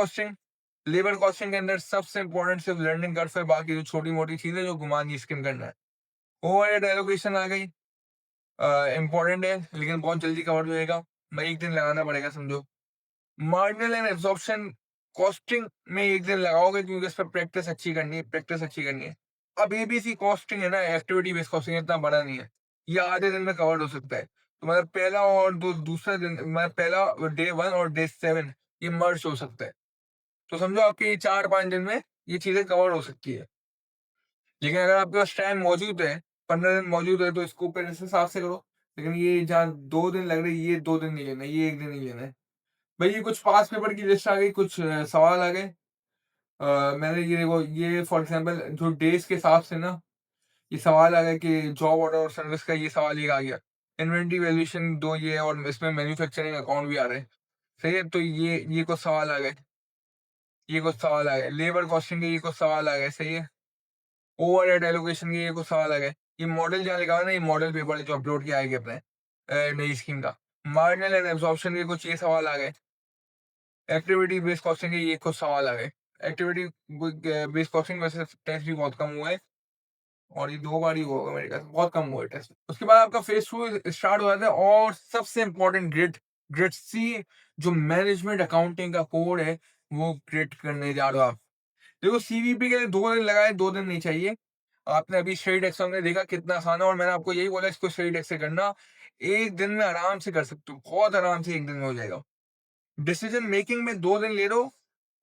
कॉस्टिंग के अंदर सबसे इंपॉर्टेंट सिर्फ लर्निंग कर्व है, बाकी जो छोटी मोटी चीजें जो घुमानी स्किम करना है। ओवरहेड एलोकेशन आ गई, इंपॉर्टेंट है लेकिन बहुत जल्दी कवर हो जाएगा, मैं एक दिन लगाना पड़ेगा समझो। मार्जिनल एंड एब्जॉर्प्शन कॉस्टिंग में एक दिन लगाओगे, क्योंकि इस पर प्रैक्टिस अच्छी करनी है, प्रैक्टिस अच्छी करनी है। अब ABC कॉस्टिंग है ना, एक्टिविटी बेस्ड कॉस्टिंग इतना बड़ा नहीं है, ये आधे दिन में कवर हो सकता है। तो मतलब पहला और दूसरा दिन, मतलब पहला डे 1 और डे 7 ये मर्ज हो सकता है। तो समझो आपके ये 4-5 दिन में ये चीजें कवर हो सकती है। लेकिन अगर आपके पास टाइम मौजूद है, 15 दिन मौजूद है, तो इसको फिर इस हिसाब से करो। लेकिन ये जहाँ 2 दिन लग रहे हैं, ये 2 दिन नहीं लेना, ये एक दिन नहीं लेना है। भाई ये कुछ पास पेपर की लिस्ट आ गई, कुछ सवाल आ गए। मैंने ये देखो, ये फॉर एग्जाम्पल जो डेज के हिसाब से ना, ये सवाल आ गया कि जॉब ऑर्डर और सर्विस का ये सवाल एक आ गया। इन्वेंटरी वैल्यूएशन 2 ये है, और इसमें मैन्युफैक्चरिंग अकाउंट भी आ रहे हैं। सही है, तो ये कुछ सवाल आ गए, ये कुछ सवाल आ गए। लेबर कॉस्टिंग के ये कुछ सवाल आ गए, सही है। ओवरहेड एलोकेशन के ये कुछ सवाल आ गए। ये मॉडल जहाँ लिखा हुआ है ना, ये मॉडल पेपर है जो अपलोड किया है अपने नई स्कीम का। मार्जिनल एंड एब्जॉर्प्शन के कुछ ये सवाल आ गए। एक्टिविटी बेस्ड कॉस्टिंग के ये कुछ सवाल आ गए। एक्टिविटी बेस्ड कॉस्टिंग वैसे टेस्ट भी बहुत कम हुआ है और ये 2 बार ही हुआ होगा मेरे ख्याल से, बहुत कम हुआ है टेस्ट। उसके बाद आपका फेज़ 2 स्टार्ट हो जाता है और सबसे इम्पोर्टेंट ग्रेड सी जो मैनेजमेंट अकाउंटिंग का कोड है, वो ग्रेड करने जा रहे हो आप। देखो सीवीपी के लिए 2 दिन लगाए, 2 दिन नहीं चाहिए। आपने अभी स्टडी डेस्क हमने देखा कितना आसान है और मैंने आपको यही बोला इसको स्टडी डेस्क से करना। 1 दिन में आराम से कर सकते हो, बहुत आराम से 1 दिन में हो जाएगा। डिसीजन मेकिंग में 2 दिन ले लो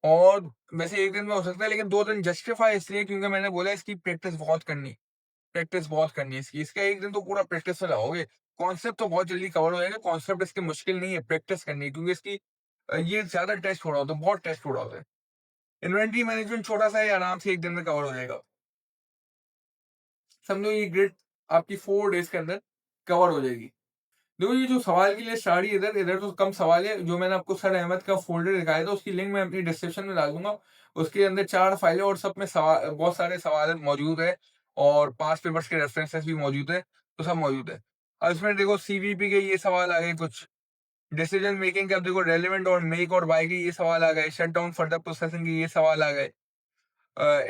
और वैसे 1 दिन में हो सकता है लेकिन 2 दिन जस्टिफाई इसलिए क्योंकि मैंने बोला इसकी प्रैक्टिस बहुत करनी है इसकी। इसका 1 दिन तो पूरा प्रैक्टिस में लगाओगे। कॉन्सेप्ट तो बहुत जल्दी कवर हो जाएगा, कॉन्सेप्ट इसके मुश्किल नहीं है, प्रैक्टिस करनी है क्योंकि इसकी ये ज़्यादा टेस्ट हो रहा होता है, बहुत टेस्ट हो रहा होता है। इन्वेंटरी मैनेजमेंट छोटा-सा है, आराम से 1 दिन में कवर हो जाएगा। समझो ये ग्रिड आपकी 4 डेज़ के अंदर कवर हो जाएगी। देखो ये जो सवाल की लिस्ट आ रही है इधर तो कम सवाल है। जो मैंने आपको सर अहमद का फ़ोल्डर दिखाया था उसकी लिंक मैं अपनी डिस्क्रिप्शन में डाल दूँगा। उसके अंदर 4 फाइलें और सब में बहुत सारे सवाल मौजूद है और पास्ट पेपर्स के रेफरेंसेस भी मौजूद है, तो सब मौजूद है। अब इसमें देखो सीवीपी के ये सवाल आ गए कुछ, डिसीजन मेकिंग के अब देखो रेलेवेंट और मेक और बाय के ये सवाल आ गए, शट डाउन फर्दर प्रोसेसिंग के ये सवाल आ गए।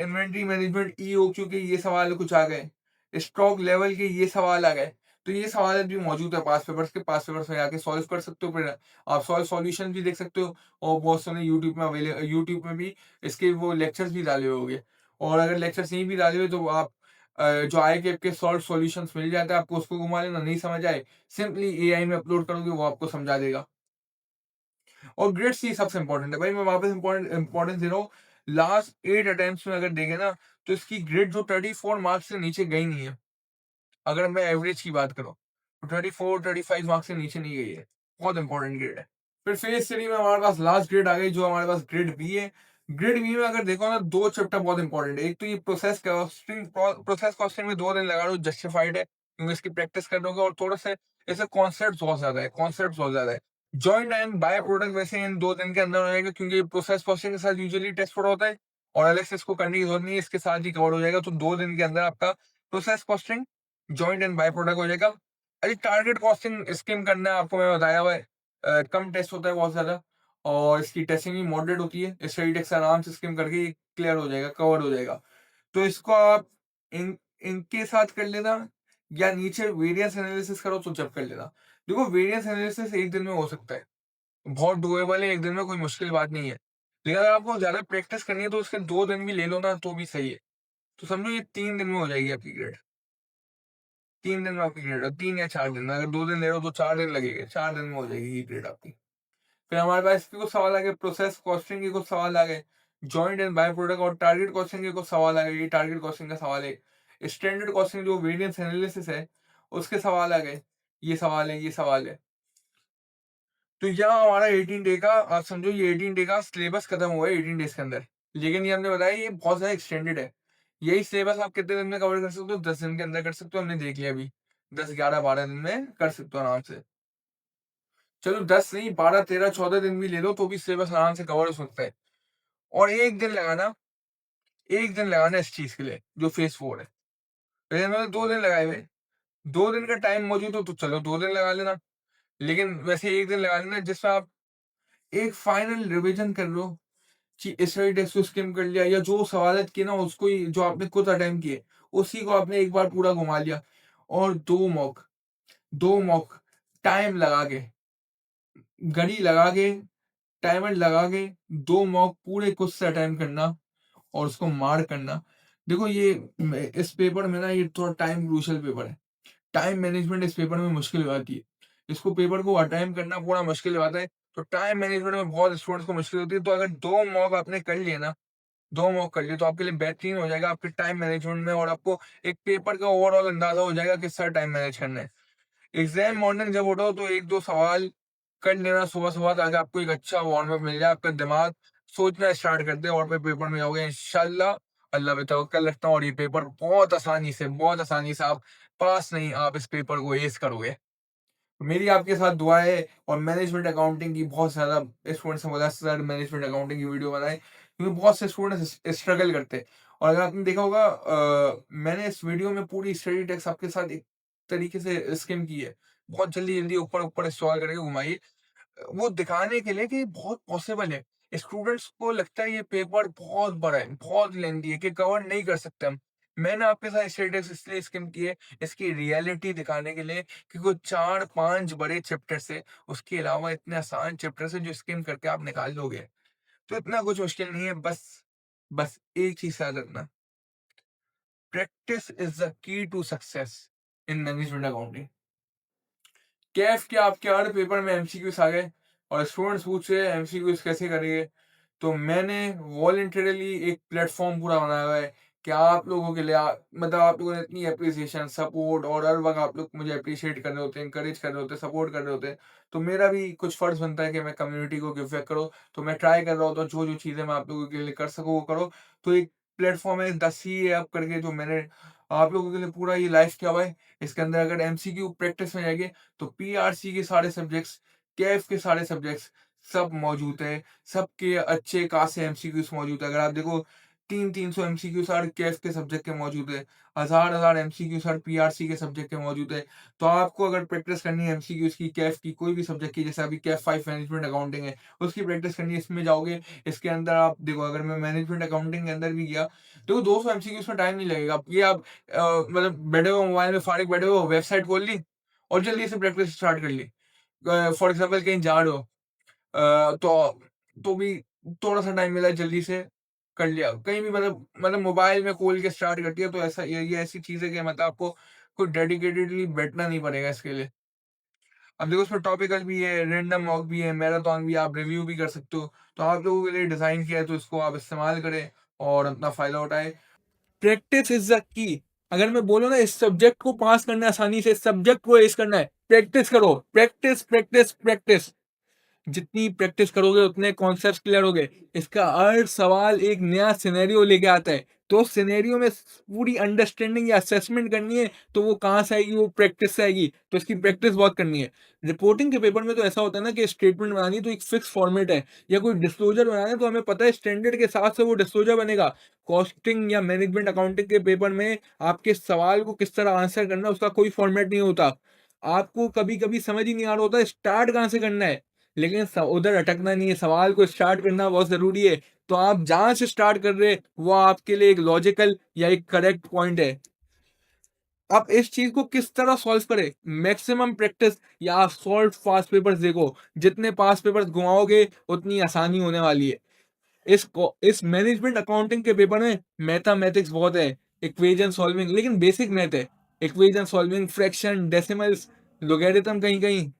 इन्वेंटरी मैनेजमेंट ईओक्यू के ये सवाल कुछ आ गए, स्टॉक लेवल के ये सवाल आ गए। तो ये सवाल भी मौजूद है पास्ट पेपर्स के, पास्ट पेपर्स में जाके सॉल्व कर सकते हो, फिर आप सॉल्यूशन भी देख सकते हो और बहुत सारे यूट्यूब में भी इसके वो लेक्चर्स भी डाले हुए होंगे। और अगर लेक्चर्स नहीं भी डाले हुए तो आप जो आईकेएप के सॉल्व सॉल्यूशंस मिल जाते हैं आपको, उसको घुमा लेना, नहीं समझ आए सिंपली एआई में अपलोड करोगे वो आपको समझा देगा। और ग्रेड सी सबसे इंपॉर्टेंट है भाई, मैं वापस इंपॉर्टेंस दे रहा हूँ। लास्ट 8 अटेम्प्ट्स में अगर देखें ना तो इसकी ग्रेड जो 34 मार्क्स से नीचे गई नहीं है। अगर मैं एवरेज की बात करूँ तो 34-35 मार्क्स से नीचे नहीं गई है। बहुत इंपॉर्टेंट ग्रेड है। फिर फेज 3 में हमारे पास लास्ट ग्रेड आ गई जो हमारे पास ग्रेड बी है। ग्रेड बी में अगर देखो ना 2 चैप्टर बहुत इंपॉर्टेंट है। एक तो ये प्रोसेस कॉस्टिंग में 2 दिन लगा लो, जस्टिफाइड है क्योंकि इसकी प्रैक्टिस कर लोगे और थोड़ा सा ऐसे कॉन्सेप्ट बहुत ज्यादा है। जॉइंट एंड बाय प्रोडक्ट वैसे इन 2 दिन के अंदर हो जाएगा क्योंकि प्रोसेस कॉस्टिंग के साथ यूजुअली टेस्ट पड़ा होता है और अलग से इसको करने की जरूरत नहीं है, इसके साथ ही कवर हो जाएगा। तो 2 दिन के अंदर आपका process costing, joint and by product हो जाएगा। अरे टारगेट कॉस्टिंग स्कीम करना है आपको, मैं बताया हुआ है। कम टेस्ट होता है बहुत ज़्यादा और इसकी टेस्टिंग भी मॉडरेट होती है। स्टडी टेक्स आराम से स्किम करके ये क्लियर हो जाएगा, कवर हो जाएगा। तो इसको आप इनके साथ कर लेना या नीचे वेरिएंस एनालिसिस करो तो जब कर लेना। देखो वेरिएंस एनालिसिस 1 दिन में हो सकता है, बहुत डूएबल है 1 दिन में, कोई मुश्किल बात नहीं है। लेकिन अगर आपको ज़्यादा प्रैक्टिस करनी है तो उसके 2 दिन भी ले लो ना तो भी सही है। तो समझो ये 3 दिन में हो जाएगी आपकी ग्रेड। 3 दिन में आपकी ग्रेड 3 या 4 दिन में, अगर 2 दिन ले रहे हो तो 4 दिन लगेंगे, 4 दिन में हो जाएगी ये ग्रेड आपकी। फिर हमारे पास इसके कुछ सवाल आ गए, प्रोसेस कॉस्टिंग के कुछ सवाल आ गए, जॉइंट एंड बाय प्रोडक्ट और टारगेट कॉस्टिंग के कुछ सवाल आ गए। ये टारगेट कॉस्टिंग का सवाल है। स्टैंडर्ड कॉस्टिंग जो वेरिएंस एनालिसिस है उसके सवाल आ गए। ये सवाल है। तो यहाँ हमारा 18 डे का आप समझो ये 18 डे का सिलेबस खत्म हुआ है 18 डेज के अंदर। लेकिन ये हमने बताया ये बहुत ज़्यादा एक्सटेंडेड है। यही सिलेबस आप कितने दिन में कवर कर सकते हो? 10 दिन के अंदर कर सकते हो, हमने देख लिया अभी। 10, 11, 12 दिन में कर सकते हो आराम से। चलो 10 नहीं 12, 13, 14 दिन भी ले लो तो भी सिलेबस आराम से कवर हो सकता है। और 1 दिन लगाना इस चीज़ के लिए जो फेज़ 4 है। वैसे मैंने 2 दिन लगाए हुए। 2 दिन का टाइम मौजूद हो तो चलो 2 दिन लगा लेना। लेकिन वैसे 1 दिन लगा लेना जिसमें आप एक फाइनल रिविज़न कर लो कि स्टडी टेस्ट को स्किम कर लिया या जो सवालात किए ना उसको ही जो आपने खुद अटेम्प्ट किए, उसी को आपने एक बार पूरा घुमा लिया। और 2 मॉक टाइम लगा के, घड़ी लगा के, टाइमर लगा के 2 मॉक पूरे खुद से अटेम्प्ट करना और उसको मार्क करना। देखो ये इस पेपर में ना ये थोड़ा टाइम क्रूशियल पेपर है। टाइम मैनेजमेंट इस पेपर में मुश्किल हो जाती है। इसको पेपर को अटेम्प्ट करना पूरा मुश्किल हो जाता है। तो टाइम मैनेजमेंट में बहुत स्टूडेंट्स को मुश्किल होती है। तो अगर 2 मॉक आपने कर लिए ना, 2 मॉक कर लिए तो आपके लिए बेहतरीन हो जाएगा आपके टाइम मैनेजमेंट में और आपको एक पेपर का ओवरऑल अंदाजा हो जाएगा किस तरह टाइम मैनेज करना है। एग्जाम मॉर्निंग जब उठो तो 1-2 सवाल कर लेना सुबह-सुबह ताकि आपको एक अच्छा वार्म अप मिल जाए, आपका दिमाग सोचना स्टार्ट कर दे और फिर पेपर में जाओगे इंशाल्लाह। अल्लाह पे तवक्कल रखता हूँ और ये पेपर बहुत आसानी से आप पास नहीं, आप इस पेपर को एस करोगे। मेरी आपके साथ दुआ है और मैनेजमेंट अकाउंटिंग की बहुत ज़्यादा स्टूडेंट्स से बोला सर मैनेजमेंट अकाउंटिंग की वीडियो बनाएँ क्योंकि बहुत से स्टूडेंट्स स्ट्रगल करते हैं और अगर आपने देखा होगा मैंने इस वीडियो में पूरी स्टडी टेक्स्ट आपके साथ एक तरीके से स्किम की है। बहुत जल्दी-जल्दी ऊपर-ऊपर स्क्रॉल करके घुमाइए। वो दिखाने के लिए कि बहुत पॉसिबल है। स्टूडेंट्स को लगता है ये पेपर बहुत बड़ा है, बहुत लेंथी है कि कवर नहीं कर सकते हम। मैंने आपके साथ स्टडी टेक्स्ट इसलिए स्किम की है, इसकी रियलिटी दिखाने के लिए कि कुछ 4-5 बड़े चैप्टर्स है, उसके अलावा इतने आसान चैप्टर्स हैं जो स्किम करके आप निकाल लोगे। तो इतना कुछ मुश्किल नहीं है, बस एक चीज़ याद रखना, practice is the key to success in management accounting. CAF के आपके हर पेपर में एमसीक्यूज़ आ गए और स्टूडेंट्स पूछ रहे हैं एमसीक्यूज़ कैसे करेंगे? तो मैंने वॉलंटरीली एक प्लेटफ़ॉर्म पूरा बनाया हुआ है कि आप लोगों के लिए मतलब आप लोगों ने इतनी एप्रिसिएशन, सपोर्ट और हर वक़्त आप लोग मुझे एप्रिशिएट कर रहे होते हैं, एनकरेज कर रहे होते हैं, सपोर्ट कर रहे होते हैं। तो मेरा भी कुछ फ़र्ज़ बनता है कि मैं कम्युनिटी को गिव बैक करूँ। तो मैं ट्राई कर रहा होता हूँ जो-जो चीज़ें मैं आप लोगों के लिए कर सकूँ वो करो। तो एक प्लेटफ़ॉर्म है द सी ऐप करके जो मैंने आप लोगों के लिए पूरा ये लाइव किया हुआ है। इसके अंदर अगर एमसीक्यू प्रैक्टिस में जाएँगे तो पीआरसी के सारे सब्जेक्ट्स, कैफ के सारे सब्जेक्ट्स सब मौजूद है। सबके अच्छे खासे एमसीक्यूज़ मौजूद है। अगर आप देखो 300-300 एमसीक्यूज़ हर कैफ के सब्जेक्ट के मौजूद है। हज़ार-हज़ार एमसीक्यूज़ हर पीआरसी के सब्जेक्ट के मौजूद है। तो आपको अगर प्रैक्टिस करनी है एमसीक्यूज़ की, कैफ की, कोई भी सब्जेक्ट की, जैसे अभी कैफ 5 मैनेजमेंट अकाउंटिंग है, उसकी प्रैक्टिस करनी है, इसमें जाओगे। इसके अंदर आप देखो अगर मैं मैनेजमेंट अकाउंटिंग के अंदर भी गया, तो 200 एमसीक्यूज़ में टाइम नहीं लगेगा। ये आप मतलब बैठे हो मोबाइल में फारिग बैठे हो, वेबसाइट खोल ली और जल्दी से प्रैक्टिस स्टार्ट कर ली। फॉर एग्ज़ाम्पल कहीं जा रहे हो तो भी थोड़ा-सा टाइम मिला जल्दी से कर लिया। कहीं भी मतलब मोबाइल में खोल के स्टार्ट कर दिया तो ऐसा ये ऐसी चीज़ है कि मतलब आपको कोई डेडिकेटेडली बैठना नहीं पड़ेगा इसके लिए। अब देखो उसमें टॉपिकल भी है, रैंडम वॉक भी है, मैराथन भी है, आप रिव्यू भी कर सकते हो। तो आप लोगों के लिए डिज़ाइन किया है तो इसको आप इस्तेमाल करें और अपना फ़ायदा उठाएँ। प्रैक्टिस इज़ द की। अगर मैं बोलूँ ना इस सब्जेक्ट को पास करना है आसानी से, इस सब्जेक्ट को ऐस करना है, प्रैक्टिस करो। Practice, practice, practice. जितनी प्रैक्टिस करोगे उतने कॉन्सेप्ट्स क्लियर होंगे। इसका हर सवाल एक नया सिनेरियो लेके आता है। तो उस सिनेरियो में पूरी अंडरस्टैंडिंग या असेसमेंट करनी है तो वो कहाँ से आएगी? वो प्रैक्टिस से आएगी। तो इसकी प्रैक्टिस बहुत करनी है। रिपोर्टिंग के पेपर में तो ऐसा होता है ना कि स्टेटमेंट बनानी है तो एक फिक्स फॉर्मेट है या कोई डिस्क्लोज़र बनाना है तो हमें पता है स्टैंडर्ड के हिसाब से वो डिस्क्लोज़र बनेगा। कॉस्टिंग या मैनेजमेंट अकाउंटिंग के पेपर में आपके सवाल को किस तरह आंसर करना है उसका कोई फॉर्मेट नहीं होता। आपको कभी-कभी समझ ही नहीं आ रहा होता स्टार्ट कहाँ से करना है। लेकिन उधर अटकना नहीं है, सवाल को स्टार्ट करना बहुत ज़रूरी है। तो आप जहाँ से स्टार्ट कर रहे हैं, वो आपके लिए एक लॉजिकल या एक करेक्ट पॉइंट है। अब इस चीज़ को किस तरह सॉल्व करें? मैक्सिमम प्रैक्टिस या आप सॉल्व पास्ट पेपर्स देखो। जितने पास्ट पेपर्स घुमाओगे, उतनी आसानी होने वाली है। इस मैनेजमेंट अकाउंटिंग के पेपर में मैथमेटिक्स बहुत है, इक्वेशन सॉल्विंग लेकिन बेसिक मैथ है। Equation solving, fraction, decimals, logarithm कहीं-कहीं।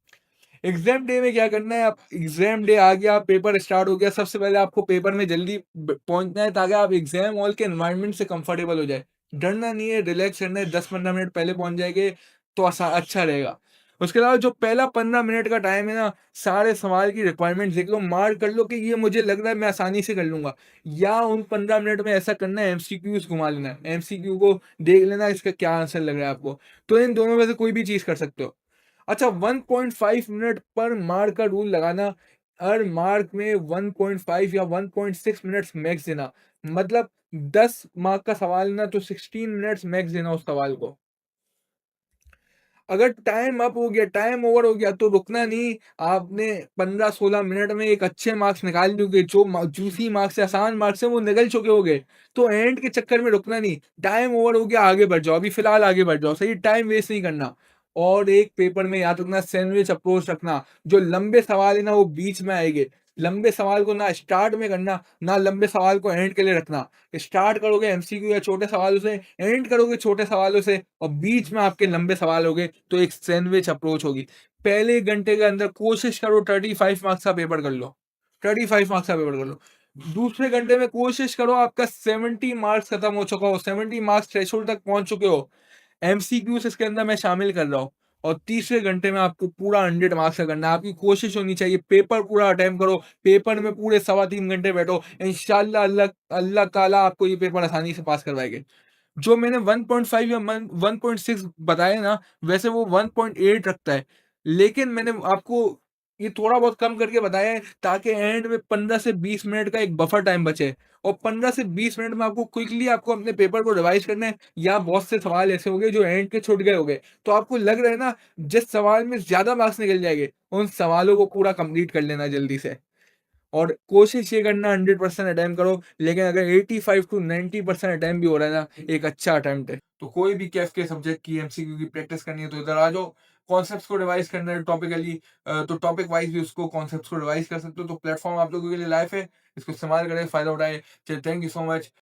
एग्ज़ाम डे में क्या करना है आप एग्ज़ाम डे आ गया, पेपर स्टार्ट हो गया, सबसे पहले आपको पेपर में जल्दी पहुँचना है ताकि आप एग्ज़ाम हॉल के एनवायरनमेंट से कंफर्टेबल हो जाए। डरना नहीं है, रिलैक्स करना है, 10-15 मिनट पहले पहुँच जाएँगे तो अच्छा रहेगा। उसके अलावा जो पहला 15 मिनट का टाइम है ना, सारे सवाल की रिक्वायरमेंट्स देख लो, मार्क कर लो कि ये मुझे लग रहा है मैं आसानी से कर लूँगा। या उन 15 मिनट में ऐसा करना है एमसीक्यूज़ घुमा लेना है। एमसीक्यू को देख लेना इसका क्या आंसर लग रहा है आपको। तो इन दोनों में से कोई भी चीज़ कर सकते हो। अच्छा 1.5 मिनट पर मार्क का रूल लगाना, हर मार्क में 1.5 या 1.6 मिनट्स मैक्स देना। मतलब 10 मार्क का सवाल है ना तो 16 मिनट्स मैक्स देना उस सवाल को। अगर टाइम अप हो गया, टाइम ओवर हो गया तो रुकना नहीं, आपने 15-16 मिनट में एक अच्छे मार्क्स निकाल लोगे, जो जूसी मार्क्स है, आसान मार्क्स है वो निकल चुके होंगे। तो एंड के चक्कर में रुकना नहीं, टाइम ओवर हो गया आगे बढ़ जाओ, अभी फिलहाल आगे बढ़ जाओ, सही टाइम वेस्ट नहीं करना। और एक पेपर में याद रखना सैंडविच अप्रोच रखना, जो लंबे सवाल है ना वो बीच में आएँगे। लंबे सवाल को ना स्टार्ट में करना, ना लंबे सवाल को एंड के लिए रखना। स्टार्ट करोगे एमसीक्यू या छोटे सवालों से, एंड करोगे छोटे सवालों से और बीच में आपके लंबे सवाल होंगे, तो एक सैंडविच अप्रोच होगी। पहले घंटे के अंदर कोशिश करो 35 मार्क्स का पेपर कर लो, 35 मार्क्स का पेपर कर लो। दूसरे घंटे में कोशिश करो आपका 70 मार्क्स खत्म हो चुका हो, 70 मार्क्स थ्रेशोल्ड तक पहुँच चुके हो। एमसीक्यूज़ इसके अंदर मैं शामिल कर रहा हूँ और तीसरे घंटे में आपको पूरा 100 मार्क्स का करना है। आपकी कोशिश होनी चाहिए पेपर पूरा अटेम्प्ट करो, पेपर में पूरे सवा 3 घंटे बैठो। इंशाअल्लाह अल्लाह अल्लाह ताला आपको ये पेपर आसानी से पास करवाएँगे। जो मैंने 1.5 या 1.6 बताए ना, वैसे वो 1.8 रखता है। लेकिन मैंने आपको ये थोड़ा बहुत कम करके बताया है ताकि एंड में 15 से 20 मिनट का एक बफर टाइम बचे और 15 से 20 मिनट में आपको क्विकली आपको अपने पेपर को रिवाइज़ करना है, या बहुत से सवाल ऐसे होंगे जो एंड के छूट गए होंगे। तो आपको लग रहा है ना, जिस सवाल में ज़्यादा मार्क्स निकल जाएँगे, उन सवालों को पूरा कंप्लीट कर लेना जल्दी से। और कोशिश ये करना 100% अटेम्प्ट करो, लेकिन अगर 85 टू 90% अटेम्प्ट भी हो रहा है ना, एक अच्छा अटेम्प्ट है। तो कोई भी कैफ के सब्जेक्ट की एमसीक्यू की प्रैक्टिस करनी है तो इधर आ जाओ। कॉन्सेप्ट्स को रिवाइज़ करना है टॉपिकली, तो टॉपिक वाइज़ भी उसको कॉन्सेप्ट्स को रिवाइज़ कर सकते हो। तो प्लेटफ़ॉर्म आप लोगों के लिए लाइव है, इसको इस्तेमाल करें, फ़ायदा उठाएँ। चलिए, थैंक यू सो मच।